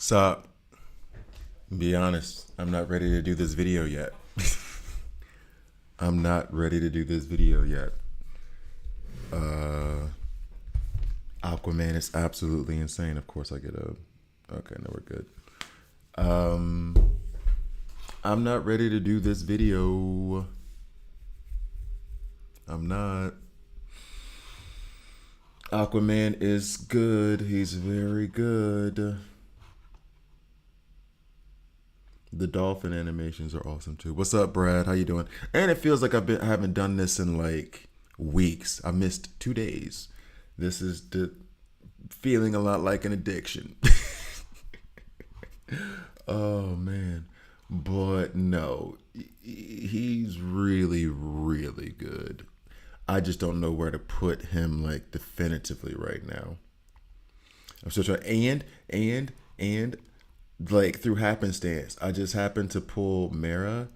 So, be honest, I'm not ready to do this video yet. I'm not ready to do this video yet. Uh, Aquaman is absolutely insane. Of course, I get a. Okay, no, we're good. Um, I'm not ready to do this video. I'm not. Aquaman is good. He's very good. The dolphin animations are awesome too. What's up, Brad? How you doing? And it feels like I haven't done this in like weeks. I missed 2 days. This is feeling a lot like an addiction. Oh man, but no, he's really, really good. I just don't know where to put him like definitively right now. I'm still trying, and like through happenstance, I just happened to pull Mera,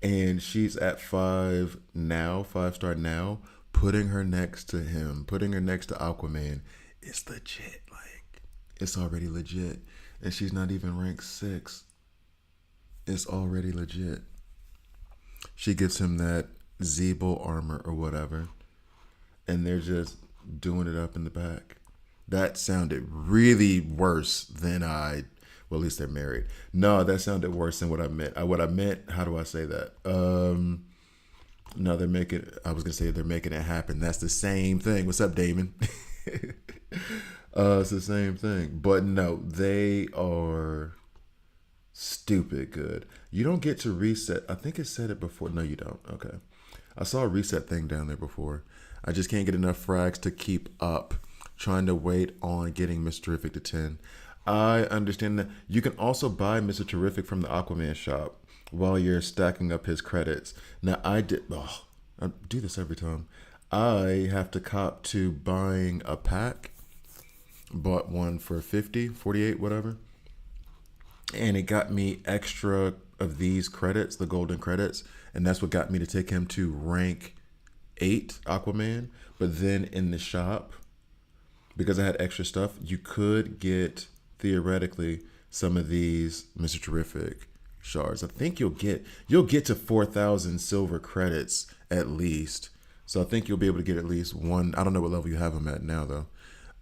and she's at 5 now, 5 star now. Putting her next to him, putting her next to Aquaman, is legit. Like it's already legit, and she's not even ranked 6. It's already legit. She gives him that Zeeble armor or whatever, and they're just doing it up in the back. That sounded really worse than I. Well, at least they're married. No, that sounded worse than what I meant. What I meant. How do I say that? No, they're making. I was gonna say they're making it happen. That's the same thing. What's up, Damon? It's the same thing. But no, they are stupid good. You don't get to reset. I think it said it before. No, you don't. Okay. I saw a reset thing down there before. I just can't get enough frags to keep up. Trying to wait on getting Mr. Terrific to 10. I understand that you can also buy Mr. Terrific from the Aquaman shop while you're stacking up his credits. Now, I do this every time. I have to cop to buying a pack. Bought one for 50, 48, whatever. And it got me extra of these credits, the golden credits. And that's what got me to take him to rank 8 Aquaman. But then in the shop, because I had extra stuff, you could get theoretically some of these Mr. Terrific shards. I think you'll get to 4,000 silver credits at least. So I think you'll be able to get at least one. I don't know what level you have them at now though.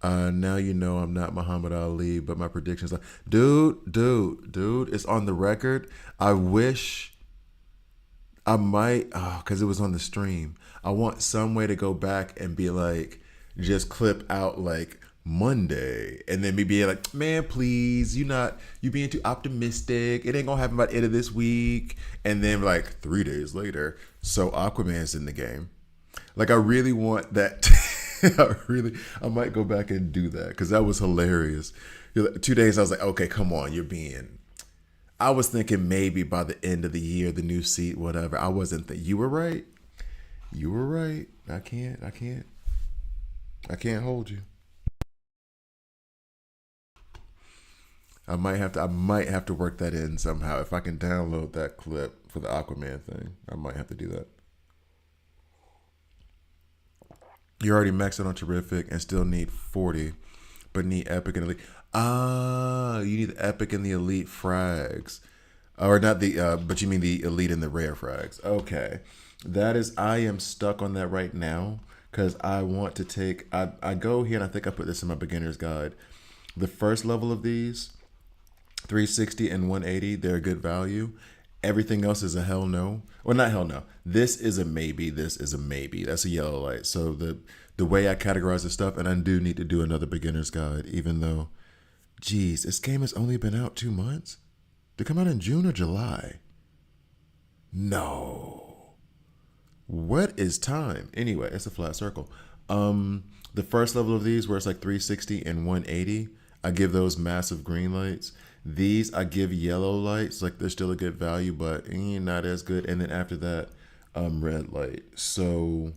Now you know I'm not Muhammad Ali, but my predictions are, dude, it's on the record. I wish I might, because it was on the stream. I want some way to go back and be like, just clip out like Monday, and then me be like, man, please, you being too optimistic. It ain't gonna happen by the end of this week, and then like 3 days later, so Aquaman's in the game. Like I really want that. I might go back and do that because that was hilarious. 2 days, I was like, okay, come on, you're being. I was thinking maybe by the end of the year, the new seat, whatever. I wasn't. You were right. You were right. I can't hold you. I might have to work that in somehow. If I can download that clip for the Aquaman thing, I might have to do that. You already maxed out on terrific and still need 40, but need epic and elite. You need the epic and the elite frags, or not the? But you mean the elite and the rare frags? Okay, that is. I am stuck on that right now because I want to take. I go here and I think I put this in my beginner's guide. The first level of these, 360 and 180, they're a good value. Everything else is a hell no. Well, not hell no. This is a maybe. This is a maybe. That's a yellow light. So the way I categorize the stuff, and I do need to do another beginner's guide, even though, geez, this game has only been out 2 months. Did it come out in June or July? No. What is time? Anyway, it's a flat circle. The first level of these, where it's like 360 and 180, I give those massive green lights. These I give yellow lights, like they're still a good value, but not as good. And then after that, red light. So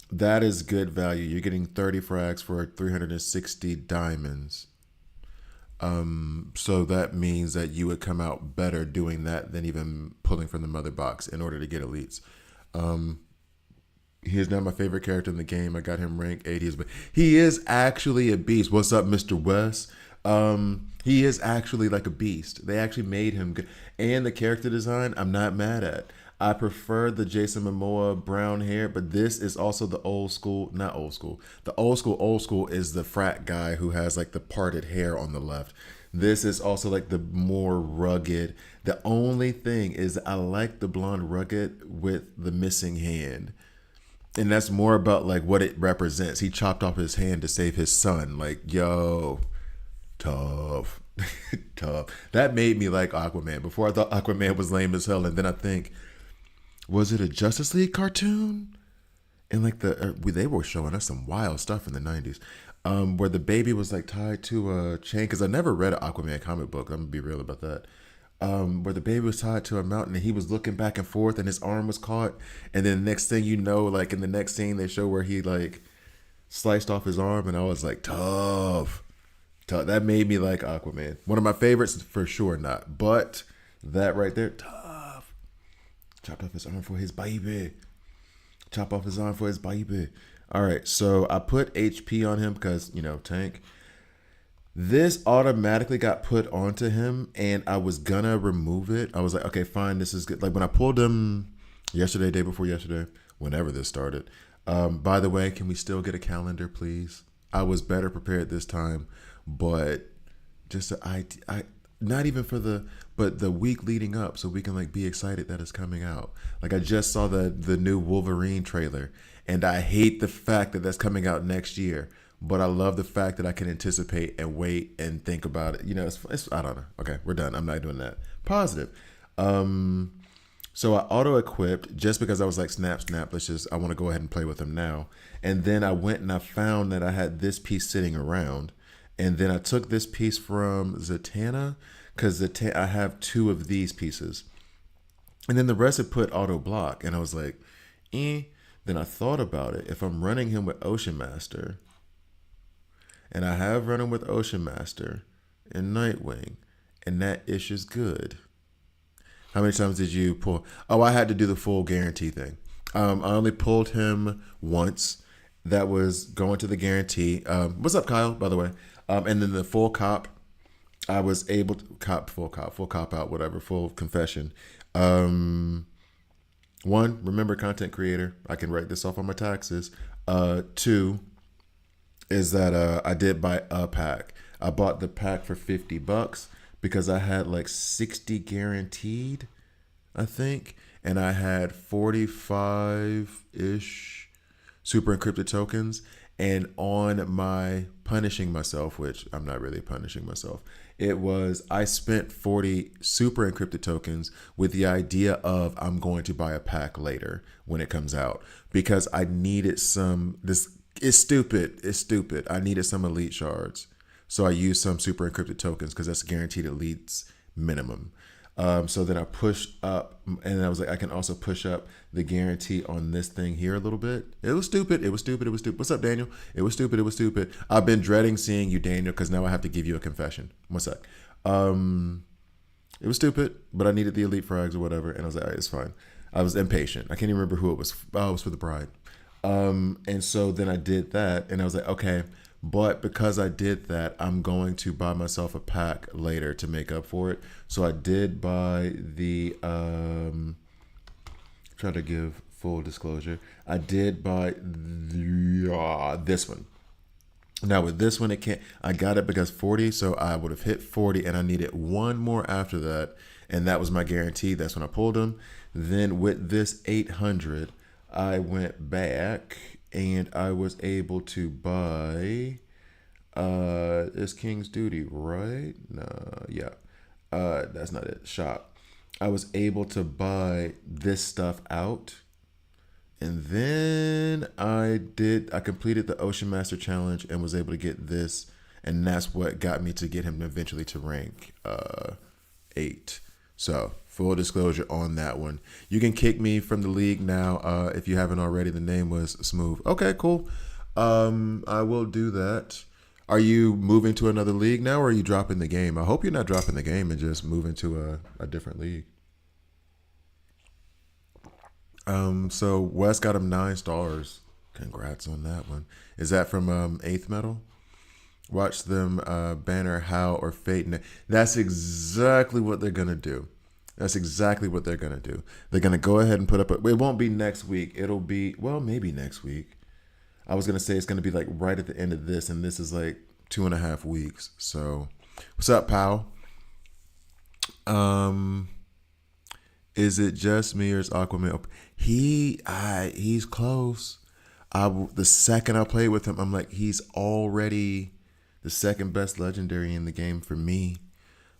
that is good value. You're getting 30 frags for 360 diamonds. So that means that you would come out better doing that than even pulling from the mother box in order to get elites. He's not my favorite character in the game. I got him rank 80s, but he is actually a beast. What's up, Mr. West? He is actually like a beast. They actually made him good. And the character design, I'm not mad at. I prefer the Jason Momoa brown hair, but this is also the old school, not old school. The old school is the frat guy who has like the parted hair on the left. This is also like the more rugged. The only thing is I like the blonde rugged with the missing hand. And that's more about like what it represents. He chopped off his hand to save his son. Like, yo, tough. Tough. That made me like Aquaman. Before I thought Aquaman was lame as hell. And then I think, was it a Justice League cartoon? And like they were showing us some wild stuff in the 90s. Where the baby was like tied to a chain. Because I never read an Aquaman comic book. I'm going to be real about that. Where the baby was tied to a mountain and he was looking back and forth and his arm was caught. And then the next thing you know, like in the next scene, they show where he like sliced off his arm. And I was like, tough. Tough. That made me like Aquaman. One of my favorites for sure, not. But that right there, tough. Chopped off his arm for his baby. Chop off his arm for his baby. All right, so I put HP on him because, tank. This automatically got put onto him, and I was gonna remove it. I was like, okay, fine, this is good. Like when I pulled him yesterday, day before yesterday, whenever this started. By the way, can we still get a calendar, please? I was better prepared this time, but just I not even for but the week leading up, so we can like be excited that it's coming out. Like I just saw the new Wolverine trailer, and I hate the fact that that's coming out next year. But I love the fact that I can anticipate and wait and think about it. It's I don't know. Okay, we're done. I'm not doing that. Positive. So I auto equipped just because I was like, snap, snap. I want to go ahead and play with them now. And then I went and I found that I had this piece sitting around. And then I took this piece from Zatanna because I have two of these pieces. And then the rest had put auto block. And I was like, eh. Then I thought about it. If I'm running him with Ocean Master, and I have run him with Ocean Master and Nightwing, and that ish is good. How many times did you pull? Oh, I had to do the full guarantee thing. I only pulled him once. That was going to the guarantee. What's up, Kyle, by the way? And then the full cop, I was able to full cop out, whatever, full confession. One, remember content creator. I can write this off on my taxes. Two is that I did buy a pack. I bought the pack for $50 because I had like 60 guaranteed, I think, and I had 45-ish super encrypted tokens. And on my punishing myself, which I'm not really punishing myself, I spent 40 super encrypted tokens with the idea of I'm going to buy a pack later when it comes out because I needed it's stupid. I needed some elite shards. So I used some super encrypted tokens because that's guaranteed elites minimum. So then I pushed up, and I was like, I can also push up the guarantee on this thing here a little bit. It was stupid. What's up, Daniel? It was stupid. I've been dreading seeing you, Daniel, because now I have to give you a confession. One sec. It was stupid, but I needed the elite frags or whatever, and I was like, all right, it's fine. I was impatient. I can't even remember who it was. Oh, it was for the bride. And so then I did that, and I was like, okay, but because I did that, I'm going to buy myself a pack later to make up for it. So I did buy the try to give full disclosure. I did buy this one. Now with this one, I got it because 40, so I would have hit 40, and I needed one more after that, and that was my guarantee. That's when I pulled them. Then with this 800, I went back and I was able to buy it's King's Duty, right? No, yeah. That's not it. Shop. I was able to buy this stuff out. And then I completed the Ocean Master Challenge and was able to get this. And that's what got me to get him eventually to rank 8. So full disclosure on that one. You can kick me from the league now if you haven't already. The name was Smooth. Okay, cool. I will do that. Are you moving to another league now, or are you dropping the game? I hope you're not dropping the game and just moving to a different league. So Wes got him 9 stars. Congrats on that one. Is that from 8th Metal? Watch them banner how or fate. That's exactly what they're gonna do. That's exactly what they're gonna do. They're gonna go ahead and put up. It won't be next week. It'll be maybe next week. I was gonna say it's gonna be like right at the end of this, and this is like 2.5 weeks. So, what's up, pal? Um, is it just me or is Aquaman? He's close. The second I played with him, I'm like, he's already the second best legendary in the game for me.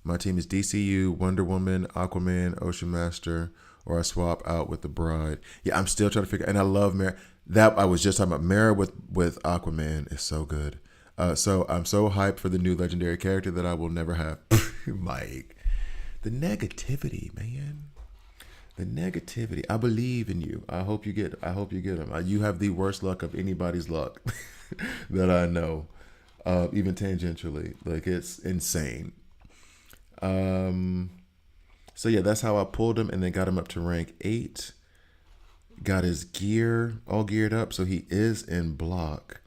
My team is DCU, Wonder Woman, Aquaman, Ocean Master, or I swap out with the Bride. Yeah, I'm still trying to figure. And I love Mera. That I was just talking about. Mera with Aquaman is so good. So I'm so hyped for the new legendary character that I will never have. Mike, the negativity, man. The negativity. I believe in you. I hope you get. I hope you get them. You have the worst luck of anybody's luck that I know, even tangentially. Like it's insane. So yeah, that's how I pulled him, and then got him up to rank 8. Got his gear all geared up, so he is in block.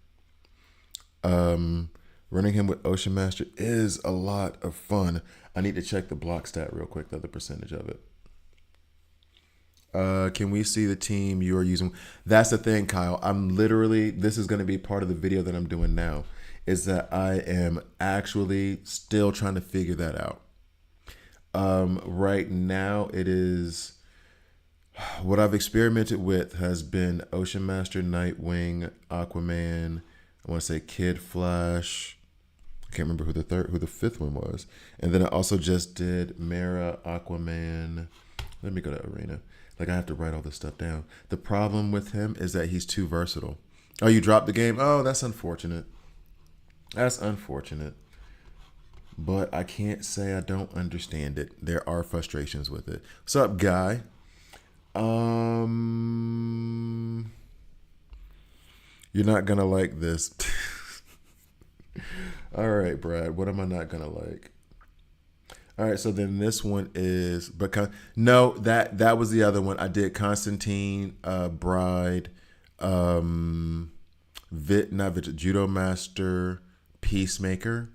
Running him with Ocean Master is a lot of fun. I need to check the block stat real quick, the percentage of it. Can we see the team you are using? That's the thing, Kyle. This is going to be part of the video that I'm doing now, is that I am actually still trying to figure that out. Right now, it is what I've experimented with has been Ocean Master, Nightwing, Aquaman. I want to say Kid Flash. I can't remember who the fifth one was. And then I also just did Mera, Aquaman. Let me go to Arena. Like I have to write all this stuff down. The problem with him is that he's too versatile. Oh, you dropped the game? Oh, that's unfortunate. That's unfortunate. But I can't say I don't understand it. There are frustrations with it. What's up, guy? You're not gonna like this. All right, Brad. What am I not gonna like? All right, so then this one is no, that was the other one. I did Constantine, Bride, Judo Master, Peacemaker,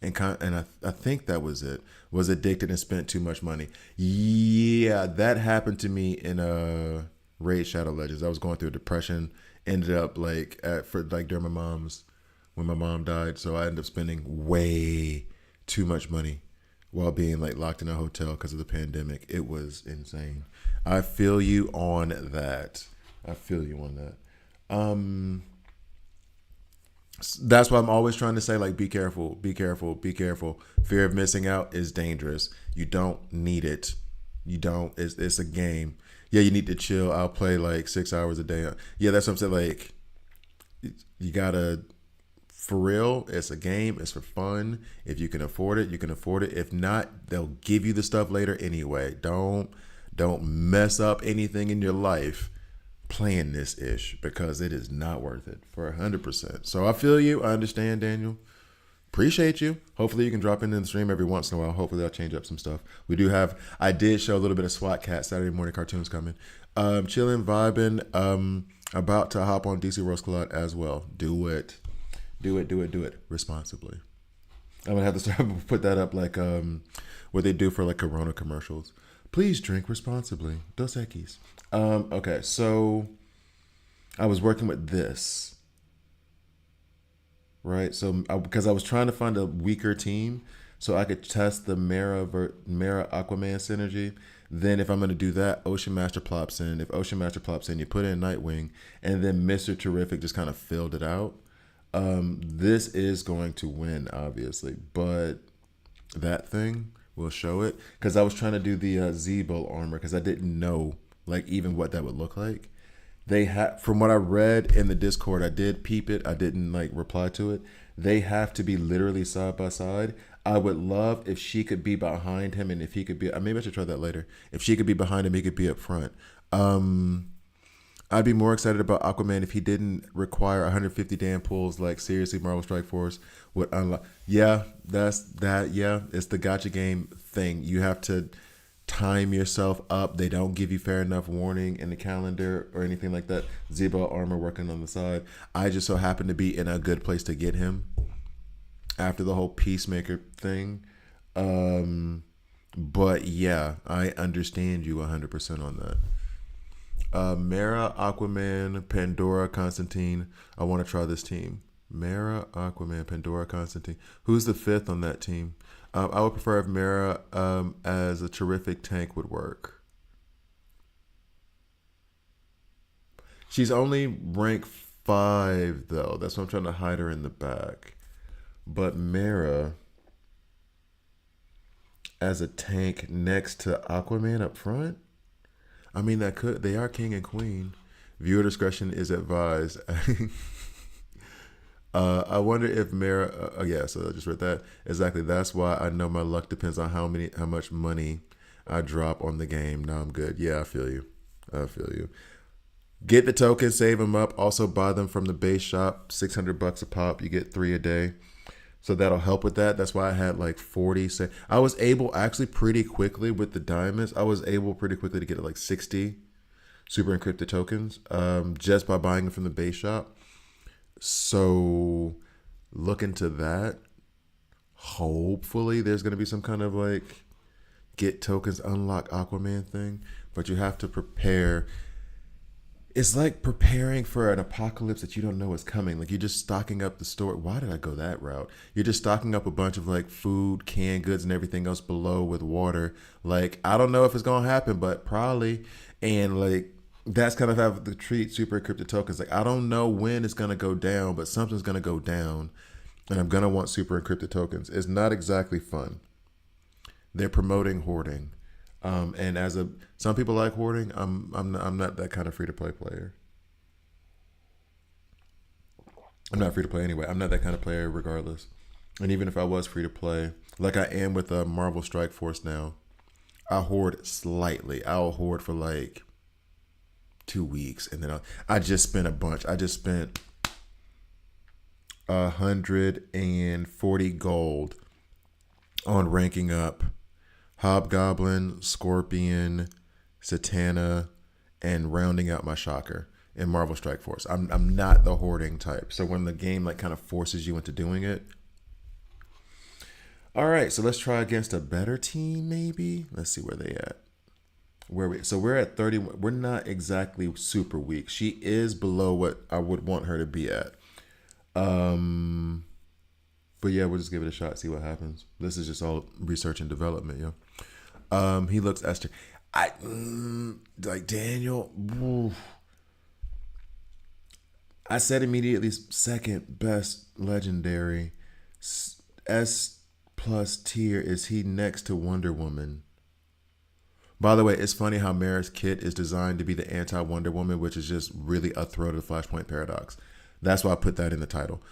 and I think that was it. Was addicted and spent too much money. Yeah, that happened to me in Raid Shadow Legends. I was going through a depression. Ended up during when my mom died, so I ended up spending way too much money while being like locked in a hotel because of the pandemic. It was insane. I feel you on that. That's why I'm always trying to say, like, be careful, be careful, be careful. Fear of missing out is dangerous. You don't need it. You don't. It's a game. Yeah, you need to chill. I'll play like 6 hours a day. Yeah, that's what I'm saying. Like, you gotta. For real, it's a game. It's for fun. If you can afford it, you can afford it. If not, they'll give you the stuff later anyway. Don't mess up anything in your life playing this ish, because it is not worth it for 100%. So I feel you. I understand, Daniel. Appreciate you. Hopefully you can drop in the stream every once in a while. Hopefully I'll change up some stuff. I did show a little bit of SWAT Cat Saturday morning cartoons coming. Chilling, vibing. About to hop on DC Roast Collide as well. Do it responsibly. I'm gonna have to start put that up like what they do for like Corona commercials. Please drink responsibly. Dos Equis. Okay, so I was working with this, right? So because I was trying to find a weaker team so I could test the Mera Aquaman synergy. Then if I'm going to do that, Ocean Master plops in. If Ocean Master plops in, you put in Nightwing, and then Mr. Terrific just kind of filled it out. This is going to win, obviously, but that thing will show it, because I was trying to do the Zebo armor because I didn't know like even what that would look like. They have, from what I read in the Discord, I did peep it. I didn't like reply to it. They have to be literally side by side. I would love if she could be behind him, and if he could be, maybe I should try that later. If she could be behind him, he could be up front. I'd be more excited about Aquaman if he didn't require 150 damn pulls. Like, seriously, Marvel Strike Force would unlock. Yeah, that's that. Yeah, it's the gacha game thing. You have to time yourself up. They don't give you fair enough warning in the calendar or anything like that. Zebo armor working on the side. I just so happen to be in a good place to get him. after the whole Peacemaker thing. Um, but yeah, I understand you 100% on that. Mera, Aquaman, Pandora, Constantine. I want to try this team. Mera, Aquaman, Pandora, Constantine. Who's the fifth on that team? I would prefer if Mera as a terrific tank would work. She's only rank 5 though. That's why I'm trying to hide her in the back. But Mera as a tank next to Aquaman up front. I mean that could they are king and queen. Viewer discretion is advised. I wonder if Mera. Yeah, so I just read that exactly. That's why I know my luck depends on how much money I drop on the game. Now I'm good. Yeah, I feel you. I feel you. Get the tokens, save them up. Also buy them from the base shop. $600 a pop. You get 3 a day. So that'll help with that. That's why I had like 40. I was able actually pretty quickly with the diamonds. I was able pretty quickly to get like 60 super encrypted tokens just by buying them from the base shop. So look into that. Hopefully there's going to be some kind of like get tokens, unlock Aquaman thing. But you have to prepare. It's like preparing for an apocalypse that you don't know is coming. Like you're just stocking up the store. Why did I go that route? You're just stocking up a bunch of like food, canned goods, and everything else below with water. Like I don't know if it's gonna happen, but probably. And like that's kind of how the treat super encrypted tokens. Like I don't know when it's gonna go down, but something's gonna go down, and I'm gonna want super encrypted tokens. It's not exactly fun. They're promoting hoarding. And as a some people like hoarding, I'm not that kind of free to play player. I'm not free to play anyway. I'm not that kind of player regardless. And even if I was free to play, like I am with Marvel Strike Force now, I hoard slightly. I'll hoard for like 2 weeks, and then I just spent a bunch. I just spent 140 gold on ranking up Hobgoblin, Scorpion, Satana, and rounding out my Shocker in Marvel Strike Force. I'm not the hoarding type. So when the game like kind of forces you into doing it. All right, so let's try against a better team maybe. Let's see where they at. So we're at 30. We're not exactly super weak. She is below what I would want her to be at. But yeah, we'll just give it a shot, see what happens. This is just all research and development, yo. He looks Esther. Like Daniel. Oof. I said immediately second best legendary. S plus tier. Is he next to Wonder Woman? By the way, it's funny how Mera's kit is designed to be the anti-Wonder Woman, which is just really a throw to the Flashpoint paradox. That's why I put that in the title.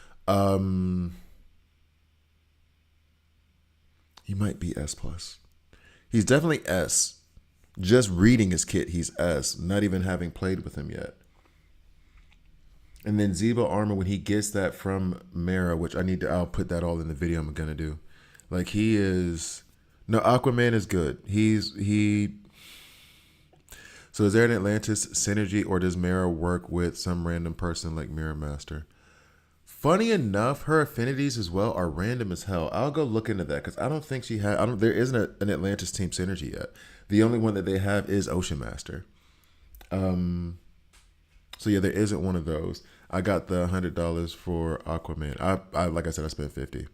He might be S plus. He's definitely S. Just reading his kit, he's S. Not even having played with him yet. And then Zebo armor when he gets that from Mera, which I'll put that all in the video I'm gonna do. Like he is. No, Aquaman is good. So is there an Atlantis synergy, or does Mera work with some random person like Mirror Master? Funny enough, her affinities as well are random as hell. I'll go look into that because I don't think she had. There isn't an Atlantis team synergy yet. The only one that they have is Ocean Master. So yeah, there isn't one of those. I got the $100 for Aquaman. I like I said, I spent 50,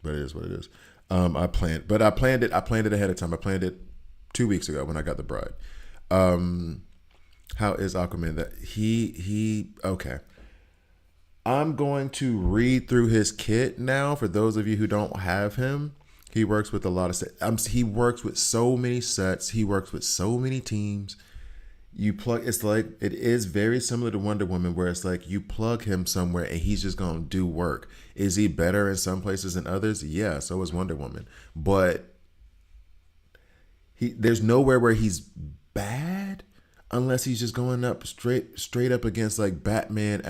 but it is what it is. I planned it. I planned it ahead of time. I planned it 2 weeks ago when I got the bride. How is Aquaman? That he okay. I'm going to read through his kit now. For those of you who don't have him, he works with a lot of sets. He works with so many sets. He works with so many teams. It's like it is very similar to Wonder Woman, where it's like you plug him somewhere and he's just gonna do work. Is he better in some places than others? Yeah, so is Wonder Woman. But there's nowhere where he's bad unless he's just going up straight up against like Batman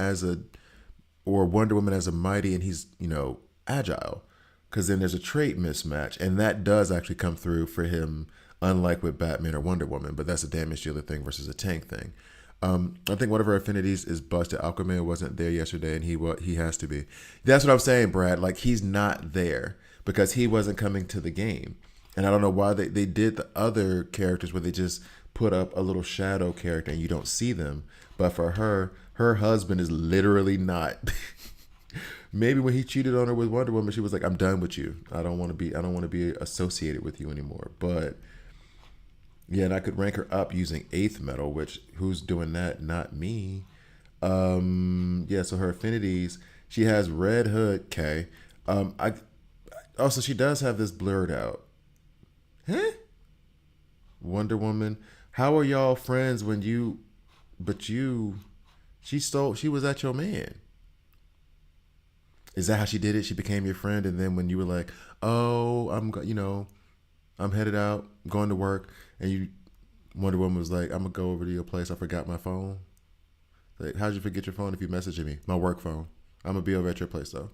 or Wonder Woman as a mighty, and he's agile, because then there's a trait mismatch, and that does actually come through for him, unlike with Batman or Wonder Woman. But that's a damage dealer thing versus a tank thing. I think one of her affinities is busted. Aquaman wasn't there yesterday, and he has to be. That's what I'm saying, Brad. Like he's not there because he wasn't coming to the game, and I don't know why they did the other characters where they just put up a little shadow character and you don't see them. But for her husband is literally not. Maybe when he cheated on her with Wonder Woman, she was like, "I'm done with you. I don't want to be associated with you anymore." But yeah, and I could rank her up using eighth metal, which who's doing that? Not me. Yeah, so her affinities, she has red hood K. I also she does have this blurred out. Huh? Wonder Woman. How are y'all friends when you but you she was at your man. Is that how she did it? She became your friend, and then when you were like, "Oh, I'm headed out, I'm going to work," and you Wonder Woman was like, "I'm gonna go over to your place. I forgot my phone." Like, how'd you forget your phone if you messaging me? My work phone. I'm gonna be over at your place though.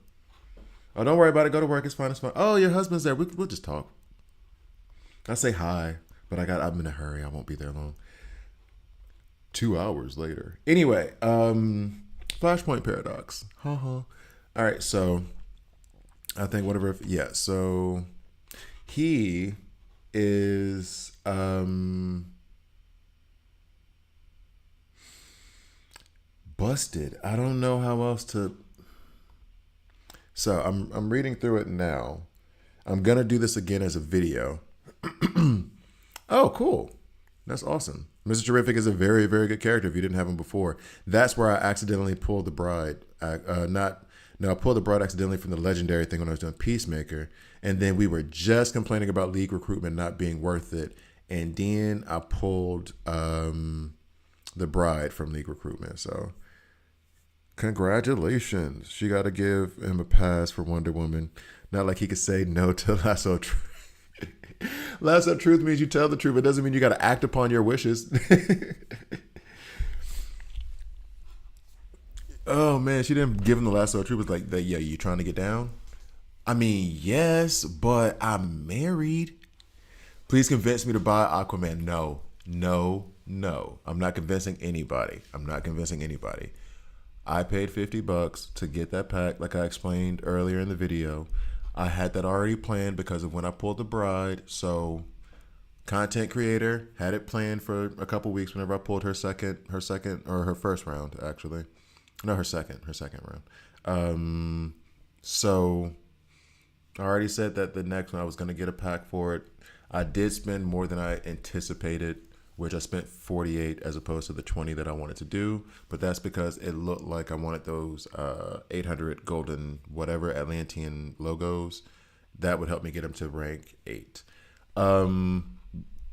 Oh, don't worry about it. Go to work. It's fine. It's fine. Oh, your husband's there. We'll just talk. I say hi, but I'm in a hurry. I won't be there long. 2 hours later. Anyway, Flashpoint paradox. Ha ha. All right, so I think whatever. Yeah, so he is busted. I don't know how else to. So I'm reading through it now. I'm gonna do this again as a video. Oh, cool. That's awesome. Mr. Terrific is a very, very good character if you didn't have him before. That's where I accidentally pulled the bride. I pulled the bride accidentally from the legendary thing when I was doing Peacemaker. And then we were just complaining about league recruitment not being worth it. And then I pulled the bride from league recruitment. So congratulations. She got to give him a pass for Wonder Woman. Not like he could say no to Lasso Truth. Lasso Truth means you tell the truth. It doesn't mean you got to act upon your wishes. Oh man, she didn't give him the lasso truth. It was like, yeah, you trying to get down? I mean, yes, but I'm married. Please convince me to buy Aquaman. No, no, no. I'm not convincing anybody. I'm not convincing anybody. I paid $50 to get that pack, like I explained earlier in the video. I had that already planned because of when I pulled the bride. So, content creator had it planned for a couple weeks. Whenever I pulled her first round, actually, no, her second round. So I already said that the next one I was going to get a pack for it. I did spend more than I anticipated, which I spent 48 as opposed to the 20 that I wanted to do. But that's because it looked like I wanted those 800 golden whatever Atlantean logos. That would help me get them to rank 8.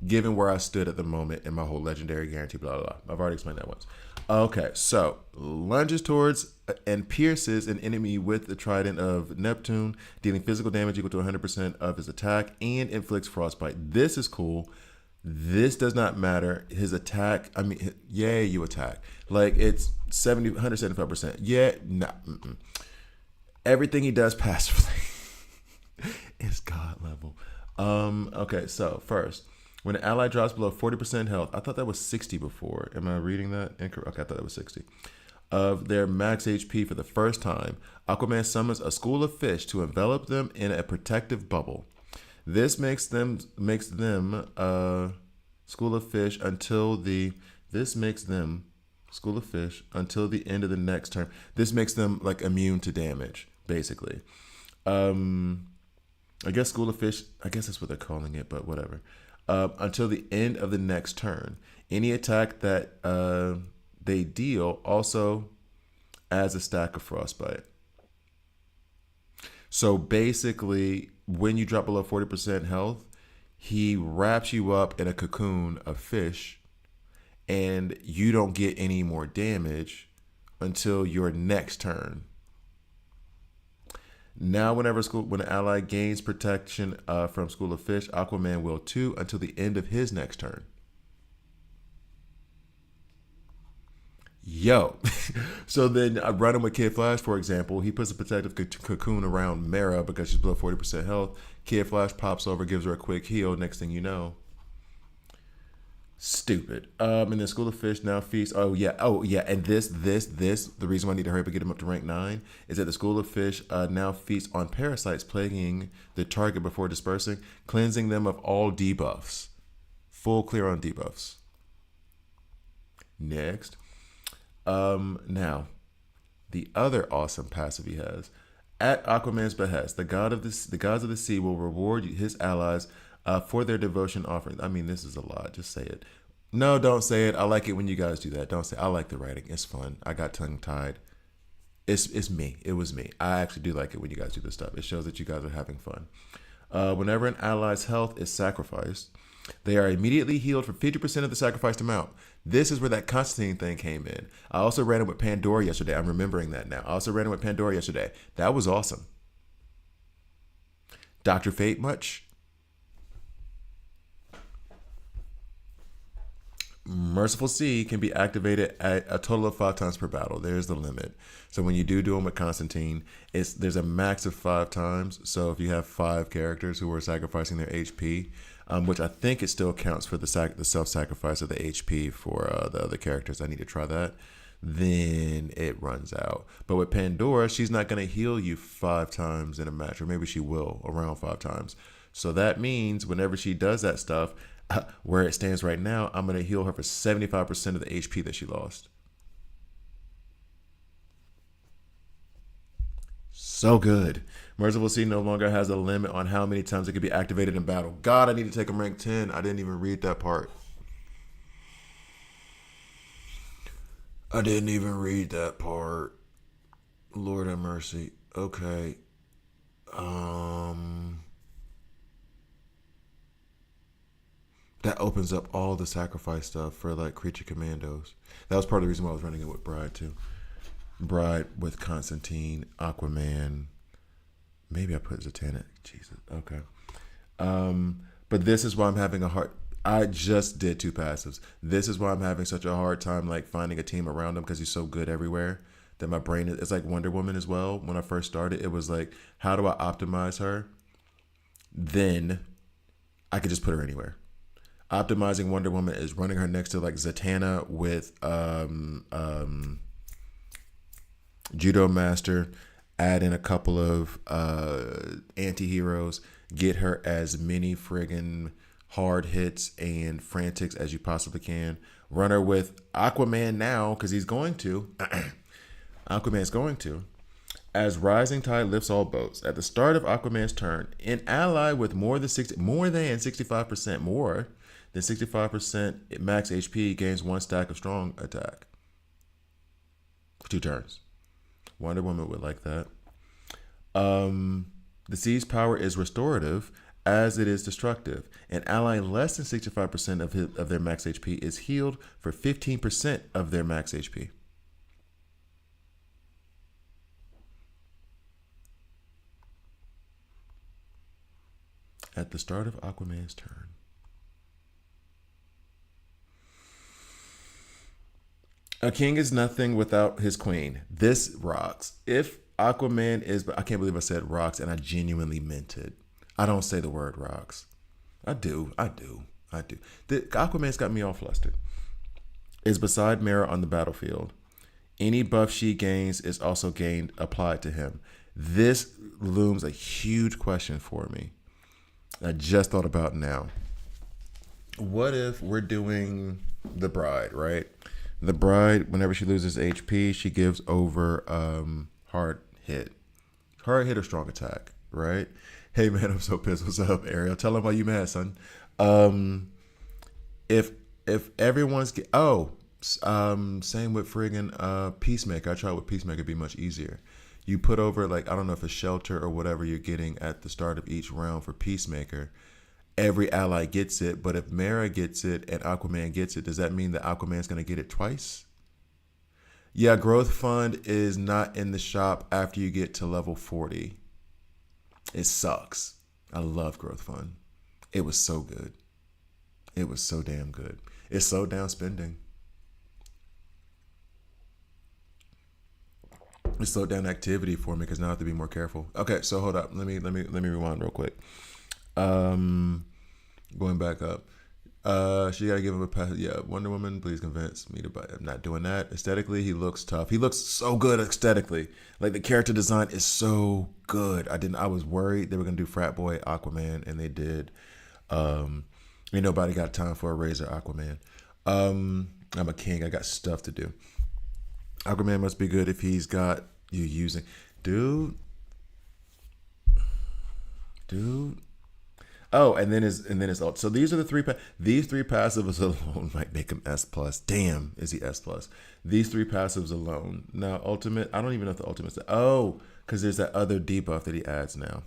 Given where I stood at the moment in my whole legendary guarantee, blah, blah, blah. I've already explained that once. Okay, so lunges towards and pierces an enemy with the trident of Neptune, dealing physical damage equal to 100% of his attack, and inflicts frostbite. This is cool. This does not matter. His attack, yay, you attack. Like, it's 175%. Yeah, nah. Everything he does passively is God level. Okay, so first, when an ally drops below 40% health, I thought that was 60 before. Am I reading that incorrect? Okay, I thought that was 60. Of their max HP for the first time, Aquaman summons a school of fish to envelop them in a protective bubble. This makes them school of fish until the end of the next turn. This makes them like immune to damage, basically. I guess school of fish. I guess that's what they're calling it, but whatever. Until the end of the next turn. Any attack that they deal also adds a stack of frostbite. So basically, when you drop below 40% health, he wraps you up in a cocoon of fish, and you don't get any more damage until your next turn. Now, when an ally gains protection from School of Fish, Aquaman will too until the end of his next turn. Yo. So then I run him with Kid Flash, for example. He puts a protective cocoon around Mera because she's below 40% health. Kid Flash pops over, gives her a quick heal. Next thing you know, Stupid. And then School of Fish now feasts. Oh yeah. And this. The reason why I need to hurry up and get him up to rank 9 is that the School of Fish now feasts on parasites plaguing the target before dispersing, cleansing them of all debuffs. Full clear on debuffs. Next. Now, the other awesome passive he has. At Aquaman's behest, the gods of the sea will reward his allies for their devotion offerings. I mean, this is a lot. Just say it. No, don't say it. I like it when you guys do that. Don't say. I like the writing. It's fun. I got tongue tied. It's me. It was me. I actually do like it when you guys do this stuff. It shows that you guys are having fun. Whenever an ally's health is sacrificed, they are immediately healed for 50% of the sacrificed amount. This is where that Constantine thing came in. I also ran it with Pandora yesterday. I'm remembering that now. I also ran it with Pandora yesterday. That was awesome. Dr. Fate, much? Merciful Sea can be activated at a total of 5 times per battle. There's the limit. So when you do them with Constantine, there's a max of 5 times. So if you have 5 characters who are sacrificing their HP, which I think it still counts for the self-sacrifice of the HP for the other characters. I need to try that. Then it runs out. But with Pandora, she's not going to heal you 5 times in a match, or maybe she will around 5 times. So that means whenever she does that stuff, where it stands right now, I'm going to heal her for 75% of the HP that she lost. So good. Merciful Sea no longer has a limit on how many times it can be activated in battle. God, I need to take him rank 10. I didn't even read that part. I didn't even read that part. Lord have mercy. Okay. That opens up all the sacrifice stuff for like creature commandos. That was part of the reason why I was running it with Bride too. Bride with Constantine, Aquaman. Maybe I put Zatanna. Jesus. Okay. But this is why I'm having a hard. I just did 2 passives. This is why I'm having such a hard time like finding a team around him because he's so good everywhere that my brain is. It's like Wonder Woman as well. When I first started, it was like, how do I optimize her? Then I could just put her anywhere. Optimizing Wonder Woman is running her next to like Zatanna with Judo Master, add in a couple of anti-heroes, get her as many friggin' hard hits and frantics as you possibly can. Run her with Aquaman now, because he's going to. Aquaman's going to. As rising tide lifts all boats, at the start of Aquaman's turn, an ally with more than 65% max HP gains 1 stack of strong attack for 2 turns. Wonder Woman would like that. The sea's power is restorative as it is destructive. An ally less than 65% of their max HP is healed for 15% of their max HP. At the start of Aquaman's turn. A king is nothing without his queen. This rocks. If Aquaman is, I can't believe I said rocks and I genuinely meant it. I don't say the word rocks. I do. Aquaman's got me all flustered. Is beside Mera on the battlefield. Any buff she gains is also applied to him. This looms a huge question for me. I just thought about now. What if we're doing the Bride, right? The Bride, whenever she loses HP, she gives over hard hit or strong attack, right? Hey man, I'm so pissed. What's up, Ariel? Tell him why you mad, son. If everyone's same with friggin' Peacemaker. I tried with Peacemaker, it'd be much easier. You put over like, I don't know if it's shelter or whatever you're getting at the start of each round for Peacemaker. Every ally gets it, but if Mera gets it and Aquaman gets it, does that mean that Aquaman's going to get it twice? Yeah, Growth Fund is not in the shop after you get to level 40. It sucks. I love Growth Fund. It was so good. It was so damn good. It slowed down spending. It slowed down activity for me because now I have to be more careful. Okay, so hold up. Let me rewind real quick. Going back up. She gotta give him a pass. Yeah, Wonder Woman, please convince me to buy. I'm not doing that. Aesthetically, he looks tough. He looks so good aesthetically. Like the character design is so good. I was worried they were gonna do frat boy Aquaman, and they did. Ain't nobody got time for a razor Aquaman. I'm a king. I got stuff to do. Aquaman must be good if he's got you using, dude, dude. Oh, and then his ult. So these are the these three passives alone might make him S plus. Damn, is he S plus? These three passives alone. Now ultimate, I don't even know if the ultimate's because there's that other debuff that he adds now.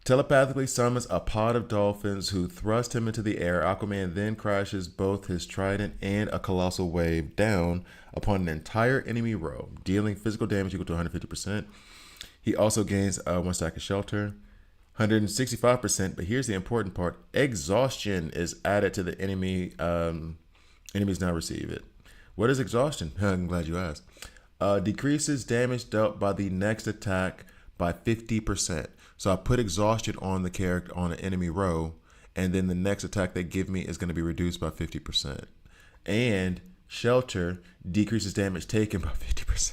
Telepathically summons a pod of dolphins who thrust him into the air. Aquaman then crashes both his trident and a colossal wave down upon an entire enemy row, dealing physical damage equal to 150%. He also gains one stack of shelter, 165%. But here's the important part: exhaustion is added to the enemy. Enemies now receive it. What is exhaustion? I'm glad you asked. Decreases damage dealt by the next attack by 50%. So I put exhaustion on the character on an enemy row, and then the next attack they give me is going to be reduced by 50%. And shelter decreases damage taken by 50%.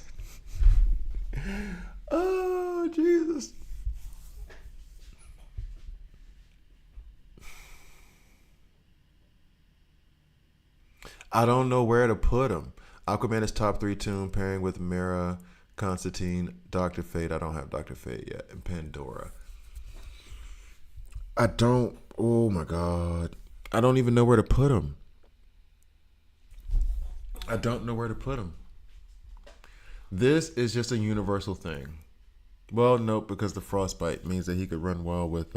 Oh, Jesus. I don't know where to put him. Aquaman is top 3 tune, pairing with Mera, Constantine, Dr. Fate. I don't have Dr. Fate yet. And Pandora. I don't. Oh my God. I don't even know where to put him. I don't know where to put him. This is just a universal thing. Well, nope, because the frostbite means that he could run well with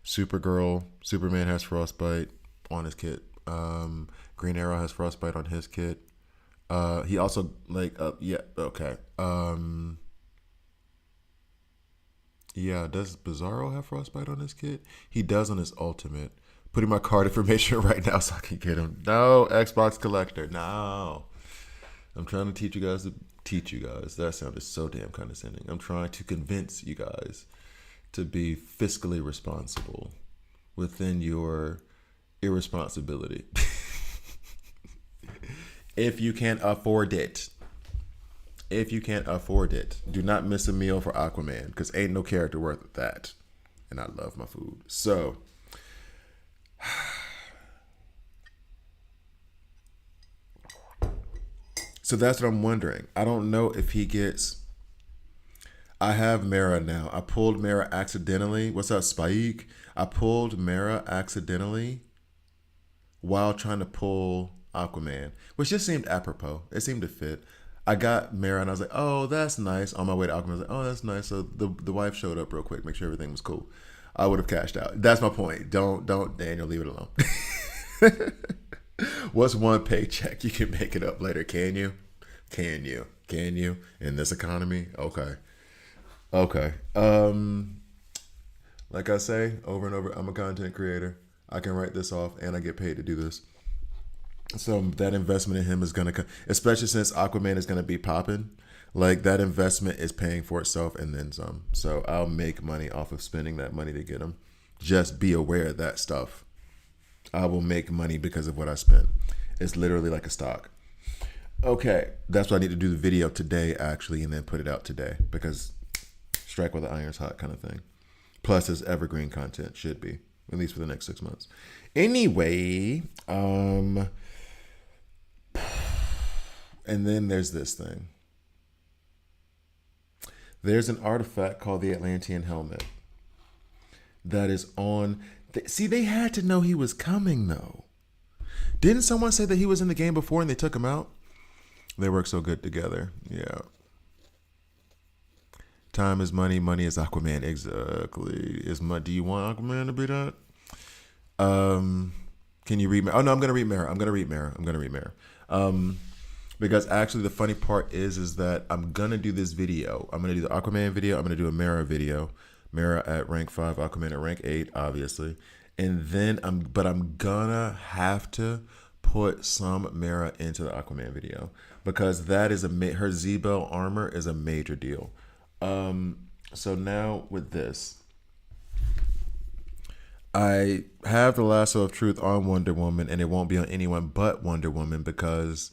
Supergirl. Superman has frostbite on his kit. Green Arrow has frostbite on his kit. He also yeah, okay. Yeah, does Bizarro have frostbite on his kit? He does on his ultimate. Putting my card information right now so I can get him. No, Xbox collector. No. I'm trying to teach you guys to teach you guys. That sounded so damn condescending. I'm trying to convince you guys to be fiscally responsible within your irresponsibility. If you can afford it. If you can't afford it, do not miss a meal for Aquaman, because ain't no character worth that. And I love my food. So that's what I'm wondering. I don't know if he gets. I have Mera now. I pulled Mera accidentally. What's up, Spike? I pulled Mera accidentally while trying to pull Aquaman, which just seemed apropos. It seemed to fit. I got Mera and I was like, oh, that's nice. On my way to Aquaman, I was like, oh, that's nice. So the wife showed up real quick, make sure everything was cool. I would have cashed out. That's my point. Don't Daniel, leave it alone. What's one paycheck? You can make it up later. Can you? Can you? Can you? In this economy? Okay. Okay. Like I say over and over, I'm a content creator. I can write this off and I get paid to do this. So that investment in him is going to come, especially since Aquaman is going to be popping. Like that investment is paying for itself and then some. So I'll make money off of spending that money to get him. Just be aware of that stuff. I will make money because of what I spent. It's literally like a stock. Okay, that's why I need to do the video today actually, and then put it out today because strike while the iron's hot kind of thing. Plus, it's evergreen content, should be at least for the next 6 months. Anyway, and then there's this thing. There's an artifact called the Atlantean Helmet that is on. See, they had to know he was coming, though. Didn't someone say that he was in the game before and they took him out? They work so good together. Yeah. Time is money. Money is Aquaman. Exactly. Do you want Aquaman to be that? Can you read? Oh no, I'm gonna read Mera. I'm gonna read Mera. Because actually the funny part is that I'm gonna do this video. I'm gonna do the Aquaman video. I'm gonna do a Mera video. Mera at rank 5, Aquaman at rank 8, obviously. And then I'm gonna have to put some Mera into the Aquaman video because that is her Z-Bell armor is a major deal. So now with this, I have the lasso of truth on Wonder Woman, and it won't be on anyone but Wonder Woman because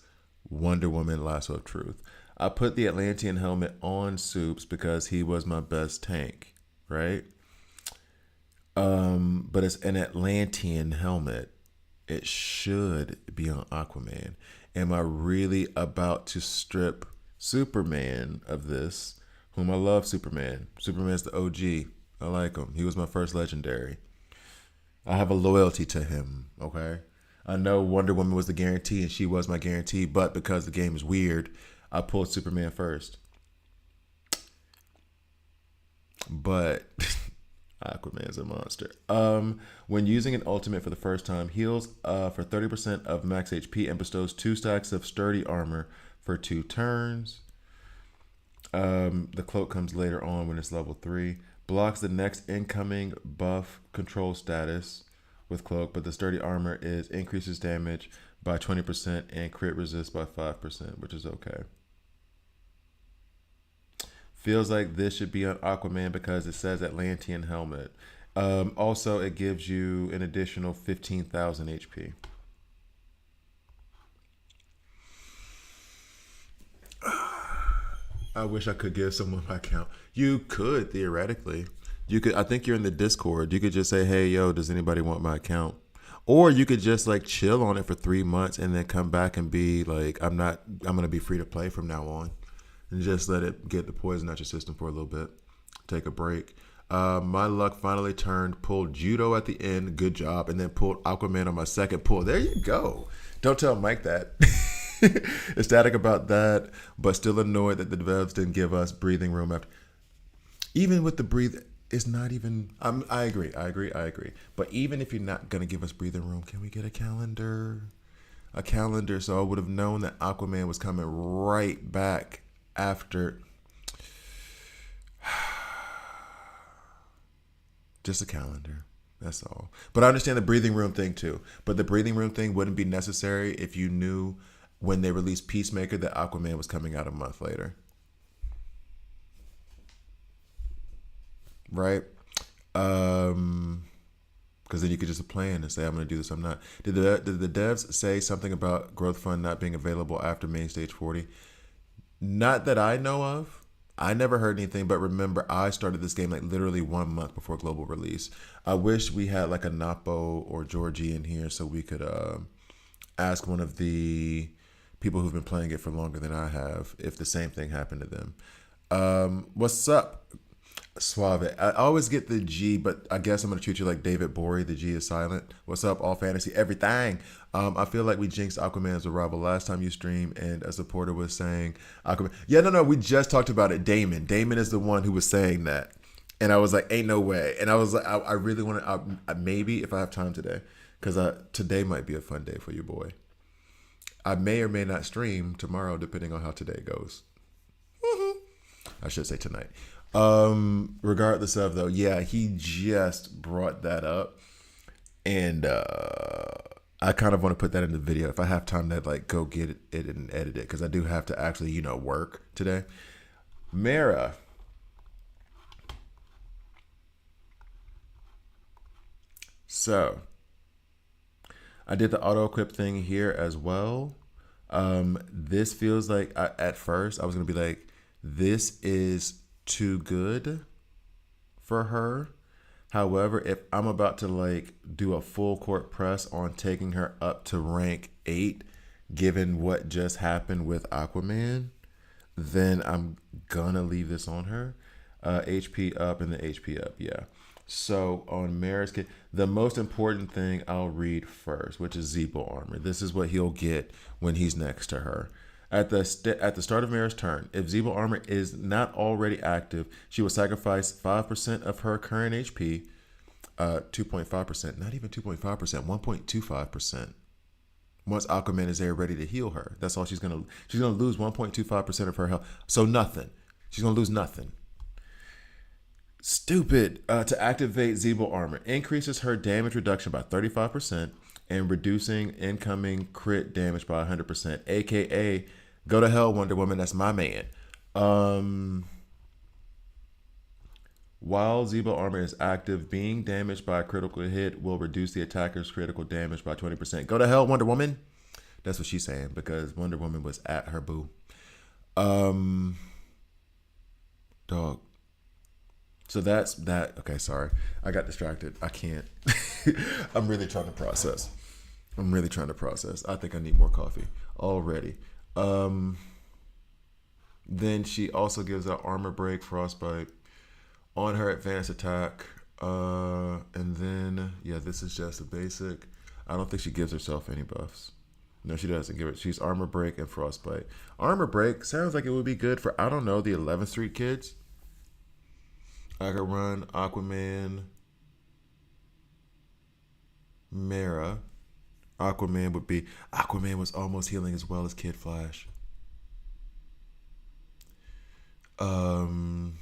Wonder Woman lasso of truth. I put the Atlantean helmet on Soups because he was my best tank, right? But it's an Atlantean helmet. It should be on Aquaman. Am I really about to strip Superman of this? Whom I love, Superman. Superman's the OG. I like him. He was my first legendary. I have a loyalty to him, okay? I know Wonder Woman was the guarantee and she was my guarantee, but because the game is weird, I pulled Superman first. But Aquaman's a monster. When using an ultimate for the first time, heals for 30% of max HP and bestows 2 stacks of sturdy armor for 2 turns. The cloak comes later on when it's level 3. Blocks the next incoming buff control status with cloak, but the sturdy armor is increases damage by 20% and crit resist by 5%, which is okay. Feels like this should be on Aquaman because it says Atlantean helmet. Also, it gives you an additional 15,000 HP. I wish I could give someone my account. You could theoretically. You could. I think you're in the Discord. You could just say, "Hey, yo, does anybody want my account?" Or you could just like chill on it for 3 months and then come back and be like, "I'm not. I'm gonna be free to play from now on," and just let it get the poison out your system for a little bit. Take a break. My luck finally turned. Pulled judo at the end. Good job. And then pulled Aquaman on my second pull. There you go. Don't tell Mike that. Ecstatic about that, but still annoyed that the devs didn't give us breathing room after. Even with the breathe, it's not even. I agree. But even if you're not gonna give us breathing room, can we get a calendar? A calendar, so I would have known that Aquaman was coming right back after. Just a calendar. That's all. But I understand the breathing room thing too. But the breathing room thing wouldn't be necessary if you knew when they released Peacemaker that Aquaman was coming out a month later. Right? Because then you could just plan and say, I'm going to do this, I'm not. Did the devs say something about Growth Fund not being available after Main Stage 40? Not that I know of. I never heard anything, but remember, I started this game like literally 1 month before global release. I wish we had like a Napo or Georgie in here so we could ask one of the people who've been playing it for longer than I have if the same thing happened to them. What's up, Suave? I always get the G, but I guess I'm going to treat you like David Bory. The G is silent. What's up, All Fantasy? Everything. I feel like we jinxed Aquaman's arrival last time you streamed, and a supporter was saying Aquaman. Yeah, no, we just talked about it. Damon is the one who was saying that, and I was like, ain't no way. And I was like, I really want to. Maybe if I have time today, because today might be a fun day for you, boy. I may or may not stream tomorrow, depending on how today goes. I should say tonight. Regardless of though, yeah, he just brought that up, and I kind of want to put that in the video if I have time to like go get it and edit it because I do have to actually work today. Mera. So I did the auto equip thing here as well. This feels like at first I was gonna be like, this is too good for her. However, if I'm about to like do a full court press on taking her up to rank 8, given what just happened with Aquaman, then I'm gonna leave this on her. HP up and the HP up, yeah. So on Mera's kit, the most important thing I'll read first, which is Zeeble armor. This is what he'll get when he's next to her. At the start of Mera's turn, if Zeeble armor is not already active, she will sacrifice 5% of her current HP, 2.5%, not even 2.5%, 1.25%. Once Aquaman is there ready to heal her, that's all she's gonna lose 1.25% of her health. So nothing. She's gonna lose nothing. Stupid. To activate Zeeble armor, increases her damage reduction by 35% and reducing incoming crit damage by 100%. AKA, go to hell, Wonder Woman. That's my man. While Zebo armor is active, being damaged by a critical hit will reduce the attacker's critical damage by 20%. Go to hell, Wonder Woman. That's what she's saying because Wonder Woman was at her boo. Um, dog. So that's that. Okay, sorry. I got distracted. I can't. I'm really trying to process. I think I need more coffee already. Um, then she also gives out armor break, frostbite on her advanced attack. And then yeah, this is just a basic. I don't think she gives herself any buffs. No, she doesn't give it. She's armor break and frostbite. Armor break sounds like it would be good for I don't know the 11th Street kids. I could run Aquaman, Mera. Aquaman was almost healing as well as Kid Flash. Um,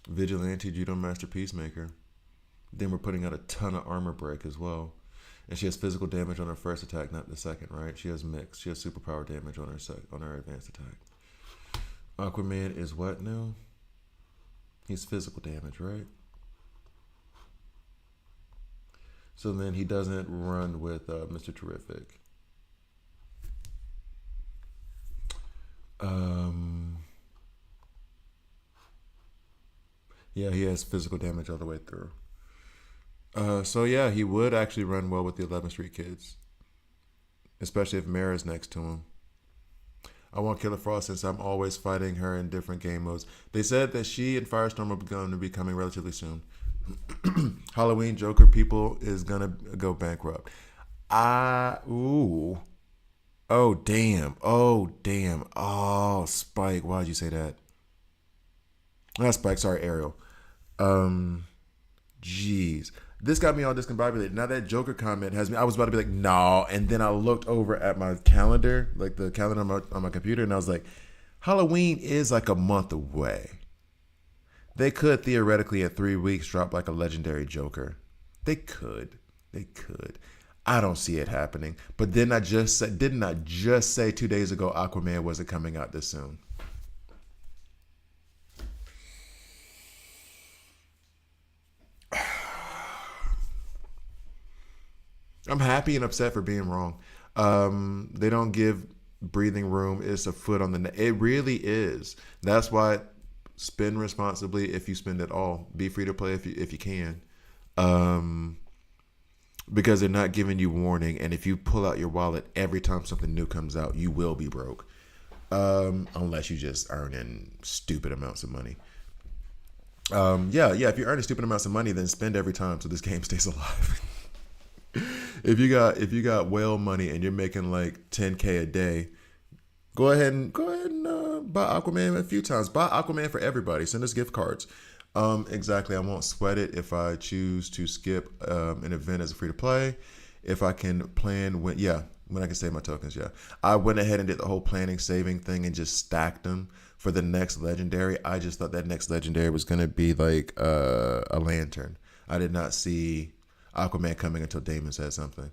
Vigilante, Judo Master, Peacemaker. Then we're putting out a ton of armor break as well. And she has physical damage on her first attack, not the second, right? She has mixed. She has superpower damage on her advanced attack. Aquaman is what now? He's physical damage, right? So then he doesn't run with Mr. Terrific. Yeah, he has physical damage all the way through. So yeah, he would actually run well with the 11th Street kids, especially if Mera's next to him. I want Killer Frost since I'm always fighting her in different game modes. They said that she and Firestorm are going to be coming relatively soon. Halloween Joker people is gonna go bankrupt. Ooh. Oh damn. Oh damn. Oh Spike. Why'd you say that? Not Spike. Sorry, Ariel. Jeez. This got me all discombobulated. Now that Joker comment has me, I was about to be like, no. And then I looked over at my calendar, like the calendar on my computer, and I was like, Halloween is like a month away. They could theoretically in 3 weeks drop like a legendary Joker. They could. I don't see it happening. But didn't I just say 2 days ago Aquaman wasn't coming out this soon? I'm happy and upset for being wrong. They don't give breathing room. It's a foot on the neck. It really is. That's why spend responsibly if you spend at all. Be free to play if you can. Because they're not giving you warning. And if you pull out your wallet every time something new comes out, you will be broke. Unless you just earning stupid amounts of money. Yeah. If you're earning stupid amounts of money, then spend every time so this game stays alive. If you got whale money and you're making like 10K a day, go ahead and buy Aquaman a few times. Buy Aquaman for everybody. Send us gift cards. Exactly. I won't sweat it if I choose to skip an event as a free to play. If I can plan when I can save my tokens. Yeah, I went ahead and did the whole planning saving thing and just stacked them for the next legendary. I just thought that next legendary was gonna be like a lantern. I did not see Aquaman coming until Damon said something.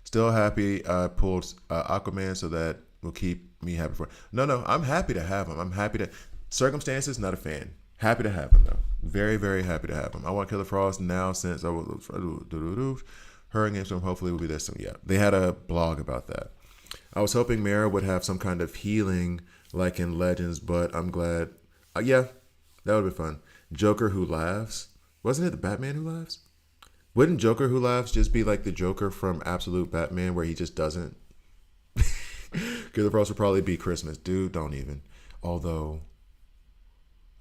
Still happy I pulled Aquaman, so that will keep me happy for. No, I'm happy to have him. I'm happy to. Circumstances, not a fan. Happy to have him though. Very, very happy to have him. I want Killer Frost now since her game storm hopefully will be there soon. Yeah, they had a blog about that. I was hoping Mera would have some kind of healing like in Legends, but I'm glad. Yeah, that would be fun. Joker who laughs. Wasn't it the Batman who laughs? Wouldn't Joker who laughs just be like the Joker from Absolute Batman where he just doesn't? Killer Frost would probably be Christmas. Dude, don't even. Although,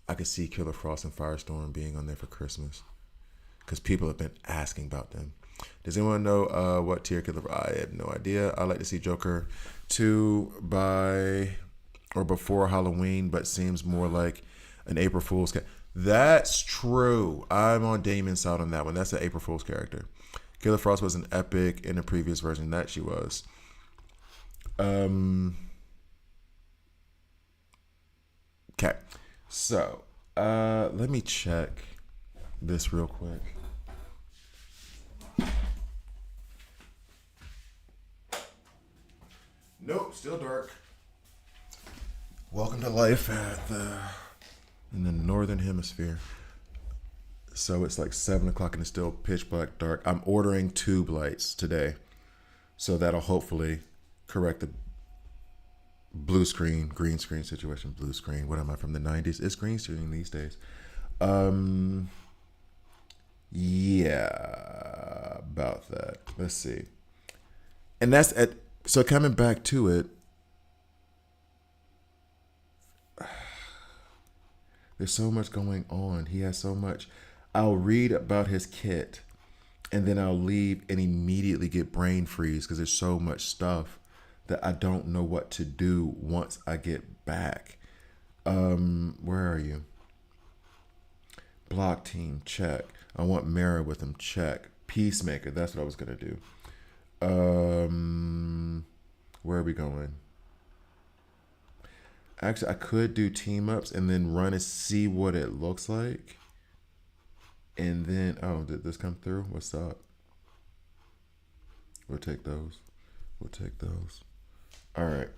I could see Killer Frost and Firestorm being on there for Christmas. Because people have been asking about them. Does anyone know what tier Killer Frost? I have no idea. I like to see Joker 2 by or before Halloween, but seems more like an April Fool's. That's true. I'm on Damon's side on that one. That's an April Fool's character. Killer Frost was an epic in the previous version. That she was. Okay. So, let me check this real quick. Nope, still dark. Welcome to life at the in the northern hemisphere. So it's like 7 o'clock and it's still pitch black dark. I'm ordering tube lights today, so that'll hopefully correct the blue screen, green screen situation. Blue screen. What am I from the '90s? It's green screen these days. Um, yeah, about that. Let's see. And that's at so coming back to it. There's so much going on. He has so much. I'll read about his kit and then I'll leave and immediately get brain freeze because there's so much stuff that I don't know what to do once I get back. Where are you? Block team, check. I want Mera with him, check. Peacemaker, that's what I was gonna do. Where are we going? Actually, I could do team ups and then run and see what it looks like. And then, oh, did this come through? What's up? We'll take those. We'll take those. All right.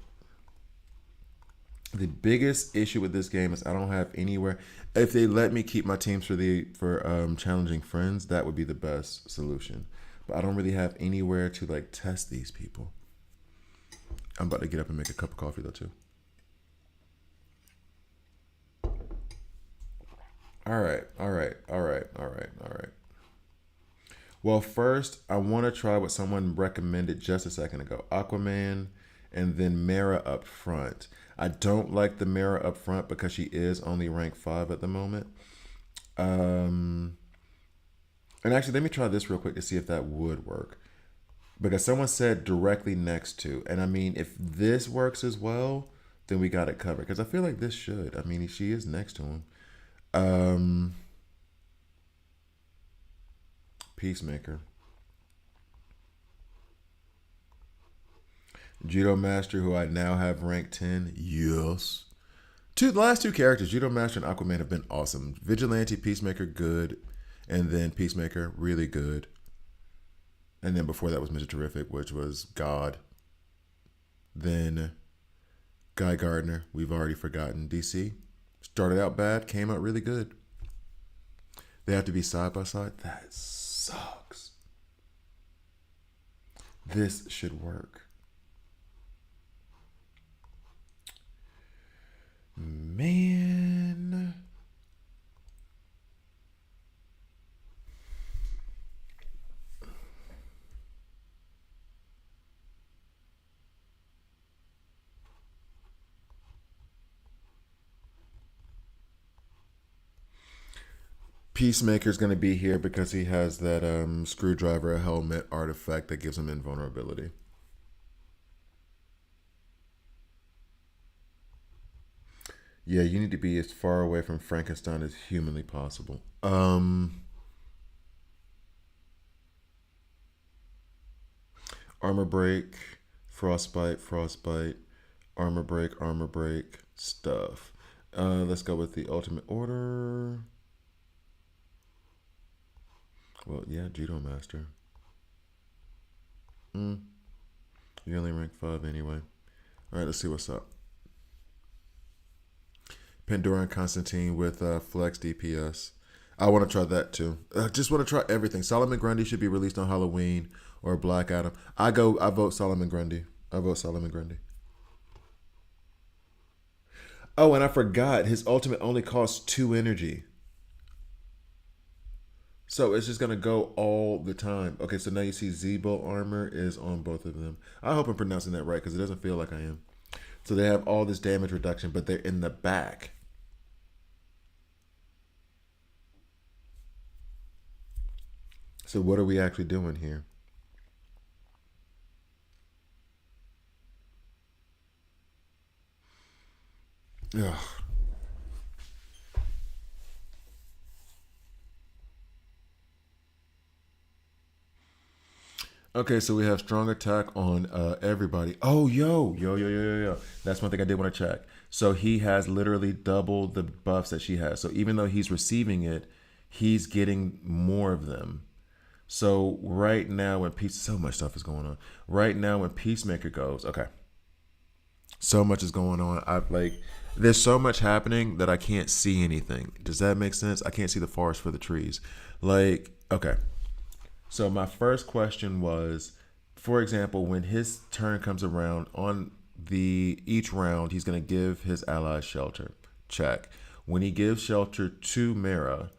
The biggest issue with this game is I don't have anywhere. If they let me keep my teams for challenging friends, that would be the best solution. But I don't really have anywhere to like test these people. I'm about to get up and make a cup of coffee though too. All right, all right, all right, all right, all right. Well, first, I want to try what someone recommended just a second ago. Aquaman and then Mera up front. I don't like the Mera up front because she is only rank 5 at the moment. And actually, let me try this real quick to see if that would work. Because someone said directly next to. And I mean, if this works as well, then we got it covered. Because I feel like this should. I mean, she is next to him. Peacemaker. Judo Master, who I now have ranked 10. Yes. The last two characters, Judo Master and Aquaman, have been awesome. Vigilante, Peacemaker, good. And then Peacemaker, really good. And then before that was Mr. Terrific, which was God. Then Guy Gardner, we've already forgotten. DC, started out bad, came out really good. They have to be side by side. That sucks. This should work. Man. Peacemaker's going to be here because he has that screwdriver helmet artifact that gives him invulnerability. Yeah, you need to be as far away from Frankenstein as humanly possible. Armor break, frostbite, armor break, stuff. Let's go with the ultimate order. Well, yeah, Judo Master. You only rank 5 anyway. All right, let's see what's up. Pandora and Constantine with Flex DPS. I want to try that too. I just want to try everything. Solomon Grundy should be released on Halloween or Black Adam. I vote Solomon Grundy. I vote Solomon Grundy. Oh, and I forgot. His ultimate only costs 2 energy. So it's just going to go all the time. Okay, so now you see Zebo armor is on both of them. I hope I'm pronouncing that right because it doesn't feel like I am. So they have all this damage reduction, but they're in the back. So what are we actually doing here? Ugh. Okay, so we have strong attack on everybody. Oh, yo. That's one thing I did want to check. So he has literally double the buffs that she has. So even though he's receiving it, he's getting more of them. So right now when so much stuff is going on. Right now when Peacemaker goes, okay. So much is going on. There's so much happening that I can't see anything. Does that make sense? I can't see the forest for the trees. Like, okay. So my first question was, for example, when his turn comes around on the each round, he's gonna give his allies shelter. Check. When he gives shelter to Mera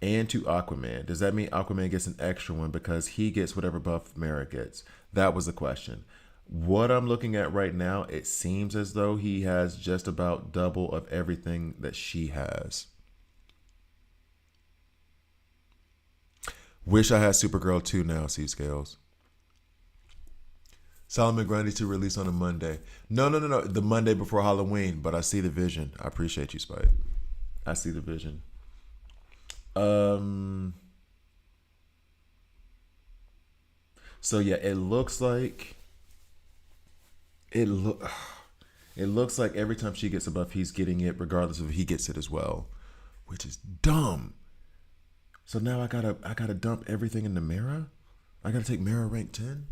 and to Aquaman, does that mean Aquaman gets an extra one because he gets whatever buff Mera gets? That was the question. What I'm looking at right now, it seems as though he has just about double of everything that she has. Wish I had Supergirl 2 now, C Scales. Solomon Grundy to release on a Monday. No, no, no, no. The Monday before Halloween, but I see the vision. I appreciate you, Spike. I see the vision. Um so yeah, it look it looks like every time she gets a buff, he's getting it regardless of if he gets it as well, which is dumb. So now I gotta dump everything in the Mera? I gotta take Mera rank 10?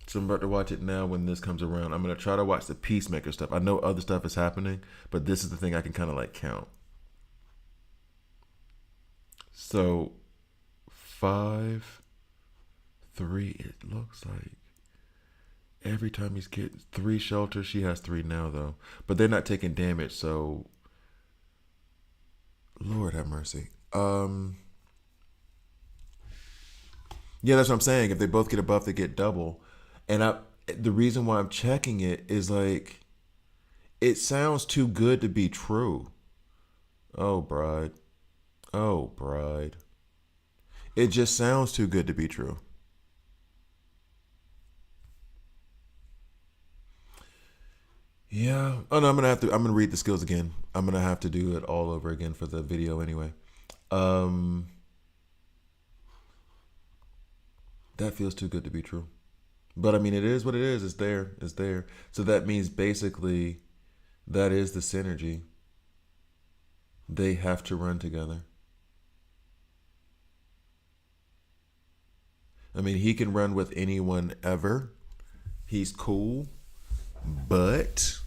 So I'm about to watch it now when this comes around. I'm gonna try to watch the Peacemaker stuff. I know other stuff is happening, but this is the thing I can kind of like count. So 5, 3. It looks like every time he's getting 3 shelters, she has 3 now though, but they're not taking damage. So Lord have mercy. Yeah, that's what I'm saying. If they both get a buff, they get double. And the reason why I'm checking it is like it sounds too good to be true. Oh, bride. Oh, bride. It just sounds too good to be true. Yeah. Oh no, I'm gonna read the skills again. I'm gonna have to do it all over again for the video anyway. Um that feels too good to be true. But I mean it is what it is. It's there. It's there. So that means basically that is the synergy. They have to run together. I mean, he can run with anyone ever. He's cool, but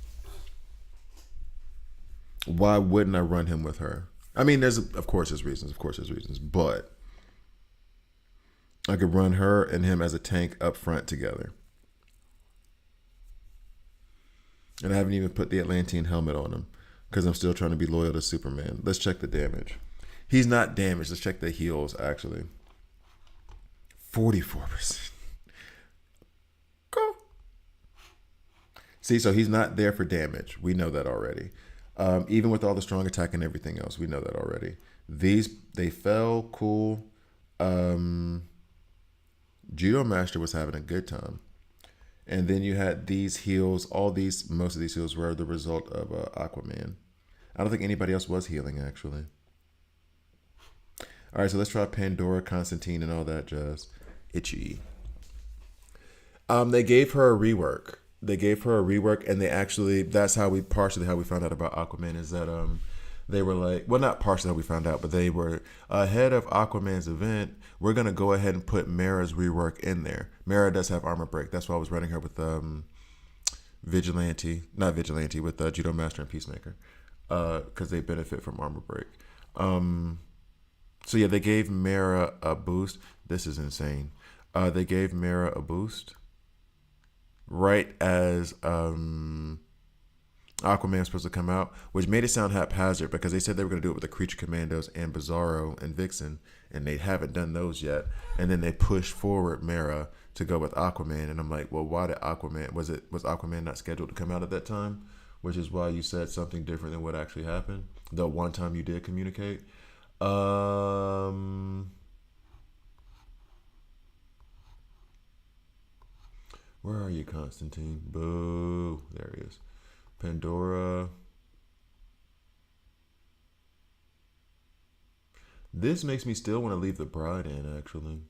why wouldn't I run him with her? I mean, there's of course there's reasons, but I could run her and him as a tank up front together. And I haven't even put the Atlantean helmet on him because I'm still trying to be loyal to Superman. Let's check the damage. He's not damaged. Let's check the heals actually. 44%. Go. See, so he's not there for damage. We know that already. Even with all the strong attack and everything else, we know that already. They fell cool. Judo Master was having a good time. And then you had these heals. Most of these heals were the result of Aquaman. I don't think anybody else was healing actually. All right, so let's try Pandora, Constantine, and all that jazz. Itchy. They gave her a rework. And they actually that's how we partially how we found out about Aquaman is that they were like, well, not partially how we found out, but they were ahead of Aquaman's event. We're gonna go ahead and put Mera's rework in there. Mera does have armor break. That's why I was running her with not vigilante, with Judo Master and Peacemaker, because they benefit from armor break. So yeah, they gave Mera a boost. This is insane. They gave Mera a boost right as Aquaman was supposed to come out, which made it sound haphazard because they said they were going to do it with the Creature Commandos and Bizarro and Vixen, and they haven't done those yet. And then they pushed forward Mera to go with Aquaman, and I'm like, well, why did Aquaman? Was Aquaman not scheduled to come out at that time? Which is why you said something different than what actually happened. The one time you did communicate. Where are you, Constantine? Boo. There he is. Pandora. This makes me still want to leave the bride in, actually.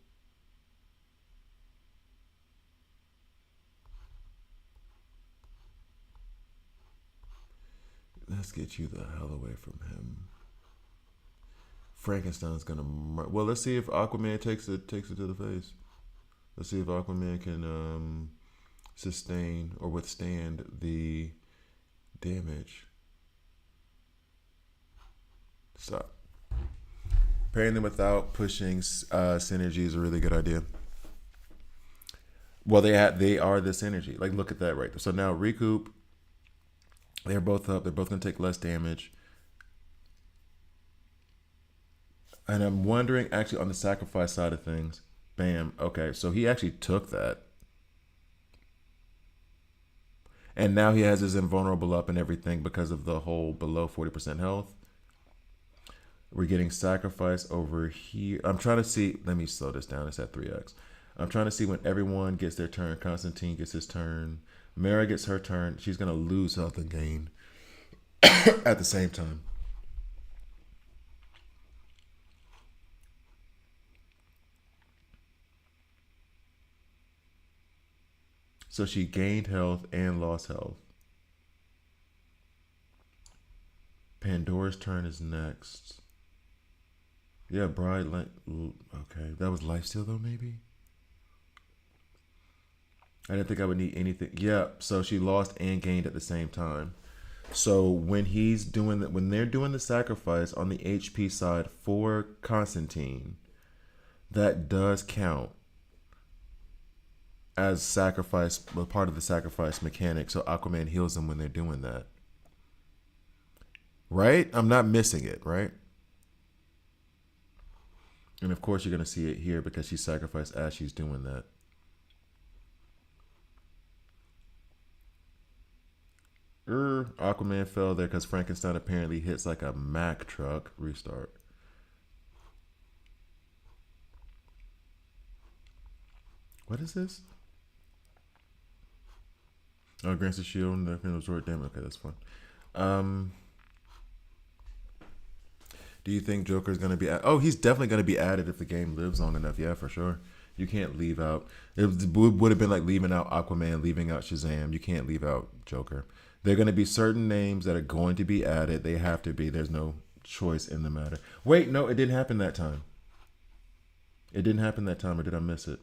Let's get you the hell away from him. Frankenstein's gonna. Well, let's see if Aquaman takes it to the face. Let's see if Aquaman can sustain or withstand the damage. Stop. Pairing them without pushing synergy is a really good idea. Well, they are this synergy. Like, look at that right there. So now recoup. They're both up. They're both gonna take less damage. And I'm wondering, actually, on the sacrifice side of things, bam. Okay, so he actually took that, and now he has his invulnerable up and everything because of the whole below 40% health. We're getting sacrifice over here. I'm trying to see. Let me slow this down. It's at 3x. I'm trying to see when everyone gets their turn. Constantine gets his turn. Mera gets her turn. She's gonna lose health and gain at the same time. So she gained health and lost health. Pandora's turn is next. Yeah, Bride. Okay, that was lifesteal though. Maybe I didn't think I would need anything. Yeah, so she lost and gained at the same time. So when they're doing the sacrifice on the HP side for Constantine, that does count as sacrifice, part of the sacrifice mechanic. So Aquaman heals them when they're doing that. Right? I'm not missing it, right? And of course, you're going to see it here because she sacrificed as she's doing that. Aquaman fell there because Frankenstein apparently hits like a Mack truck. Restart. What is this? Oh, grants a shield and can absorb damage. Okay, that's fine. Um, do you think Joker's going to be? Oh, he's definitely going to be added if the game lives long enough. Yeah, for sure. You can't leave out. It would have been like leaving out Aquaman, leaving out Shazam. You can't leave out Joker. There are going to be certain names that are going to be added. They have to be. There's no choice in the matter. Wait, no, it didn't happen that time. It didn't happen that time, or did I miss it?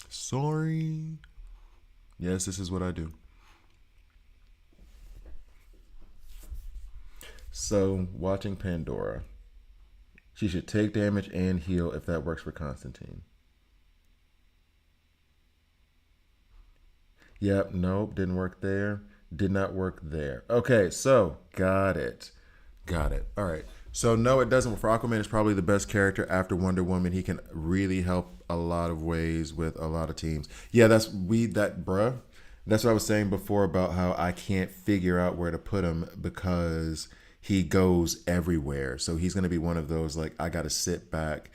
Sorry. Yes, this is what I do. So, watching Pandora. She should take damage and heal if that works for Constantine. Yep, nope, didn't work there. Did not work there. Okay, so got it. Got it. All right. So no, it doesn't. For Aquaman, is probably the best character after Wonder Woman. He can really help a lot of ways with a lot of teams. Yeah, bruh. That's what I was saying before about how I can't figure out where to put him because he goes everywhere. So he's gonna be one of those like I gotta sit back.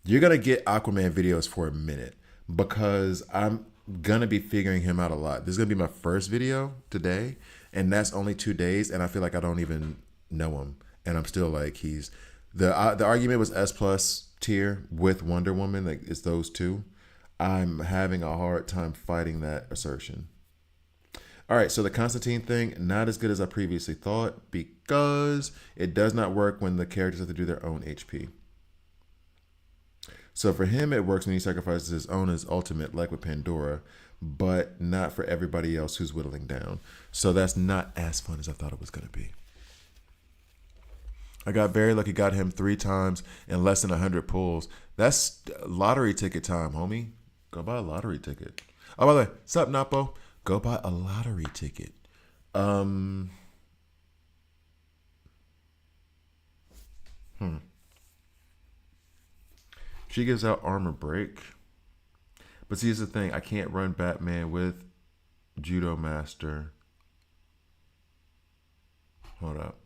You're gonna get Aquaman videos for a minute because I'm gonna be figuring him out a lot. This is gonna be my first video today, and that's only 2 days, and I feel like I don't even know him, and I'm still like he's the argument was S+ tier with Wonder Woman, like it's those two. I'm having a hard time fighting that assertion. All right, so the Constantine thing, not as good as I previously thought because it does not work when the characters have to do their own HP. So for him, it works when he sacrifices his own as ultimate, like with Pandora, but not for everybody else who's whittling down. So that's not as fun as I thought it was going to be. I got very lucky, got him 3 times in less than 100 pulls. That's lottery ticket time, homie. Go buy a lottery ticket. Oh, by the way, sup, Napo? Go buy a lottery ticket. Um, hmm. She gives out armor break. But see, here's the thing. I can't run Batman with Judo Master. Hold up.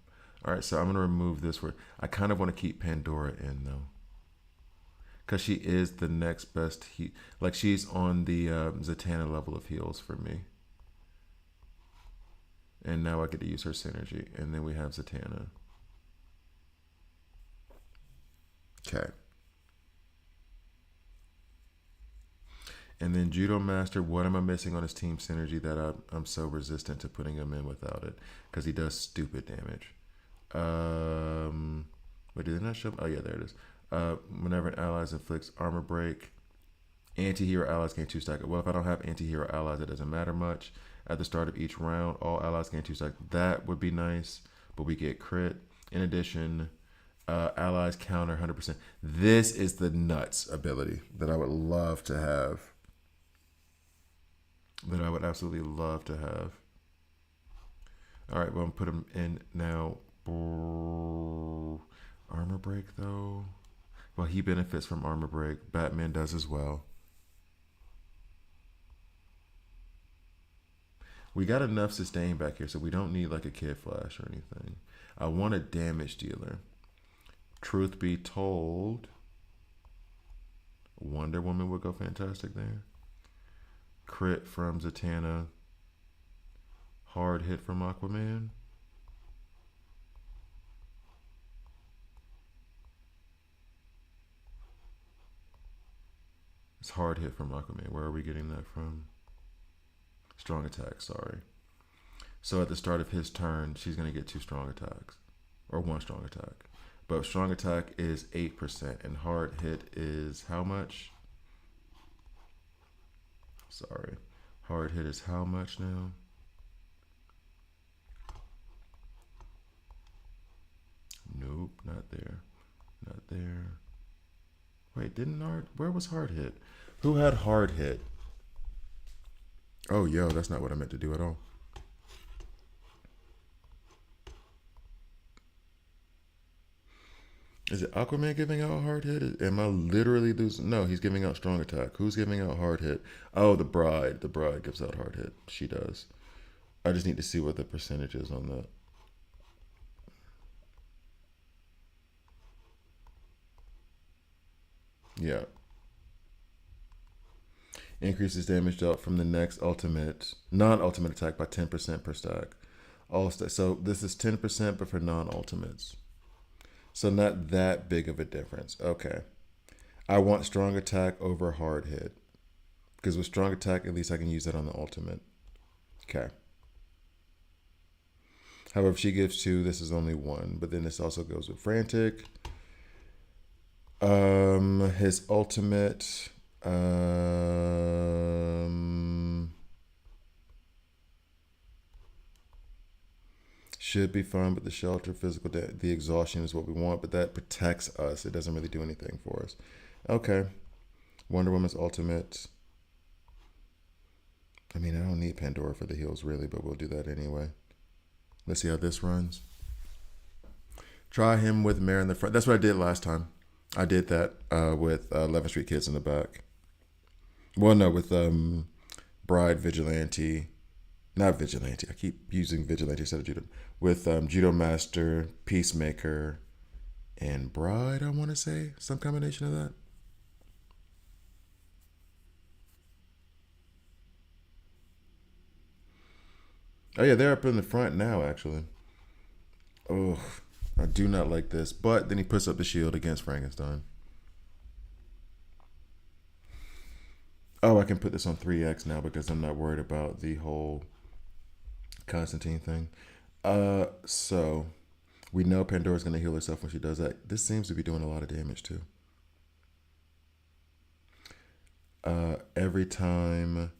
All right, so I'm going to remove this word. I kind of want to keep Pandora in, though. Because she is the next best heal. Like, she's on the Zatanna level of heals for me. And now I get to use her synergy. And then we have Zatanna. Okay. And then Judo Master, what am I missing on his team synergy that I'm so resistant to putting him in without it? Because he does stupid damage. Wait, did they not show? Oh, yeah, there it is. Whenever an ally inflicts armor break, Anti-hero allies gain 2 stack. Well, if I don't have anti-hero allies, it doesn't matter much. At the start of each round, all allies gain 2 stack. That would be nice, but we get crit. In addition, allies counter 100%. This is the nuts ability that I would love to have. That I would absolutely love to have. All right, well, I'm put him in now. Armor break though. Well, he benefits from armor break. Batman does as well. We got enough sustain back here, so we don't need like a Kid Flash or anything. I want a damage dealer. Truth be told, Wonder Woman would go fantastic there. Crit from Zatanna. Hard hit from Aquaman. It's hard hit from Aquaman. Where are we getting that from? Strong attack, sorry. So at the start of his turn, she's going to get 2 strong attacks. Or 1 strong attack. But strong attack is 8%. And hard hit is how much? Sorry. Hard hit is how much now? Nope, not there. Not there. Wait, where was hard hit? Who had hard hit? Oh, yo, that's not what I meant to do at all. Is it Aquaman giving out hard hit? Am I literally losing? No, he's giving out strong attack. Who's giving out hard hit? Oh, the Bride. The Bride gives out hard hit. She does. I just need to see what the percentage is on that. Yeah. Increases damage dealt from the next non-ultimate attack by 10% per stack. So this is 10%, but for non-ultimates. So not that big of a difference. Okay. I want strong attack over hard hit. Because with strong attack, at least I can use that on the ultimate. Okay. However, if she gives 2, this is only 1. But then this also goes with frantic. His ultimate. Should be fun, but the shelter, the exhaustion is what we want, but that protects us. It doesn't really do anything for us. Okay. Wonder Woman's ultimate. I mean, I don't need Pandora for the heals, really, but we'll do that anyway. Let's see how this runs. Try him with Mera in the front. That's what I did last time. I did that with 11th Street Kids in the back. Well, no, with Bride, Vigilante. Not Vigilante. I keep using Vigilante instead of Judo. With Judo Master, Peacemaker, and Bride, I want to say. Some combination of that. Oh, yeah, they're up in the front now, actually. Oh, I do not like this. But then he puts up the shield against Frankenstein. Oh, I can put this on 3x now because I'm not worried about the whole Constantine thing. So we know Pandora's gonna heal herself when she does that. This seems to be doing a lot of damage too. Every time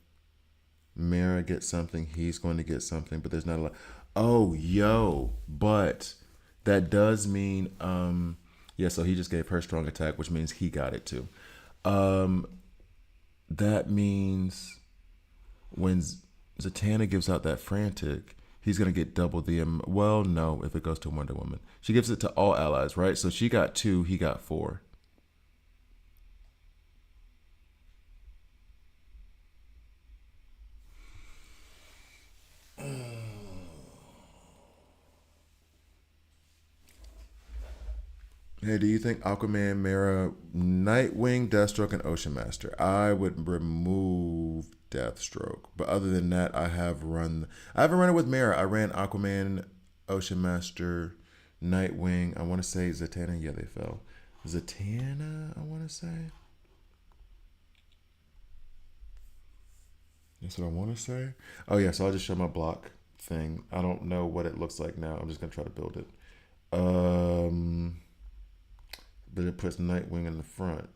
Mera gets something, he's going to get something, but there's not a lot. Oh, yo, but that does mean, yeah. So he just gave her strong attack, which means he got it too. That means when Zatanna gives out that frantic, he's gonna get double the. Well, no, if it goes to Wonder Woman, she gives it to all allies, right? So she got 2, he got 4. Hey, do you think Aquaman, Mera, Nightwing, Deathstroke, and Ocean Master? I would remove Deathstroke, but other than that, I haven't run it with Mera. I ran Aquaman, Ocean Master, Nightwing. I want to say Zatanna. Yeah, they fell. Zatanna, I want to say. That's what I want to say. Oh yeah, so I'll just show my block thing. I don't know what it looks like now. I'm just gonna try to build it. But it puts Nightwing in the front.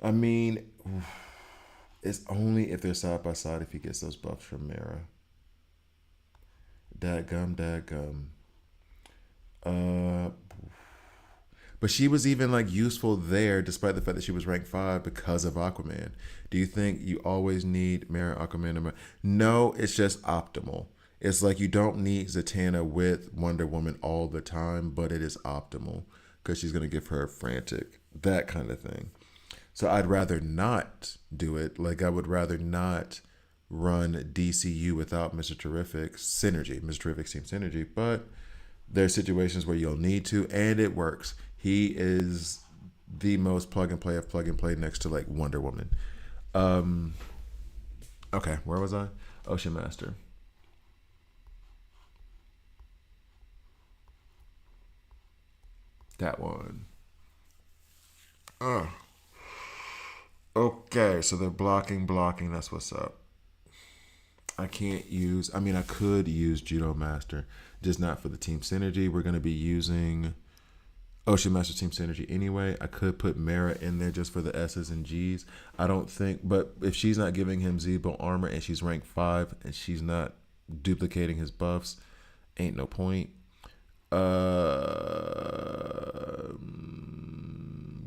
I mean, it's only if they're side by side if he gets those buffs from Mera. Dadgum, dadgum. Uh, but she was even like useful there, despite the fact that she was ranked 5 because of Aquaman. Do you think you always need Mera, Aquaman? No, it's just optimal. It's like you don't need Zatanna with Wonder Woman all the time, but it is optimal because she's gonna give her a frantic, that kind of thing. So I'd rather not do it. Like I would rather not run DCU without Mr. Terrific synergy, Mr. Terrific team synergy. But there's situations where you'll need to, and it works. He is the most plug and play of plug and play next to like Wonder Woman. Um, okay, where was I? Ocean Master. That one. Uh, okay, so they're blocking, blocking. That's what's up. I can't use. I mean, I could use Judo Master, just not for the team synergy. We're gonna be using Ocean Master Team Synergy anyway. I could put Mera in there just for the S's and G's. I don't think, but if she's not giving him Zebo armor and she's ranked 5 and she's not duplicating his buffs, ain't no point. Uh,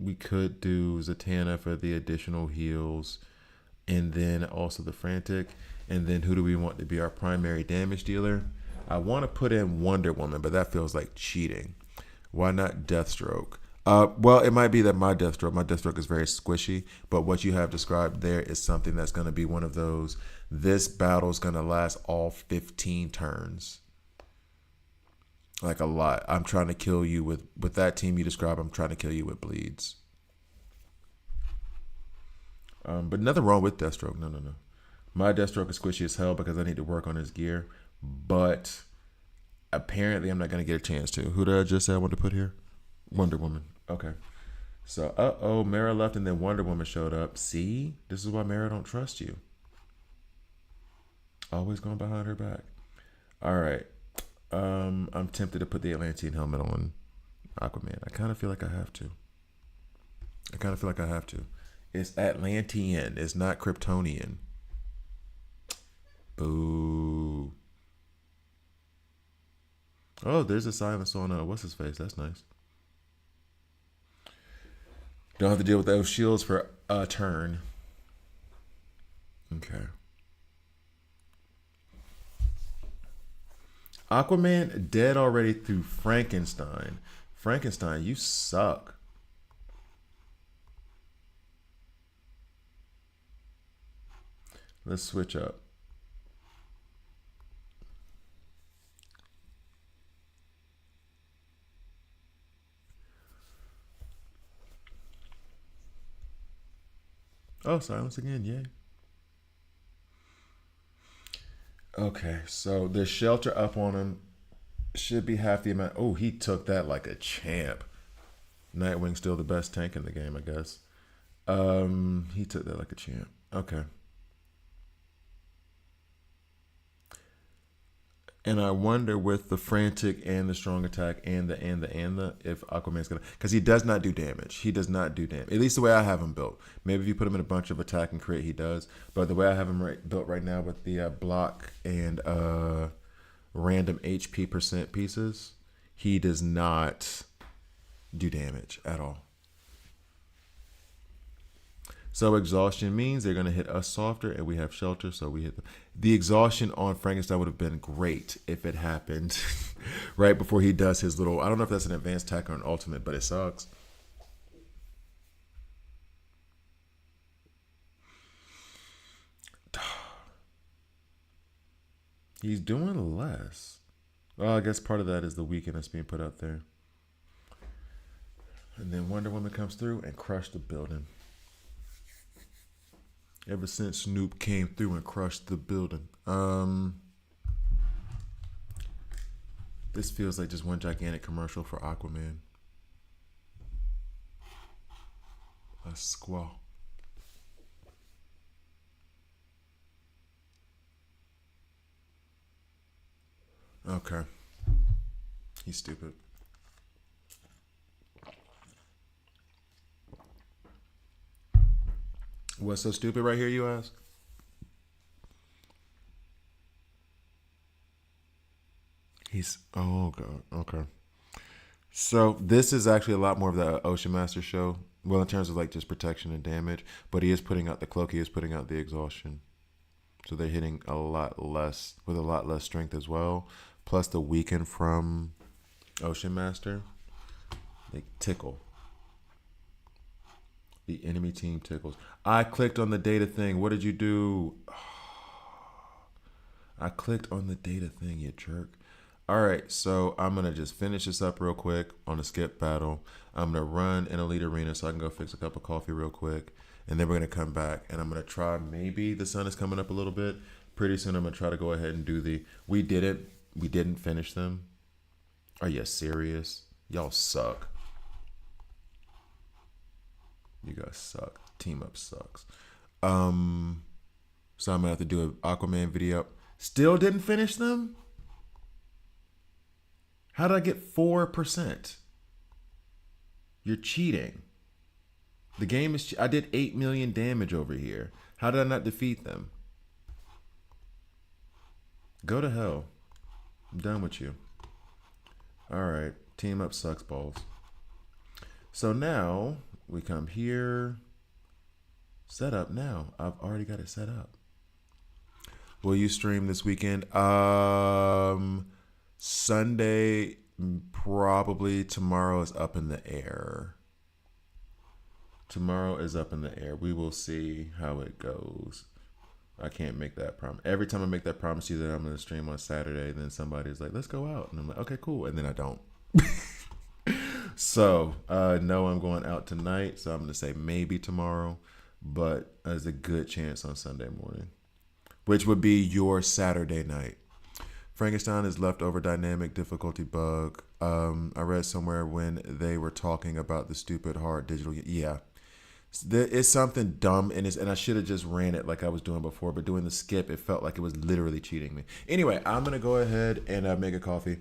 we could do Zatanna for the additional heals, and then also the frantic. And then who do we want to be our primary damage dealer? I want to put in Wonder Woman, but that feels like cheating. Why not Deathstroke? Well, it might be that my Deathstroke is very squishy, but what you have described there is something that's going to be one of those. This battle's going to last all 15 turns, like a lot. I'm trying to kill you with that team you describe. I'm trying to kill you with bleeds. But nothing wrong with Deathstroke. No, no, no. My Deathstroke is squishy as hell because I need to work on his gear, but apparently I'm not going to get a chance to. Who did I just say I wanted to put here? Wonder Woman. Okay. So, Mera left and then Wonder Woman showed up. See? This is why Mera don't trust you. Always going behind her back. All right. I'm tempted to put the Atlantean helmet on Aquaman. I kind of feel like I have to. It's Atlantean. It's not Kryptonian. Boo. Oh, there's a silence on what's his face. That's nice. Don't have to deal with those shields for a turn. Okay. Aquaman dead already through Frankenstein. Frankenstein, you suck. Let's switch up. Oh, silence again. Yay. Okay, so the shelter up on him should be half the amount. Oh, he took that like a champ. Nightwing's still the best tank in the game, I guess. He took that like a champ. Okay. And I wonder with the frantic and the strong attack and the if Aquaman's gonna, because he does not do damage. He does not do damage. At least the way I have him built. Maybe if you put him in a bunch of attack and crit, he does. But the way I have him built right now with the block and random HP percent pieces, he does not do damage at all. So exhaustion means they're going to hit us softer, and we have shelter, so we hit them. The exhaustion on Frankenstein would have been great if it happened right before he does his little. I don't know if that's an advanced attack or an ultimate, but it sucks. He's doing less. Well, I guess part of that is the weakness being put out there. And then Wonder Woman comes through and crushed the building. Ever since Snoop came through and crushed the building. This feels like just one gigantic commercial for Aquaman. A squall. Okay. He's stupid. What's so stupid right here, you ask? He's oh god, okay. So this is actually a lot more of the Ocean Master show. Well, in terms of like just protection and damage, but he is putting out the cloak. He is putting out the exhaustion. So they're hitting a lot less with a lot less strength as well. Plus the weaken from Ocean Master. They tickle. The enemy team tickles. I clicked on the data thing. What did you do? I clicked on the data thing, you jerk. All right, so I'm gonna just finish this up real quick on the skip battle. I'm gonna run in Elite Arena so I can go fix a cup of coffee real quick, and then we're gonna come back and I'm gonna try. Maybe the sun is coming up a little bit. Pretty soon I'm gonna try to go ahead and do the. We didn't finish them. Are you serious? Y'all suck. You guys suck. Team up sucks. Um, so I'm gonna have to do an Aquaman video. Still didn't finish them. How did I get 4%? You're cheating. The game is. I did 8 million damage over here. How did I not defeat them? Go to hell. I'm done with you. All right. Team up sucks balls. So now we come here. Set up now. I've already got it set up. Will you stream this weekend? Sunday, probably. Tomorrow is up in the air. Tomorrow is up in the air. We will see how it goes. I can't make that promise. Every time I make that promise to you that I'm going to stream on Saturday, then somebody's like, let's go out. And I'm like, okay, cool. And then I don't. So, no, I'm going out tonight. So I'm going to say maybe tomorrow. But there's a good chance on Sunday morning, which would be your Saturday night. Frankenstein is leftover dynamic difficulty bug. I read somewhere when they were talking about the stupid hard digital. Yeah, it's something dumb, and I should have just ran it like I was doing before. But doing the skip, it felt like it was literally cheating me. Anyway, I'm gonna go ahead and make a coffee.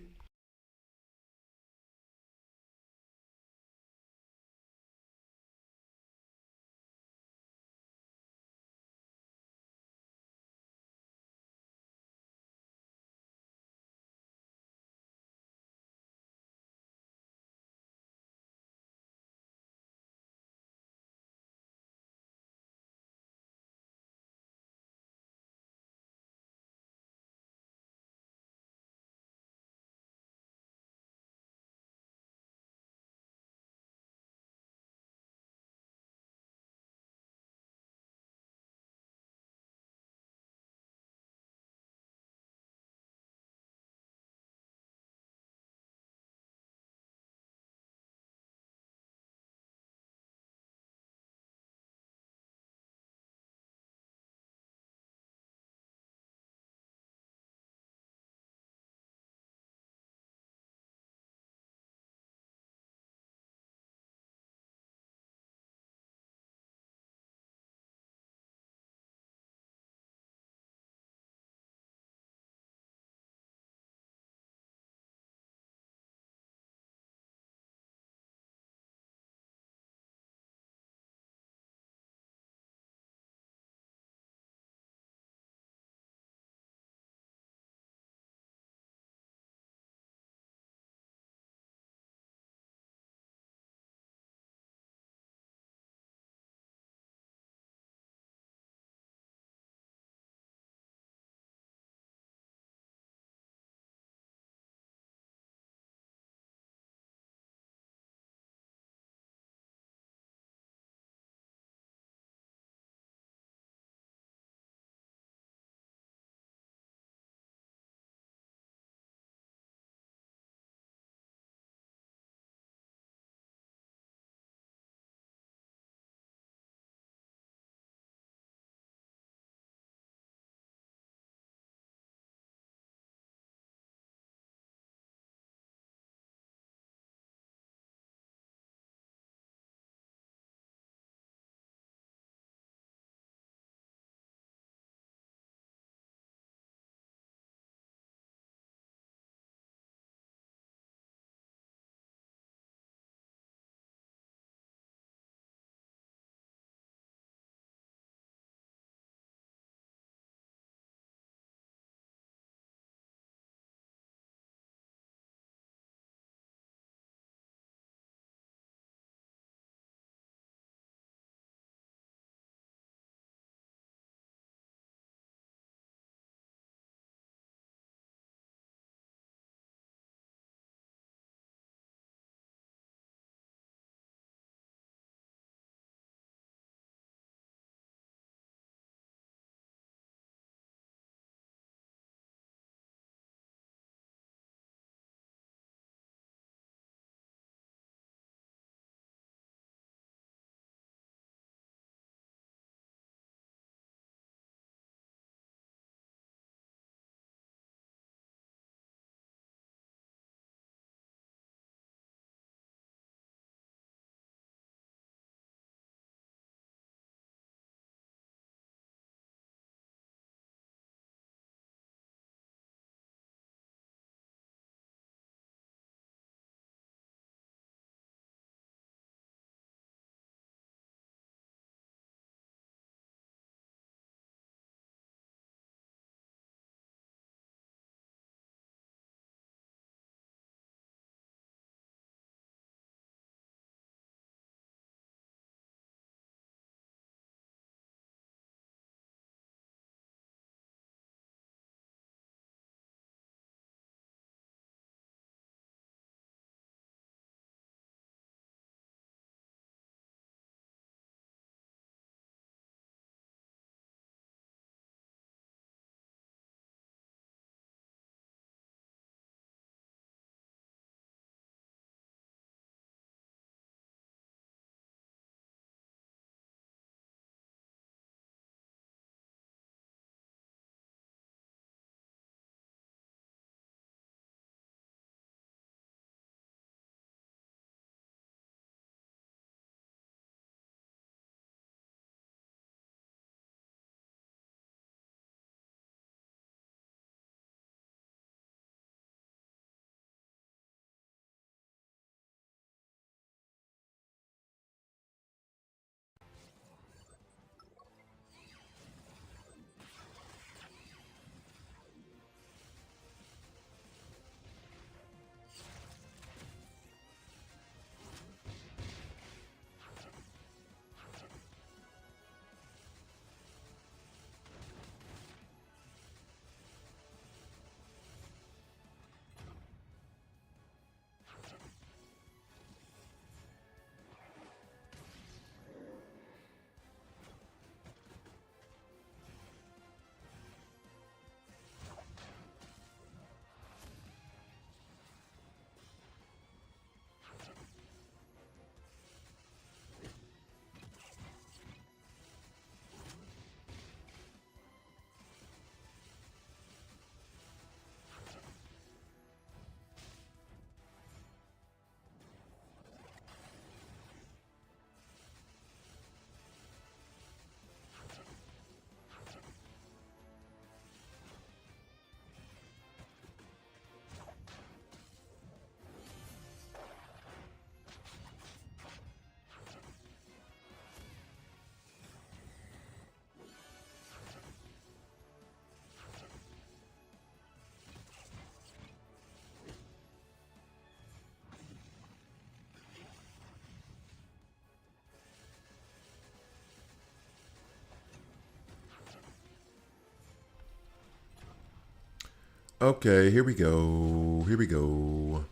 Okay, here we go. Here we go.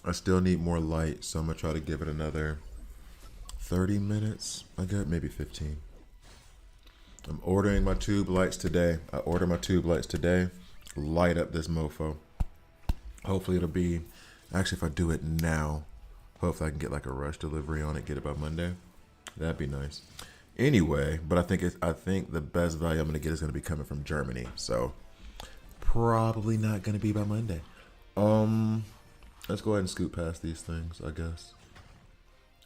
I still need more light, so I'm gonna try to give it another 30 minutes. I got maybe 15. I'm ordering my tube lights today. I order my tube lights today. Light up this mofo. Hopefully it'll be, actually if I do it now, hopefully I can get like a rush delivery on it, get it by Monday. That'd be nice. Anyway, but I think the best value I'm gonna get is gonna be coming from Germany. So probably not gonna be by Monday. Let's go ahead and scoot past these things, I guess.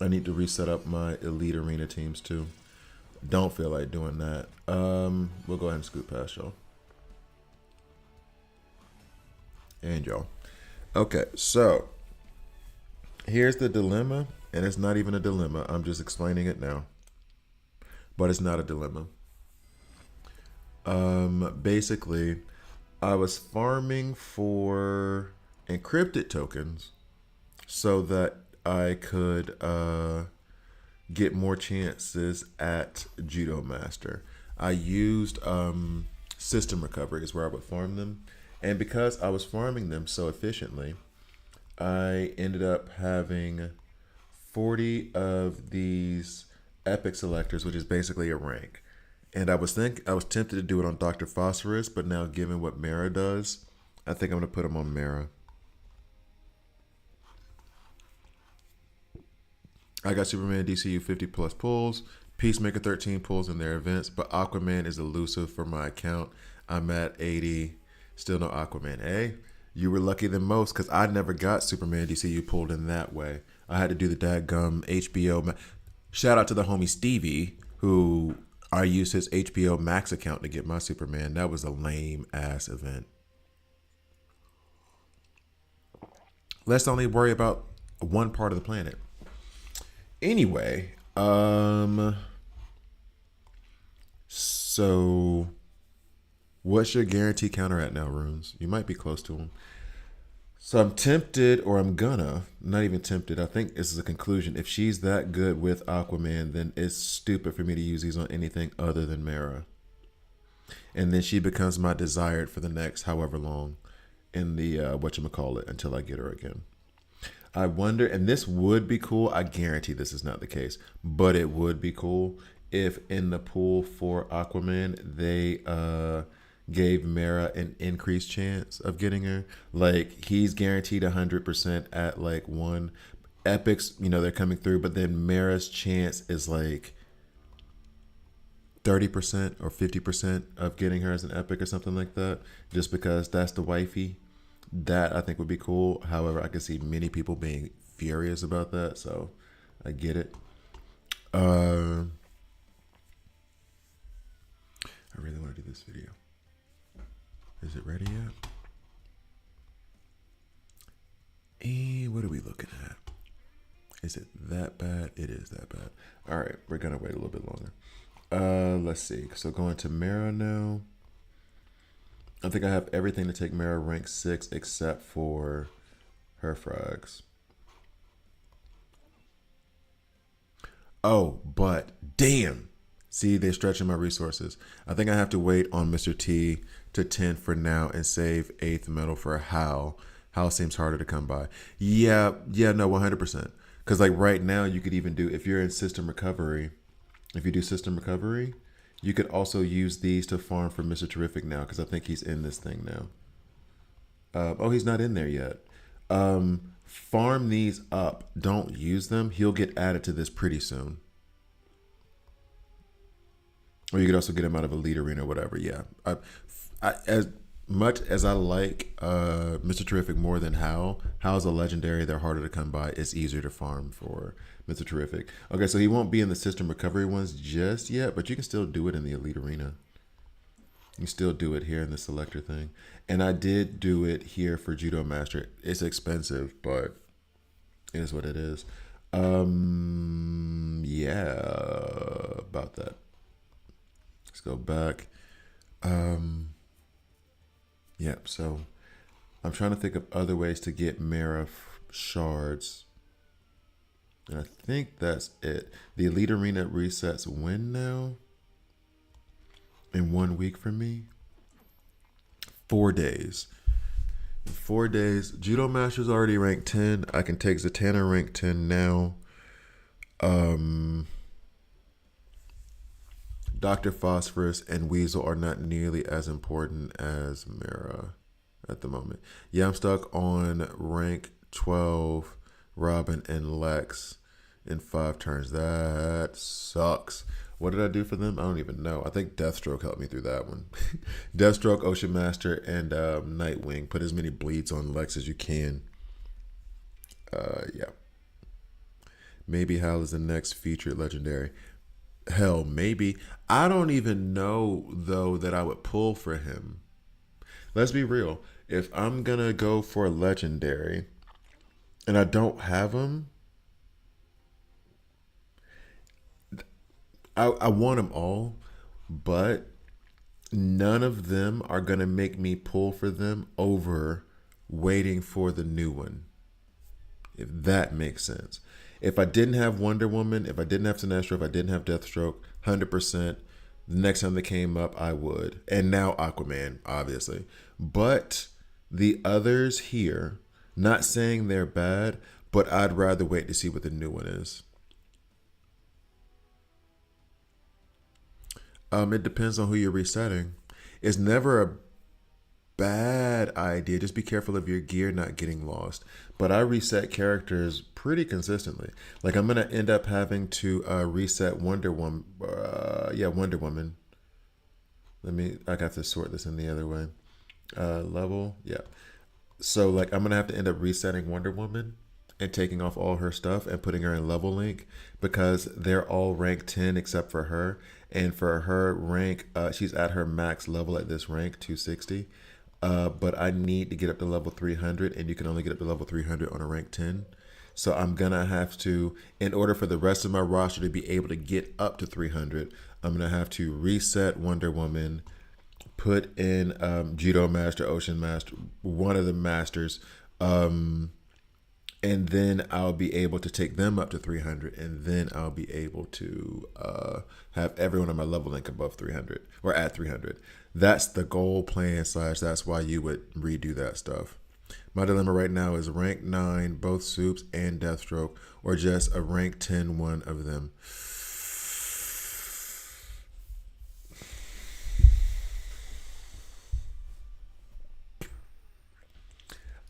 I need to reset up my Elite Arena teams too. Don't feel like doing that. We'll go ahead and scoot past y'all. And y'all. Okay, so here's the dilemma, and it's not even a dilemma. I'm just explaining it now. But it's not a dilemma. Basically, I was farming for encrypted tokens so that I could get more chances at Judo Master. I used system recovery is where I would farm them. And because I was farming them so efficiently, I ended up having 40 of these epic selectors, which is basically a rank. And I was tempted to do it on Dr. Phosphorus, but now given what Mera does, I think I'm gonna put him on Mera. I got Superman DCU 50 plus pulls, Peacemaker 13 pulls in their events, but Aquaman is elusive for my account. I'm at 80. Still no Aquaman. Hey, you were lucky than most because I never got Superman DCU pulled in that way. I had to do the dadgum HBO. Shout out to the homie Stevie, who I used his HBO Max account to get my Superman. That was a lame ass event. Let's only worry about one part of the planet. Anyway, so what's your guarantee counter at now, Runes? You might be close to him. So I'm tempted, or I'm gonna, not even tempted. I think this is a conclusion. If she's that good with Aquaman, then it's stupid for me to use these on anything other than Mera. And then she becomes my desired for the next however long in the whatchamacallit until I get her again. I wonder, and this would be cool. I guarantee this is not the case, but it would be cool if in the pool for Aquaman, they gave Mera an increased chance of getting her. Like he's guaranteed 100% at like one. Epics, they're coming through, but then Mera's chance is like 30% or 50% of getting her as an epic or something like that, just because that's the wifey. That I think would be cool. However, I could see many people being furious about that, so I get it. I really want to do this video. Is it ready yet? What are we looking at? Is it that bad? It is that bad. All right, we're gonna wait a little bit longer. Let's see. So going to Mera now. I think I have everything to take Mera rank 6 except for her frags. Oh, but damn. See, they're stretching my resources. I think I have to wait on Mr. T to 10 for now and save 8th metal for Hal. Hal seems harder to come by. Yeah, no, 100%. Because like right now you could even do, if you're in system recovery, if you do system recovery, you could also use these to farm for Mr. Terrific now, because I think he's in this thing now. Oh, he's not in there yet. Farm these up. Don't use them. He'll get added to this pretty soon. Or you could also get him out of Elite Arena or whatever. Yeah. As much as I like Mr. Terrific more than Hal's a legendary. They're harder to come by. It's easier to farm for Mr. Terrific. Okay, so he won't be in the system recovery ones just yet, but you can still do it in the Elite Arena. You can still do it here in the selector thing. And I did do it here for Judo Master. It's expensive, but it is what it is. Yeah, about that. Let's go back. Yep, so I'm trying to think of other ways to get Mera shards. And I think that's it. The Elite Arena resets when now? In 1 week for me? 4 days. In 4 days, Judo Master's already ranked 10. I can take Zatanna rank 10 now. Dr. Phosphorus and Weasel are not nearly as important as Mera at the moment. Yeah, I'm stuck on rank 12, Robin and Lex in 5 turns. That sucks. What did I do for them? I don't even know. I think Deathstroke helped me through that one. Deathstroke, Ocean Master, and Nightwing. Put as many bleeds on Lex as you can. Yeah. Maybe Hal is the next featured legendary. Hell, maybe. I don't even know, though, that I would pull for him. Let's be real. If I'm going to go for a legendary and I don't have him, I want them all, but none of them are going to make me pull for them over waiting for the new one, if that makes sense. If I didn't have Wonder Woman, if I didn't have Sinestro, if I didn't have Deathstroke, 100%, the next time they came up, I would. And now Aquaman, obviously. But the others here, not saying they're bad, but I'd rather wait to see what the new one is. It depends on who you're resetting. It's never a bad idea. Just be careful of your gear not getting lost. But I reset characters pretty consistently. Like I'm gonna end up having to reset Wonder Woman. Wonder Woman. I got to sort this in the other way. Level, yeah. So like I'm gonna have to end up resetting Wonder Woman and taking off all her stuff and putting her in level link because they're all rank 10 except for her. And for her rank, she's at her max level at this rank, 260. But I need to get up to level 300, and you can only get up to level 300 on a rank 10. So I'm going to have to, in order for the rest of my roster to be able to get up to 300, I'm going to have to reset Wonder Woman, put in Judo Master, Ocean Master, one of the masters, and then I'll be able to take them up to 300, and then I'll be able to have everyone on my level link above 300 or at 300. That's the goal plan / that's why you would redo that stuff. My dilemma right now is rank 9, both Soups and Deathstroke, or just a rank 10 one of them.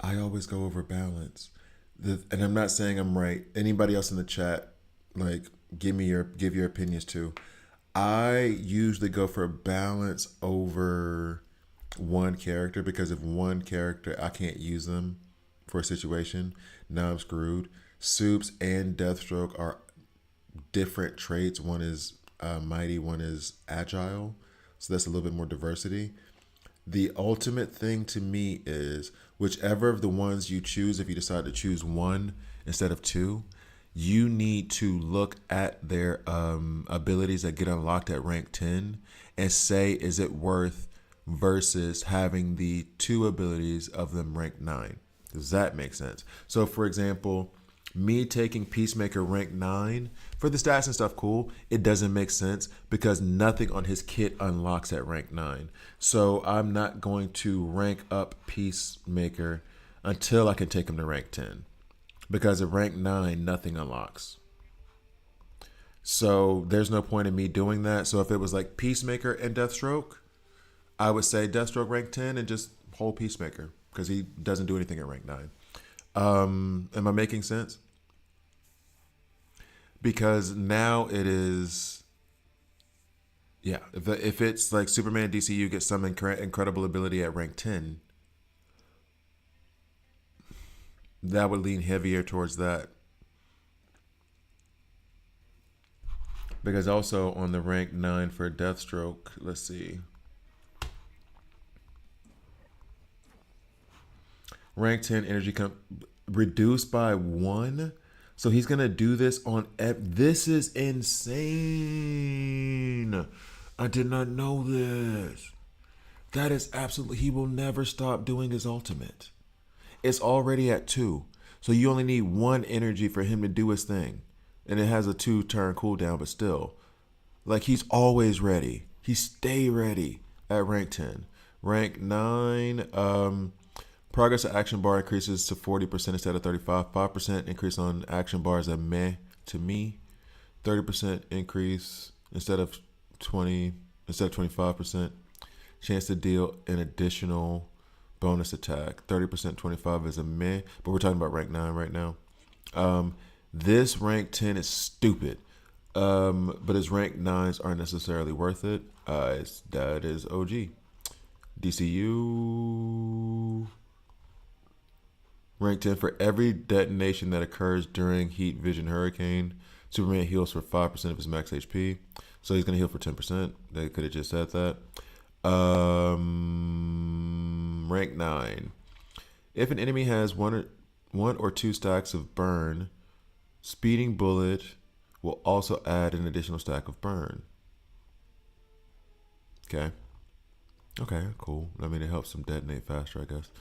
I always go over balance. And I'm not saying I'm right. Anybody else in the chat, like, give your opinions too. I usually go for balance over one character because if one character I can't use them for a situation, now I'm screwed. Soups and Deathstroke are different traits. One is mighty, one is agile, so that's a little bit more diversity. The ultimate thing to me is whichever of the ones you choose, if you decide to choose one instead of two, you need to look at their abilities that get unlocked at rank 10 and say, is it worth versus having the two abilities of them rank 9? Does that make sense? So, for example, me taking Peacemaker rank 9, for the stats and stuff, cool. It doesn't make sense because nothing on his kit unlocks at rank 9. So I'm not going to rank up Peacemaker until I can take him to rank 10. Because at rank 9, nothing unlocks. So there's no point in me doing that. So if it was like Peacemaker and Deathstroke, I would say Deathstroke rank 10 and just hold Peacemaker because he doesn't do anything at rank 9. Am I making sense? Because now it is, yeah. If it's like Superman DCU gets some incredible ability at rank 10, that would lean heavier towards that. Because also on the rank 9 for Deathstroke, let's see. Rank 10 energy reduced by 1. So he's going to do this on... This is insane. I did not know this. That is absolutely... He will never stop doing his ultimate. It's already at 2. So you only need 1 energy for him to do his thing. And it has a 2-turn cooldown, but still. Like, he's always ready. He stay ready at rank 10. Rank 9. Progress action bar increases to 40% instead of 35. 5% increase on action bars a meh to me. 30% increase instead of 25%. Chance to deal an additional bonus attack. 30%, 25 is a meh. But we're talking about rank 9 right now. This rank 10 is stupid. But his rank 9s aren't necessarily worth it. That is OG. DCU. Rank 10 for every detonation that occurs during Heat Vision Hurricane. Superman heals for 5% of his max HP. So he's going to heal for 10%. They could have just said that. Rank 9. If an enemy has one or two stacks of burn, Speeding Bullet will also add an additional stack of burn. Okay. Okay, cool. I mean, it helps him detonate faster, I guess.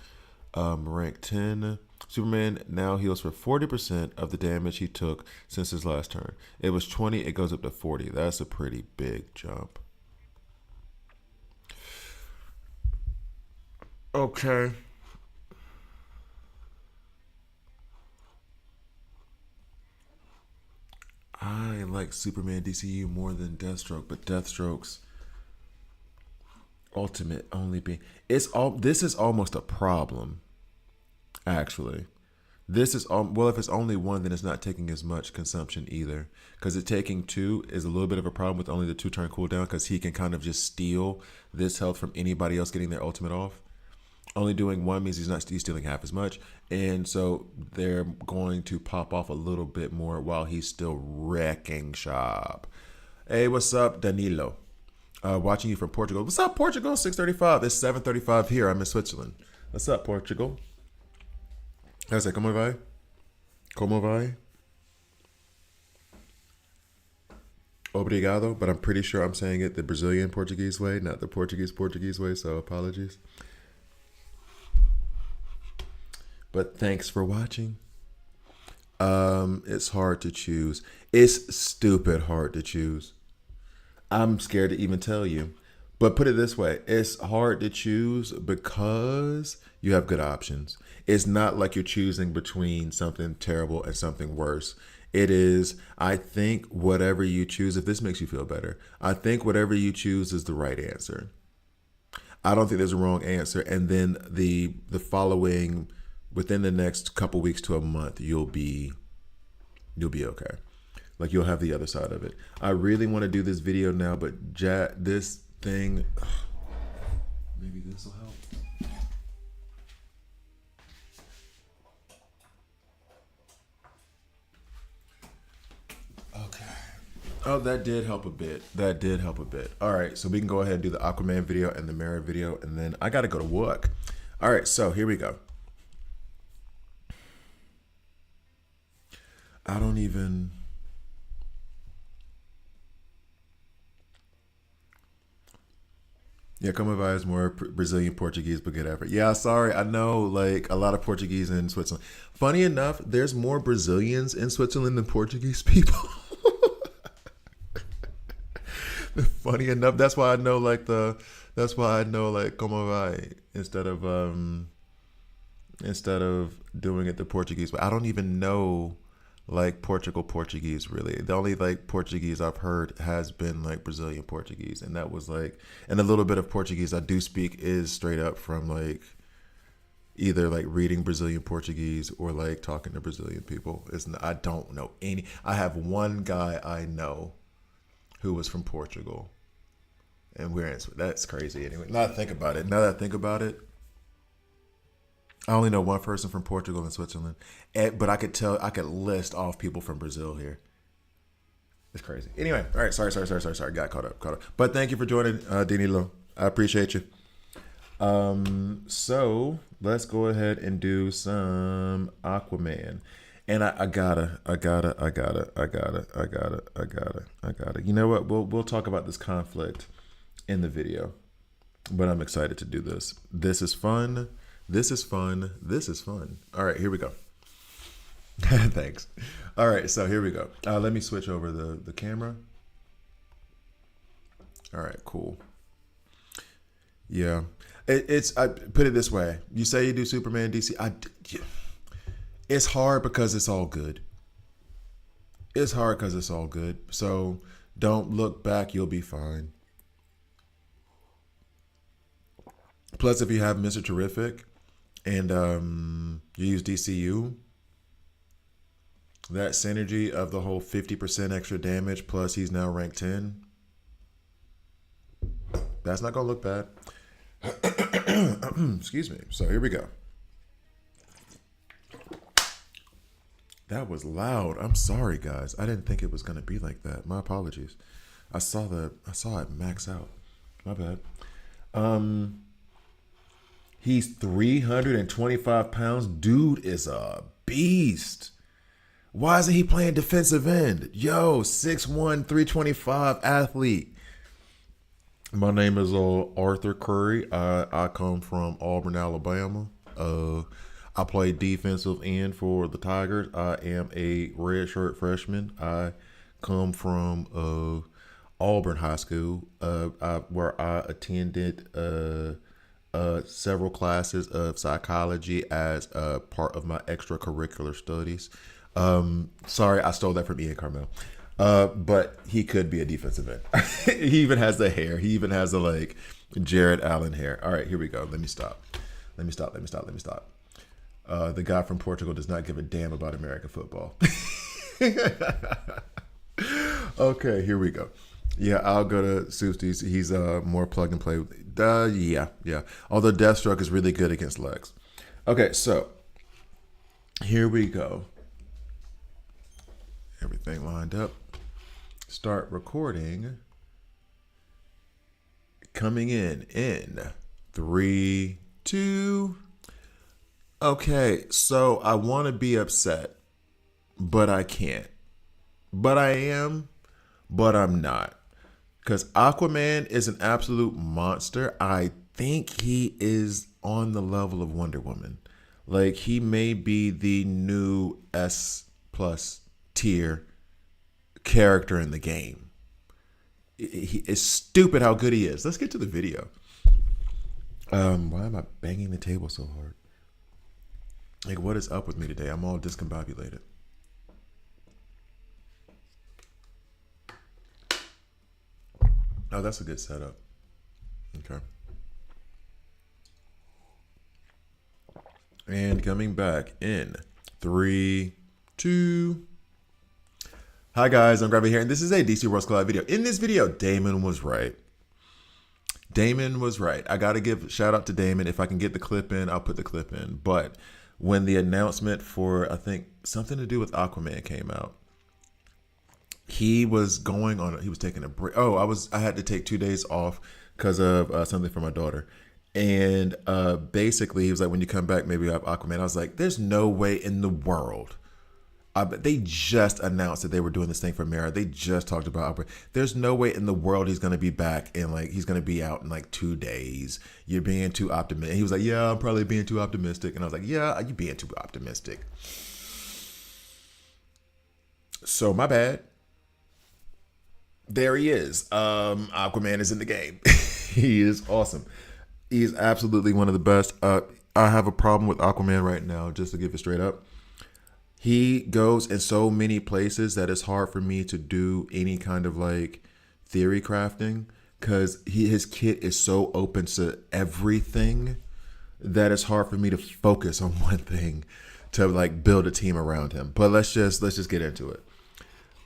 Rank 10. Superman now heals for 40% of the damage he took since his last turn. It was 20, it goes up to 40. That's a pretty big jump. Okay. I like Superman DCU more than Deathstroke, but Deathstroke's ultimate only being this is almost a problem, actually. This is well, if it's only one, then it's not taking as much consumption either, because it taking 2 is a little bit of a problem with only the 2-turn cooldown, because he can kind of just steal this health from anybody else getting their ultimate off. Only doing 1 means he's stealing half as much, and so they're going to pop off a little bit more while he's still wrecking shop. Hey, what's up, Danilo? Watching you from Portugal. What's up, Portugal? 6:35. It's 7:35 here. I'm in Switzerland. What's up, Portugal? I say, como vai? Como vai? Obrigado, but I'm pretty sure I'm saying it the Brazilian Portuguese way, not the Portuguese way, so apologies. But thanks for watching. It's hard to choose. It's stupid hard to choose. I'm scared to even tell you. But put it this way, it's hard to choose because you have good options. It's not like you're choosing between something terrible and something worse. It is, I think whatever you choose, if this makes you feel better, I think whatever you choose is the right answer. I don't think there's a wrong answer. And then the following, within the next couple weeks to a month, you'll be okay. Like, you'll have the other side of it. I really want to do this video now, but this thing, maybe this will help. Okay. Oh, that did help a bit. All right, so we can go ahead and do the Aquaman video and the Mera video, and then I got to go to work. All right, so here we go. I don't even... Yeah, como vai is more Brazilian Portuguese, but good effort. Yeah, sorry. I know, like, a lot of Portuguese in Switzerland. Funny enough, there's more Brazilians in Switzerland than Portuguese people. Funny enough, that's why I know, like, como vai instead of doing it the Portuguese way. I don't even know, like, Portuguese, really. The only, like, Portuguese I've heard has been, like, Brazilian Portuguese, and that was, like, and a little bit of Portuguese I do speak is straight up from, like, either, like, reading Brazilian Portuguese or, like, talking to Brazilian people. I don't know any. I have one guy I know who was from Portugal, and that's crazy. Anyway, now that I think about it, I only know one person from Portugal and Switzerland, but I could list off people from Brazil here. It's crazy. Anyway, all right. Sorry. Got caught up. But thank you for joining, Danilo. I appreciate you. So let's go ahead and do some Aquaman. And I gotta. You know what? We'll talk about this conflict in the video, but I'm excited to do this. This is fun. All right, here we go. Thanks. All right, so here we go. Let me switch over the camera. All right, cool. Yeah. It's I put it this way. You say you do Superman DC. It's hard because it's all good. It's hard because it's all good. So don't look back. You'll be fine. Plus, if you have Mr. Terrific and you use DCU, that synergy of the whole 50% extra damage plus he's now ranked 10, that's not going to look bad. Excuse me. So here we go. That was loud. I'm sorry, guys. I didn't think it was going to be like that. My apologies. I saw it max out. My bad. He's 325 pounds. Dude is a beast. Why isn't he playing defensive end? Yo, 6'1", 325 athlete. My name is Arthur Curry. I come from Auburn, Alabama. I play defensive end for the Tigers. I am a redshirt freshman. I come from Auburn High School, where I attended several classes of psychology as a part of my extracurricular studies. Sorry, I stole that from Ian Carmel. But he could be a defensive end. He even has the hair. He even has the like Jared Allen hair. All right, here we go. Let me stop. The guy from Portugal does not give a damn about American football. Okay, here we go. Yeah, I'll go to Susties. He's more plug and play. Yeah. Although Deathstroke is really good against Lex. Okay, so here we go. Everything lined up. Start recording. Coming in 3, 2. Okay, so I want to be upset, but I can't. But I am, but I'm not. Because Aquaman is an absolute monster. I think he is on the level of Wonder Woman. Like, he may be the new S+ tier character in the game. It's stupid how good he is. Let's get to the video. Why am I banging the table so hard? Like, what is up with me today? I'm all discombobulated. Oh, that's a good setup. Okay. And coming back in 3, 2. Hi guys, I'm Gravity here, and this is a DC Worlds Collide video. In this video, Damon was right. I gotta give a shout out to Damon. If I can get the clip in, I'll put the clip in. But when the announcement for, I think, something to do with Aquaman came out, he was taking a break. I had to take 2 days off because of something for my daughter. And basically, he was like, when you come back, maybe you have Aquaman. I was like, there's no way in the world. They just announced that they were doing this thing for Mera. They just talked about Aquaman. There's no way in the world he's going to be back and like he's going to be out in like 2 days. You're being too optimistic. He was like, yeah, I'm probably being too optimistic. And I was like, yeah, you're being too optimistic. So my bad. There he is. Aquaman is in the game. He is awesome. He is absolutely one of the best. I have a problem with Aquaman right now, just to give it straight up. He goes in so many places that it's hard for me to do any kind of like theory crafting because his kit is so open to everything that it's hard for me to focus on one thing to like build a team around him. But let's just get into it.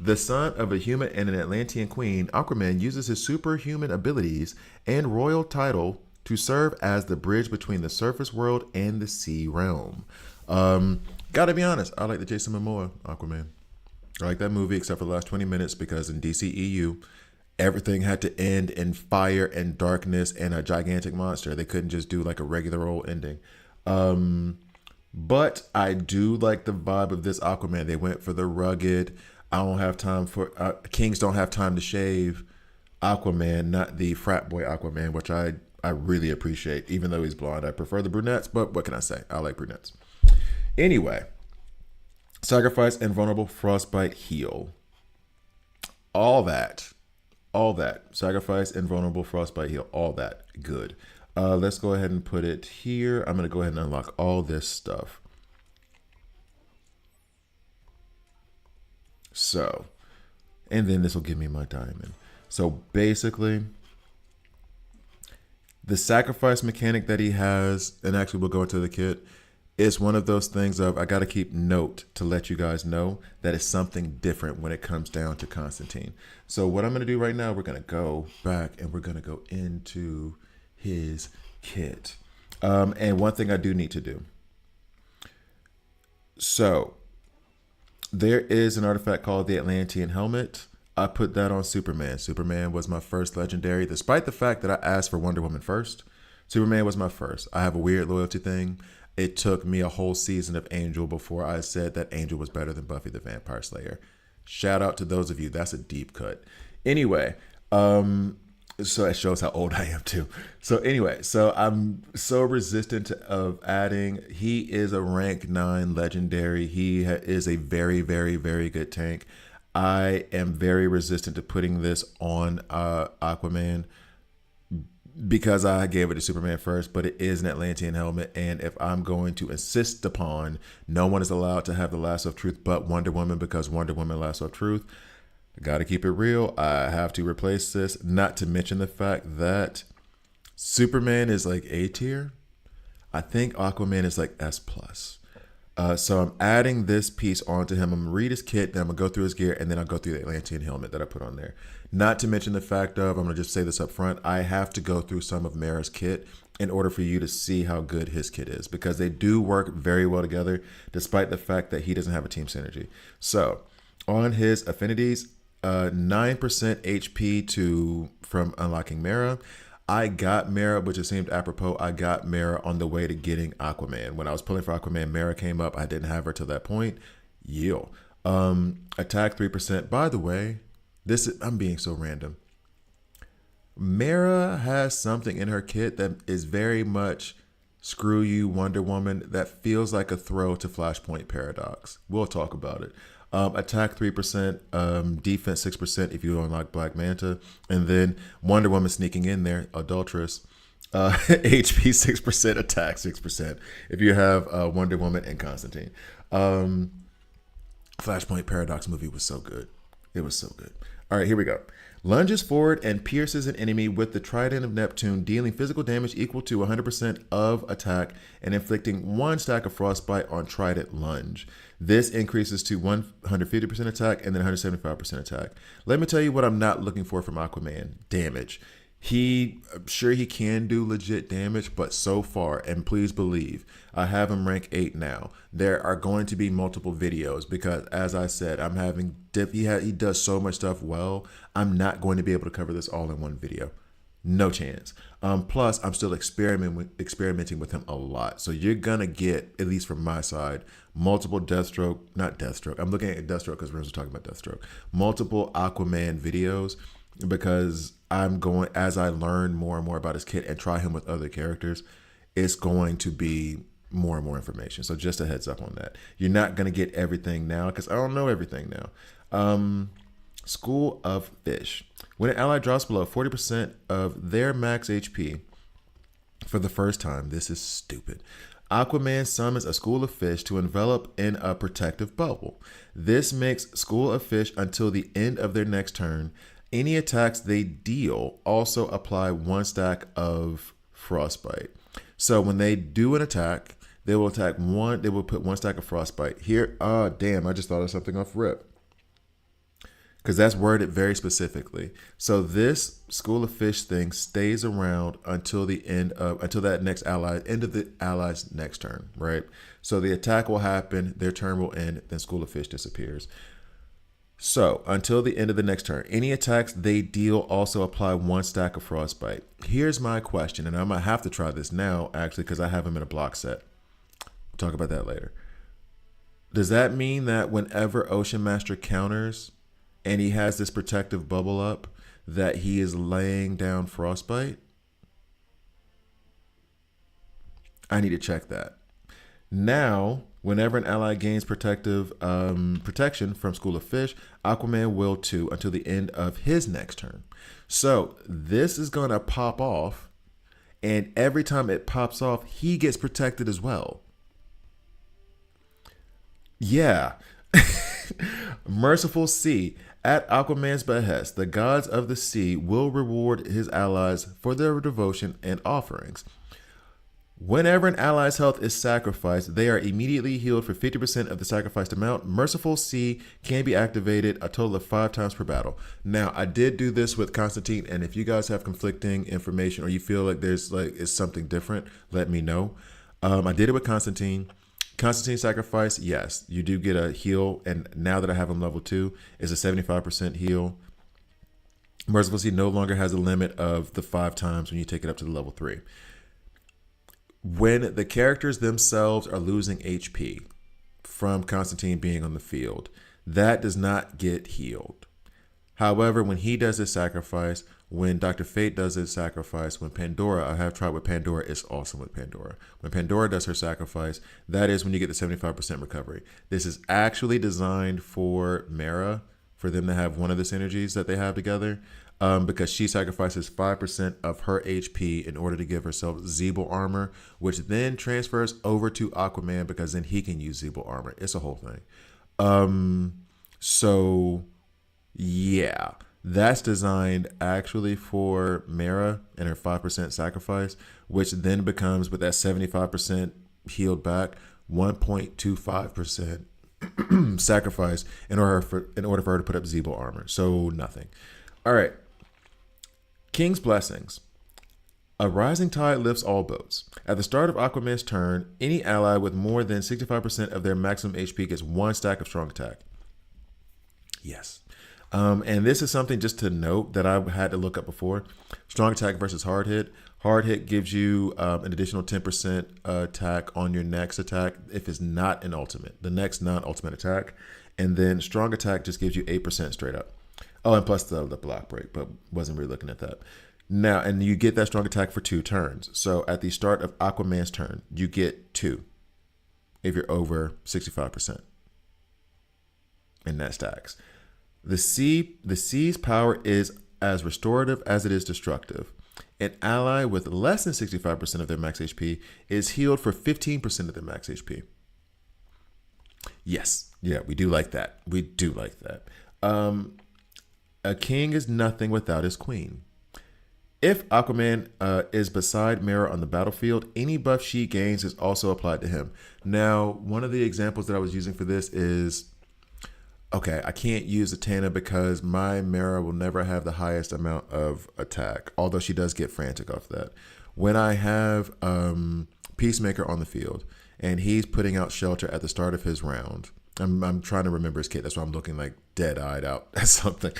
The son of a human and an Atlantean queen, Aquaman uses his superhuman abilities and royal title to serve as the bridge between the surface world and the sea realm. Gotta be honest, I like the Jason Momoa Aquaman. I like that movie except for the last 20 minutes because in DCEU, everything had to end in fire and darkness and a gigantic monster. They couldn't just do like a regular old ending. But I do like the vibe of this Aquaman. They went for the rugged, I don't have time for, kings don't have time to shave Aquaman, not the frat boy Aquaman, which I really appreciate, even though he's blonde. I prefer the brunettes, but what can I say? I like brunettes. Anyway, sacrifice invulnerable frostbite heal. All that. Sacrifice invulnerable frostbite heal. All that. Good. Let's go ahead and put it here. I'm going to go ahead and unlock all this stuff. So, and then this will give me my diamond. So basically, the sacrifice mechanic that he has, and actually we'll go into the kit, is one of those things of I got to keep note to let you guys know that it's something different when it comes down to Constantine. So what I'm going to do right now, we're going to go back and we're going to go into his kit. And one thing I do need to do. So there is an artifact called the Atlantean Helmet. I put that on Superman. Superman was my first legendary, despite the fact that I asked for Wonder Woman first. Superman was my first. I have a weird loyalty thing. It took me a whole season of Angel before I said that Angel was better than Buffy the Vampire Slayer. Shout out to those of you. That's a deep cut. Anyway, so it shows how old I am too. So anyway, so I'm so resistant of adding. He is a rank 9 legendary. He is a very, very, very good tank. I am very resistant to putting this on Aquaman because I gave it to Superman first, but it is an Atlantean helmet. And if I'm going to insist upon no one is allowed to have the lasso of truth but Wonder Woman because Wonder Woman lasso of truth, I got to keep it real. I have to replace this, not to mention the fact that Superman is like A tier. I think Aquaman is like S plus. So I'm adding this piece onto him. I'm going to read his kit, then I'm going to go through his gear, and then I'll go through the Atlantean helmet that I put on there. Not to mention the fact of, I'm going to just say this up front, I have to go through some of Mera's kit in order for you to see how good his kit is, because they do work very well together, despite the fact that he doesn't have a team synergy. So on his affinities, 9% HP from unlocking Mera. I got Mera, which it seemed apropos. I got Mera on the way to getting Aquaman. When I was pulling for Aquaman, Mera came up. I didn't have her till that point. Attack 3%. By the way, I'm being so random. Mera has something in her kit that is very much screw you, Wonder Woman, that feels like a throw to Flashpoint Paradox. We'll talk about it. Attack 3%, defense 6% if you unlock Black Manta, and then Wonder Woman sneaking in there, Adulteress, HP 6%, attack 6% if you have Wonder Woman and Constantine. Flashpoint Paradox movie was so good. It was so good. All right, here we go. Lunges forward and pierces an enemy with the Trident of Neptune, dealing physical damage equal to 100% of attack and inflicting 1 stack of frostbite on Trident lunge. This increases to 150% attack and then 175% attack. Let me tell you what I'm not looking for from Aquaman. Damage. I'm sure he can do legit damage, but so far, and please believe, I have him rank 8 now. There are going to be multiple videos because, as I said, he does so much stuff well. I'm not going to be able to cover this all in one video. No chance. Plus, I'm still experimenting with him a lot. So you're going to get, at least from my side, multiple not Deathstroke. I'm looking at Deathstroke because we're talking about Deathstroke. Multiple Aquaman videos because as I learn more and more about his kit and try him with other characters, it's going to be more and more information. So just a heads up on that. You're not going to get everything now because I don't know everything now. School of Fish. When an ally drops below 40% of their max HP for the first time, this is stupid. Aquaman summons a school of fish to envelop in a protective bubble. This makes School of Fish until the end of their next turn. Any attacks they deal also apply 1 stack of frostbite. So when they do an attack, they will put 1 stack of frostbite. Here, damn, I just thought of something off rip. Because that's worded very specifically. So this School of Fish thing stays around until the end of the ally's next turn, right? So the attack will happen, their turn will end, then School of Fish disappears. So until the end of the next turn, any attacks they deal also apply 1 stack of frostbite. Here's my question, and I might have to try this now, actually, because I have them in a block set. We'll talk about that later. Does that mean that whenever Ocean Master counters and he has this protective bubble up, that he is laying down frostbite? I need to check that. Now, whenever an ally gains protection from School of Fish, Aquaman will too until the end of his next turn. So this is going to pop off And every time it pops off, he gets protected as well. Yeah. Merciful Sea. At Aquaman's behest, the gods of the sea will reward his allies for their devotion and offerings. Whenever an ally's health is sacrificed, they are immediately healed for 50% of the sacrificed amount. Merciful Sea can be activated a total of 5 times per battle. Now, I did do this with Constantine, and if you guys have conflicting information or you feel like there's like it's something different, let me know. I did it with Constantine. Constantine sacrifice, yes, you do get a heal, and now that I have him level 2, is a 75% heal. Merciful Sea no longer has a limit of the 5 times when you take it up to the level 3. When the characters themselves are losing HP from Constantine being on the field, that does not get healed. However, when he does his sacrifice, when Dr. Fate does his sacrifice, when Pandora, I have tried with Pandora, it's awesome with Pandora. When Pandora does her sacrifice, that is when you get the 75% recovery. This is actually designed for Mera, for them to have one of the synergies that they have together, because she sacrifices 5% of her HP in order to give herself Zeeble armor, which then transfers over to Aquaman because then he can use Zeeble armor. It's a whole thing. So yeah, that's designed actually for Mera and her 5% sacrifice, which then becomes with that 75% healed back, 1.25% sacrifice in order for her to put up Zeeble armor. So nothing. All right. King's Blessings. A rising tide lifts all boats. At the start of Aquaman's turn, any ally with more than 65% of their maximum HP gets 1 stack of strong attack. Yes. And this is something just to note that I've had to look up before. Strong attack versus hard hit. Hard hit gives you an additional 10% attack on your next attack if it's not an ultimate, the next non-ultimate attack. And then strong attack just gives you 8% straight up. Oh, and plus the block break, but wasn't really looking at that. Now, and you get that strong attack for 2 turns. So at the start of Aquaman's turn, you get 2 if you're over 65%. And that stacks. The sea's power is as restorative as it is destructive. An ally with less than 65% of their max HP is healed for 15% of their max HP. Yes. Yeah, we do like that. We do like that. A king is nothing without his queen. If Aquaman is beside Mera on the battlefield, any buff she gains is also applied to him. Now, one of the examples that I was using for this is, okay, I can't use Zatanna because my Mera will never have the highest amount of attack, although she does get frantic off that. When I have Peacemaker on the field and he's putting out shelter at the start of his round, I'm trying to remember his kit. That's why I'm looking like dead-eyed out at something.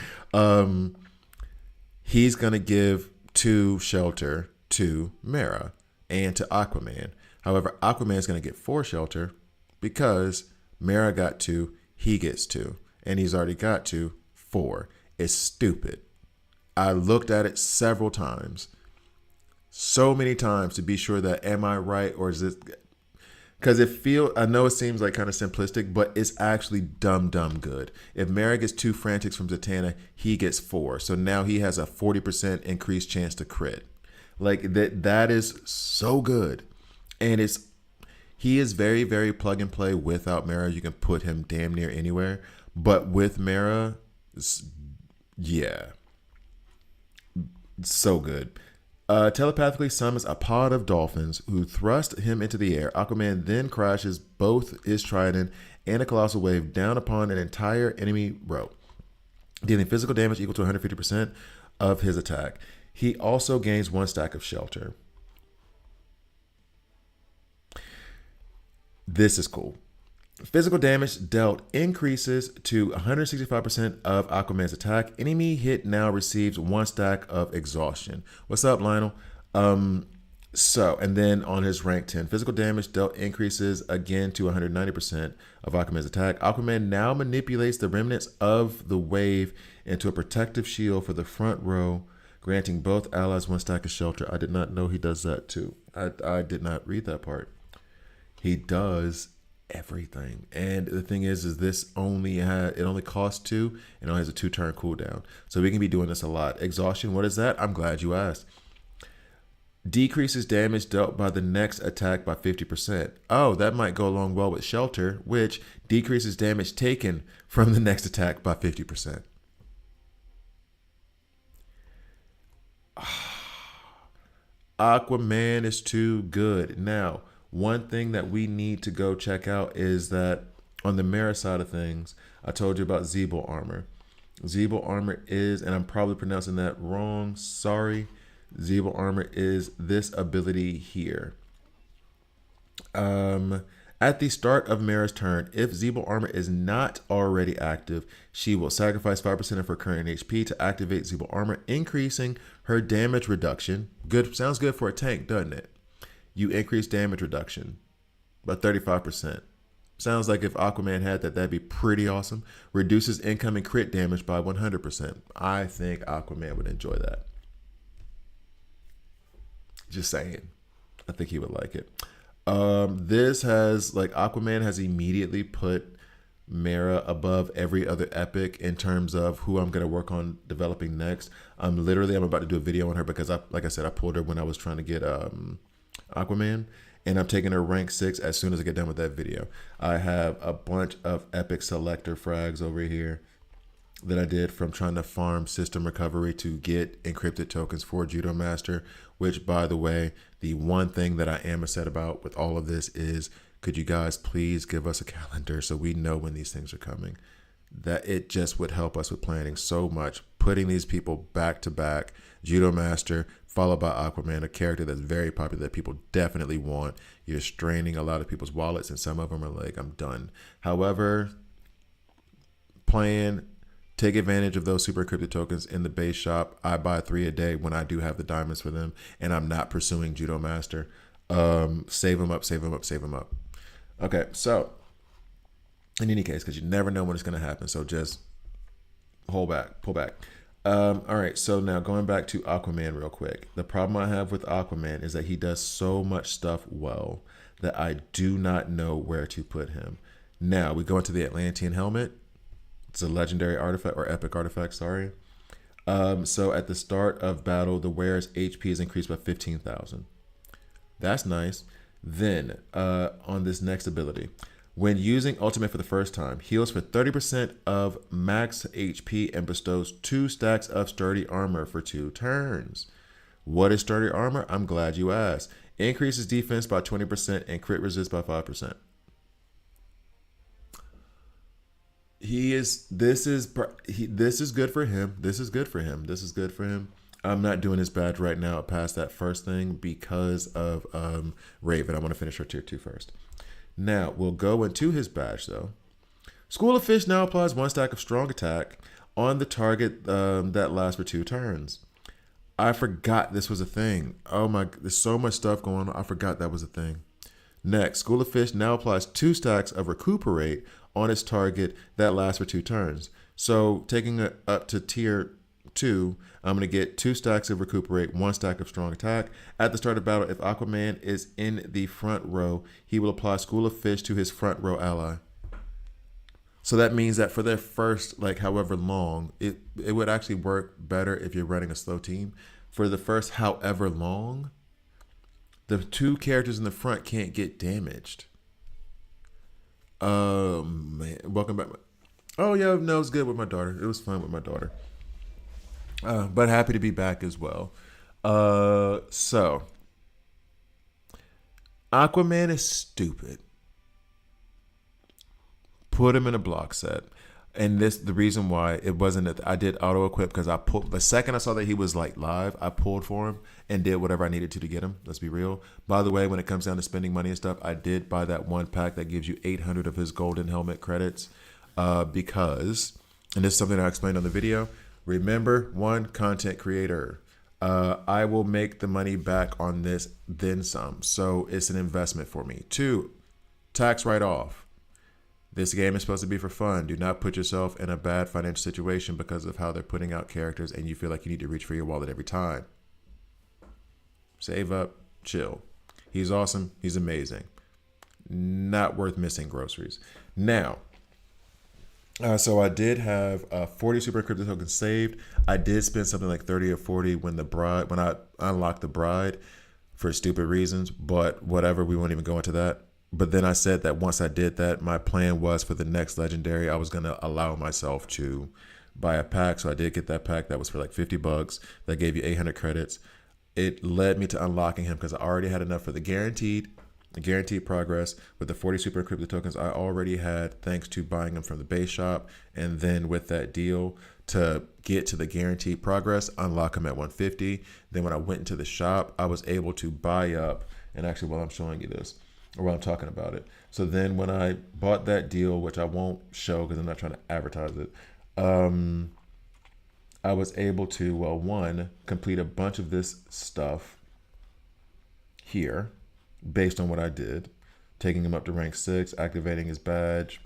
He's going to give 2 shelter to Mera and to Aquaman. However, Aquaman is going to get 4 shelter because Mera got 2, he gets 2. And he's already got 2, 4. It's stupid. I looked at it several times. So many times to be sure that am I right or is this... Because I know it seems like kind of simplistic, but it's actually dumb good. If Mera gets 2 frantics from Zatanna, he gets 4. So now he has a 40% increased chance to crit. Like that is so good. And he is very, very plug and play without Mera. You can put him damn near anywhere. But with Mera, yeah. So good. Telepathically summons a pod of dolphins who thrust him into the air. Aquaman then crashes both his trident and a colossal wave down upon an entire enemy row, dealing physical damage equal to 150% of his attack. He also gains 1 stack of shelter. This is cool. Physical damage dealt increases to 165% of Aquaman's attack. Enemy hit now receives 1 stack of exhaustion. What's up, Lionel? And then on his rank 10, physical damage dealt increases again to 190% of Aquaman's attack. Aquaman now manipulates the remnants of the wave into a protective shield for the front row, granting both allies 1 stack of shelter. I did not know he does that too. I did not read that part. He does everything. And the thing is this only costs 2 and only has a 2-turn cooldown. So we can be doing this a lot. Exhaustion, what is that? I'm glad you asked. Decreases damage dealt by the next attack by 50%. Oh, that might go along well with Shelter, which decreases damage taken from the next attack by 50%. Aquaman is too good. Now, one thing that we need to go check out is that on the Mera side of things, I told you about Zeeble armor. Zeeble armor is, and I'm probably pronouncing that wrong, sorry. Zeeble armor is this ability here. At the start of Mera's turn, if Zeeble armor is not already active, she will sacrifice 5% of her current HP to activate Zeeble armor, increasing her damage reduction. Good, sounds good for a tank, doesn't it? You increase damage reduction by 35%. Sounds like if Aquaman had that, that'd be pretty awesome. Reduces incoming crit damage by 100%. I think Aquaman would enjoy that. Just saying. I think he would like it. This has, like, Aquaman has immediately put Mera above every other epic in terms of who I'm going to work on developing next. I'm about to do a video on her because like I said, I pulled her when I was trying to get Aquaman, and I'm taking her rank 6 as soon as I get done with that video. I have a bunch of epic selector frags over here that I did from trying to farm system recovery to get encrypted tokens for Judo Master, which, by the way, the one thing that I am upset about with all of this is, could you guys please give us a calendar so we know when these things are coming? That it just would help us with planning so much. Putting these people back to back, Judo Master, followed by Aquaman, a character that's very popular that people definitely want. You're straining a lot of people's wallets, and some of them are like, I'm done. However, take advantage of those super encrypted tokens in the base shop. I buy 3 a day when I do have the diamonds for them, and I'm not pursuing Judo Master. Save them up, save them up, save them up. Okay, so in any case, because you never know when it's going to happen, so just pull back. All right, so now going back to Aquaman real quick. The problem I have with Aquaman is that he does so much stuff well that I do not know where to put him. Now, we go into the Atlantean helmet. It's a legendary artifact, or epic artifact, sorry. So at the start of battle, the wearer's HP is increased by 15,000. That's nice. Then, on this next ability, when using ultimate for the first time, heals for 30% of max HP and bestows 2 stacks of sturdy armor for 2 turns. What is sturdy armor? I'm glad you asked. Increases defense by 20% and crit resist by 5%. This is good for him. This is good for him. I'm not doing his badge right now past that first thing because of Raven. I want to finish her tier 2 first. Now, we'll go into his badge, though. School of Fish now applies 1 stack of strong attack on the target that lasts for 2 turns. I forgot this was a thing. Oh my, there's so much stuff going on. I forgot that was a thing. Next, School of Fish now applies 2 stacks of Recuperate on its target that lasts for 2 turns. So taking it up to tier 2, I'm going to get 2 stacks of Recuperate, 1 stack of Strong Attack. At the start of battle, if Aquaman is in the front row, he will apply School of Fish to his front row ally. So that means that for their first, like, however long, it would actually work better if you're running a slow team. For the first however long, the 2 characters in the front can't get damaged. Man, welcome back. Oh yeah, no, it was good with my daughter. It was fun with my daughter. But happy to be back as well. So Aquaman is stupid. Put him in a block set. And the reason why it wasn't that I did auto equip, because I pulled the second I saw that he was like live, I pulled for him and did whatever I needed to get him. Let's be real. By the way, when it comes down to spending money and stuff, I did buy that 1 pack that gives you 800 of his golden helmet credits, because, and this is something I explained on the video. Remember, 1, content creator. I will make the money back on this, then some. So it's an investment for me. 2, tax write-off. This game is supposed to be for fun. Do not put yourself in a bad financial situation because of how they're putting out characters and you feel like you need to reach for your wallet every time. Save up, chill. He's awesome. He's amazing. Not worth missing groceries. Now, so I did have 40 super encrypted tokens saved. I did spend something like 30 or 40 when I unlocked the bride. for stupid reasons, but whatever, we won't even go into that. But then I said that once I did that, my plan was for the next legendary, I was going to allow myself to buy a pack. So I did get that pack that was for like $50. That gave you 800 credits. It led me to unlocking him because I already had enough for the guaranteed progress with the 40 super encrypted tokens. I already had, thanks to buying them from the base shop, and then with that deal to get to the guaranteed progress, unlock them at 150. Then when I went into the shop, I was able to buy up, and actually while I'm showing you this, or while I'm talking about it. So then when I bought that deal, which I won't show because I'm not trying to advertise it, I was able to, well, one, complete a bunch of this stuff here based on what I did, taking him up to rank 6, activating his badge,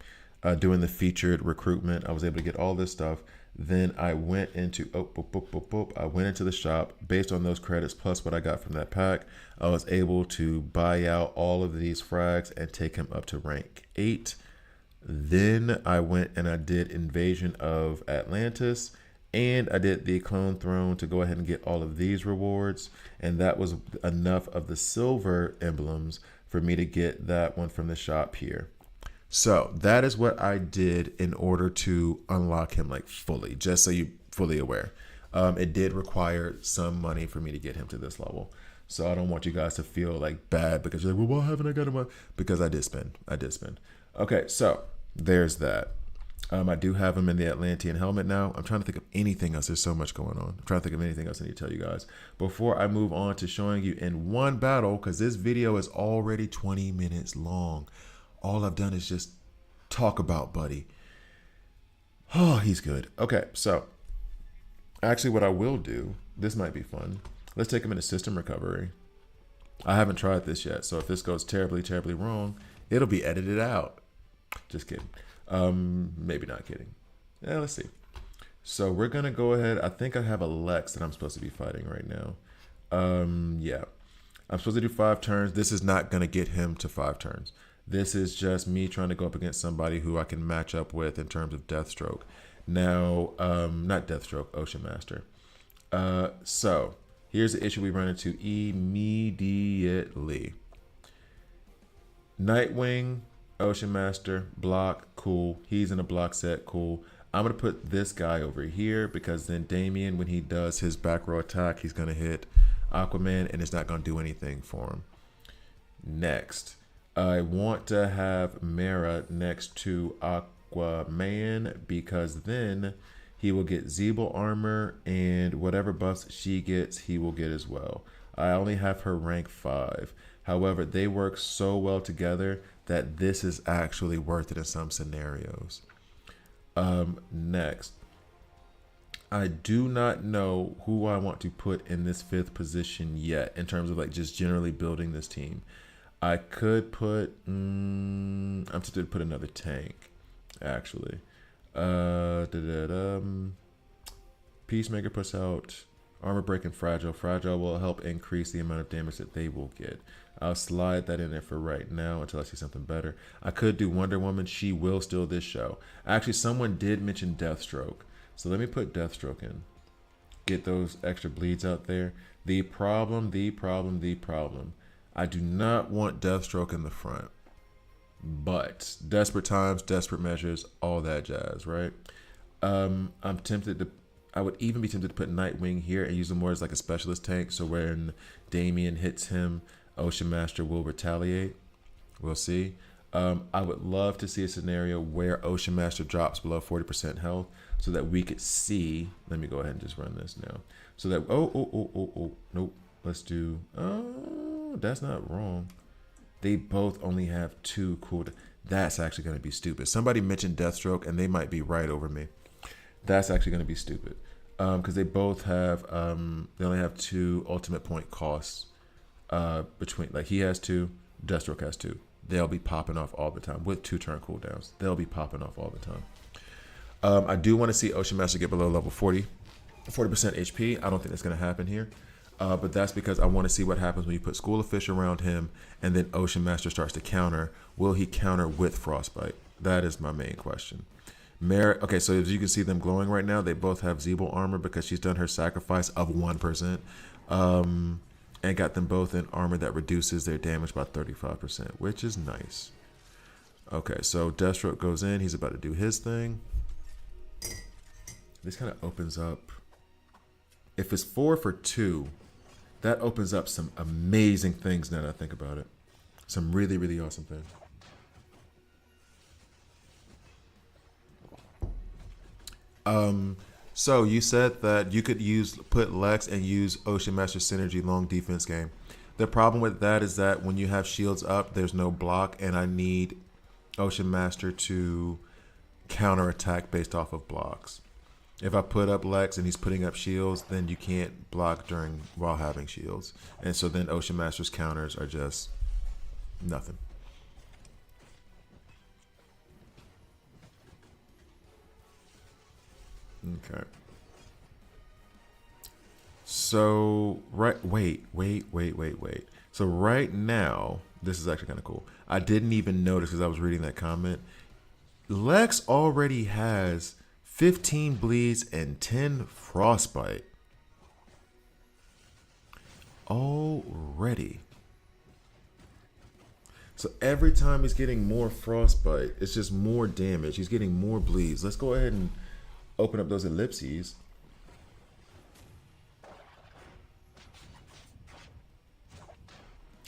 doing the featured recruitment. I was able to get all this stuff. Then I went into I went into the shop based on those credits plus what I got from that pack. I was able to buy out all of these frags and take him up to rank 8. Then I went and I did Invasion of Atlantis, and I did the Clone Throne to go ahead and get all of these rewards, and that was enough of the silver emblems for me to get that one from the shop here. So that is what I did in order to unlock him like fully, just so you're fully aware. It did require some money for me to get him to this level. So I don't want you guys to feel like bad because you're like, well, why haven't I got him? Because I did spend. Okay, so there's that. I do have him in the Atlantean helmet now. I'm trying to think of anything else. There's so much going on. I'm trying to think of anything else I need to tell you guys before I move on to showing you in one battle, because this video is already 20 minutes long. All I've done is just talk about Buddy. Oh, he's good. Okay, so actually what I will do, this might be fun. Let's take him into system recovery. I haven't tried this yet, so if this goes terribly, terribly wrong, it'll be edited out. Just kidding. Maybe not kidding. Yeah, let's see. So we're gonna go ahead. I think I have a Lex that I'm supposed to be fighting right now. Yeah, I'm supposed to do 5 turns. This is not gonna get him to 5 turns. This is just me trying to go up against somebody who I can match up with in terms of Deathstroke. Now, not Deathstroke, Ocean Master. So here's the issue we run into immediately. Nightwing, Ocean Master, block, cool. He's in a block set, cool. I'm going to put this guy over here because then Damien, when he does his back row attack, he's going to hit Aquaman and it's not going to do anything for him. Next, I want to have Mera next to Aquaman because then he will get Zeeble armor and whatever buffs she gets, he will get as well. I only have her rank 5. However, they work so well together that this is actually worth it in some scenarios. Next, I do not know who I want to put in this 5th position yet in terms of like just generally building this team. I could put, I'm tempted to put another tank, actually. Peacemaker puts out armor break and fragile. Fragile will help increase the amount of damage that they will get. I'll slide that in there for right now until I see something better. I could do Wonder Woman. She will steal this show. Actually, someone did mention Deathstroke. So let me put Deathstroke in. Get those extra bleeds out there. The problem. I do not want Deathstroke in the front. But desperate times, desperate measures, all that jazz, right? I'm tempted to, I would even be tempted to put Nightwing here and use him more as like a specialist tank. So when Damien hits him, Ocean Master will retaliate. We'll see. I would love to see a scenario where Ocean Master drops below 40% health so that we could see. Let me go ahead and just run this now. So that, nope. Let's do, that's not wrong. They both only have 2 cool. That's actually going to be stupid. Somebody mentioned Deathstroke and they might be right over me. That's actually going to be stupid. Because they both have, they only have 2 ultimate point costs. Between, like, he has 2, Deathstroke has 2. They'll be popping off all the time with 2 turn cooldowns. They'll be popping off all the time. I do want to see Ocean Master get below level 40% HP. I don't think that's going to happen here. But that's because I want to see what happens when you put School of Fish around him and then Ocean Master starts to counter. Will he counter with Frostbite? That is my main question. Mera, okay, so as you can see them glowing right now, they both have Zeeble armor because she's done her sacrifice of 1%. And and got them both in armor that reduces their damage by 35%, which is nice. Okay, so Deathstroke goes in. He's about to do his thing. This kind of opens up. If it's 4 for 2, that opens up some amazing things now that I think about it. Some really, really awesome things. So you said that you could put Lex and use Ocean Master Synergy long defense game. The problem with that is that when you have shields up, there's no block, and I need Ocean Master to counterattack based off of blocks. If I put up Lex and he's putting up shields, then you can't block while having shields. And so then Ocean Master's counters are just nothing. Okay. So, wait. So right now, this is actually kind of cool. I didn't even notice because I was reading that comment. Lex already has 15 bleeds and 10 frostbite. Already. So every time he's getting more frostbite, it's just more damage. He's getting more bleeds. Let's go ahead and open up those ellipses.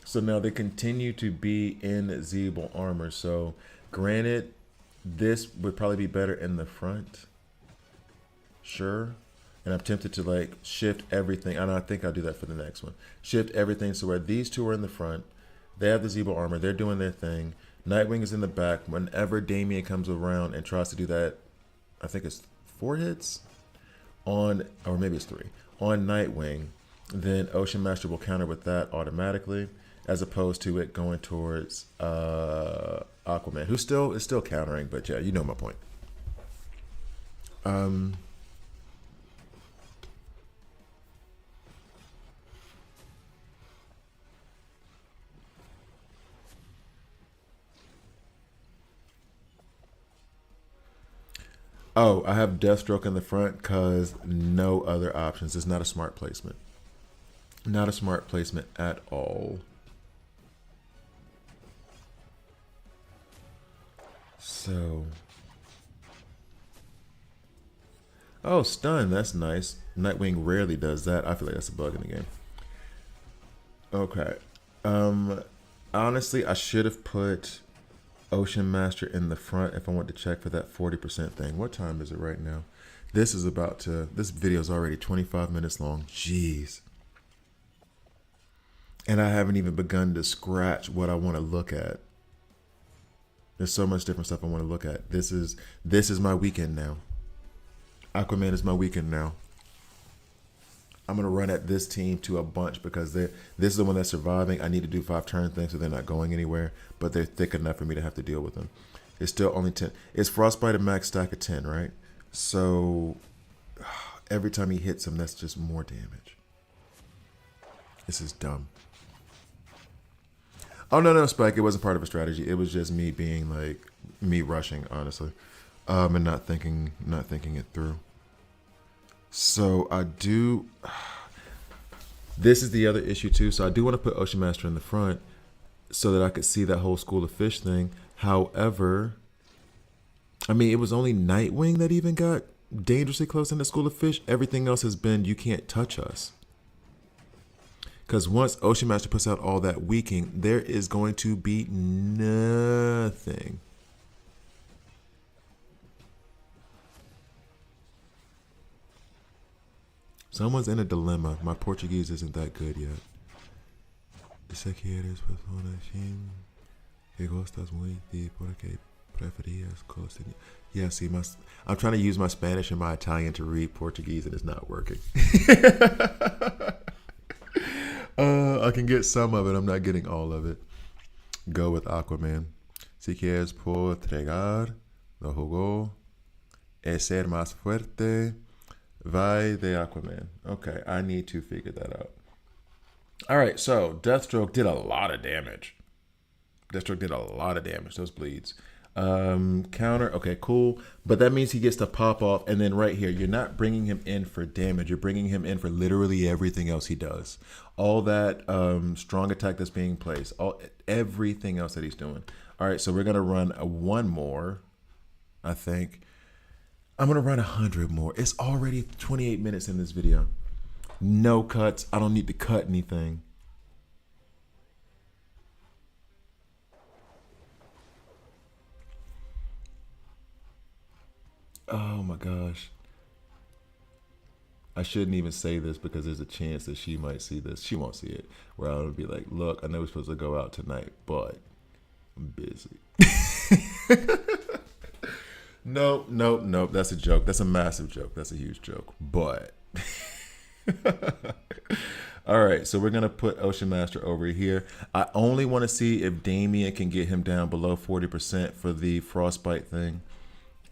So now they continue to be in Zeeble armor. So granted, this would probably be better in the front. Sure. And I'm tempted to like shift everything. And I think I'll do that for the next one. Shift everything so where these two are in the front. They have the Zeeble armor. They're doing their thing. Nightwing is in the back. Whenever Damien comes around and tries to do that, I think it's 4 hits on, or maybe it's 3 on Nightwing, then Ocean Master will counter with that automatically, as opposed to it going towards Aquaman, who is still countering, but yeah, you know my point. Oh, I have Deathstroke in the front because no other options. It's not a smart placement. Not a smart placement at all. So. Oh, stun. That's nice. Nightwing rarely does that. I feel like that's a bug in the game. Okay. Honestly, I should have put Ocean Master in the front if I want to check for that 40% thing. What time is it right now? This video is already 25 minutes long. Jeez. And I haven't even begun to scratch what I want to look at. There's so much different stuff I want to look at. This is my weekend now. Aquaman is my weekend now. I'm going to run at this team to a bunch because this is the one that's surviving. I need to do 5 turn things so they're not going anywhere, but they're thick enough for me to have to deal with them. It's still only 10. It's Frostbite a max stack of 10, right? So every time he hits him, that's just more damage. This is dumb. Oh, no, Spike. It wasn't part of a strategy. It was just me being like, me rushing, honestly, and not thinking it through. So I do. This is the other issue too. So I do want to put Ocean Master in the front so that I could see that whole School of Fish thing. However, I mean, it was only Nightwing that even got dangerously close in the School of Fish. Everything else has been, you can't touch us. Because once Ocean Master puts out all that weakening, there is going to be nothing. Someone's in a dilemma. My Portuguese isn't that good yet. Sé que eres persona que gostas muy de porque preferías cosas. Yeah, see, I'm trying to use my Spanish and my Italian to read Portuguese, and it's not working. I can get some of it. I'm not getting all of it. Go with Aquaman. Si quieres por entregar, lo jugó. Es ser más fuerte. Vai de Aquaman. Okay, I need to figure that out. All right, so Deathstroke did a lot of damage. Those bleeds. Counter. Okay, cool. But that means he gets to pop off. And then right here, you're not bringing him in for damage. You're bringing him in for literally everything else he does. All that strong attack that's being placed. Everything else that he's doing. All right, so we're going to run one more, I think. I'm going to run 100 more. It's already 28 minutes in this video. No cuts. I don't need to cut anything. Oh my gosh. I shouldn't even say this because there's a chance that she might see this. She won't see it. Where I would be like, look, I know we're supposed to go out tonight, but I'm busy. Nope. That's a joke. That's a massive joke. That's a huge joke. But all right, so we're gonna put Ocean Master over here. I only want to see if Damien can get him down below 40% for the frostbite thing.